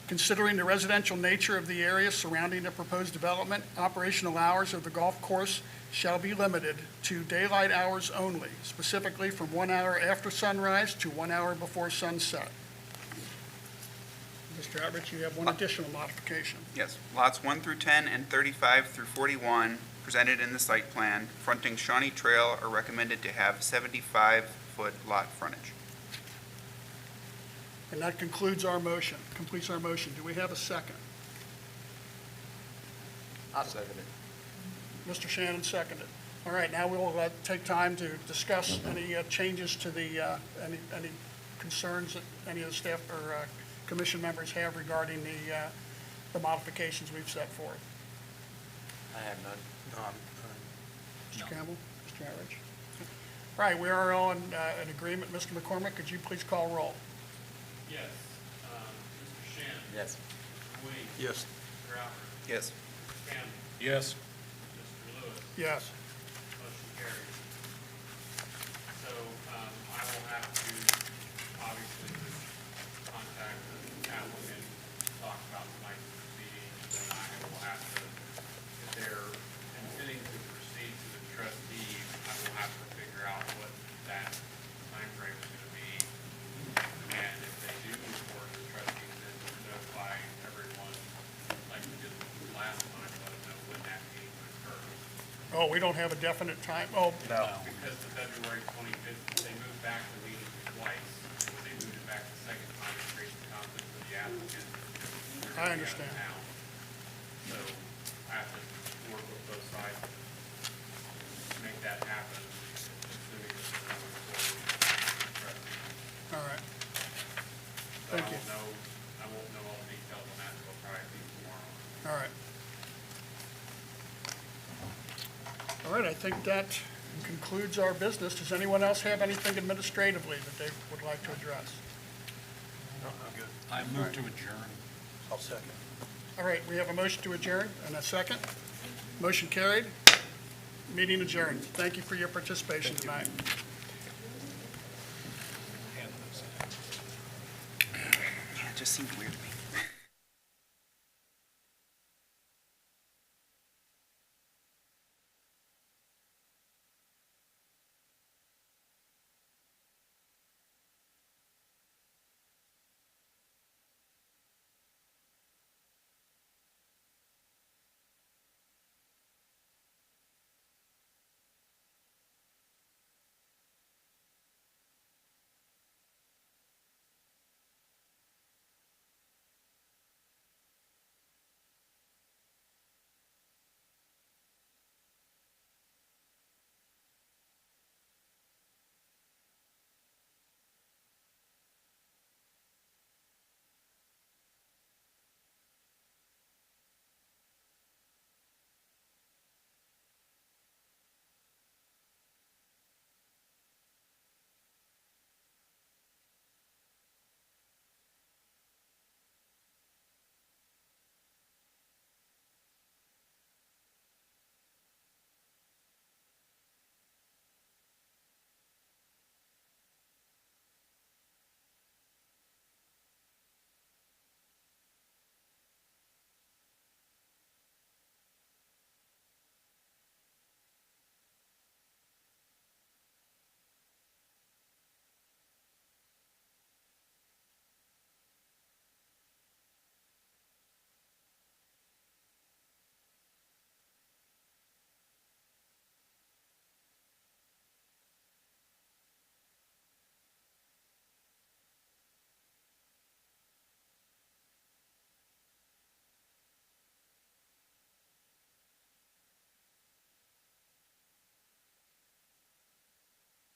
considering the residential nature of the area surrounding the proposed development, operational hours of the golf course shall be limited to daylight hours only, specifically from 1 hour after sunrise to 1 hour before sunset. Mr. Attridge, you have one additional modification. Yes, lots 1 through 10 and 35 through 41 presented in the site plan fronting Shawnee Trail are recommended to have 75-foot lot frontage. And that concludes our motion, completes our motion. Do we have a second? I'll second it. Mr. Shannon seconded. All right, now we'll take time to discuss any changes to the, any concerns that any of the staff or commission members have regarding the modifications we've set forth. I have none. Mr. Campbell, Mr. Attridge. All right, we are on an agreement. Mr. McCormick, could you please call roll? Yes. Mr. Shannon? Yes. Mr. Wade? Yes. Mr. Alford? Yes. Mr. Campbell? Yes. Mr. Lewis? Yes. Motion carries. So, I will have to obviously just contact the applicant, talk about tonight's proceedings, and I will have to, if they're intending to proceed to the trustees, I will have to figure out what that timeframe is gonna be. And if they do move forward to the trustees, then notify everyone, like we did last time, let them know when that meeting would occur. Oh, we don't have a definite time? Oh, Because the February 25th, they moved back the meeting twice. They moved it back the second time, it creates a conflict for the applicant. They're I gonna be out of understand. town. So I have to work with both sides to make that happen, assuming that they're moving forward with the trustees. all right. So Thank you. I won't know all the details on that until probably tomorrow. All right. All right, I think that concludes our business. Does anyone else have anything administratively that they would like to address? No, I'm good. I move to adjourn. I'll second. All right, we have a motion to adjourn and a second. Motion carried. Meeting adjourned. Thank you for your participation tonight. It just seemed weird to me.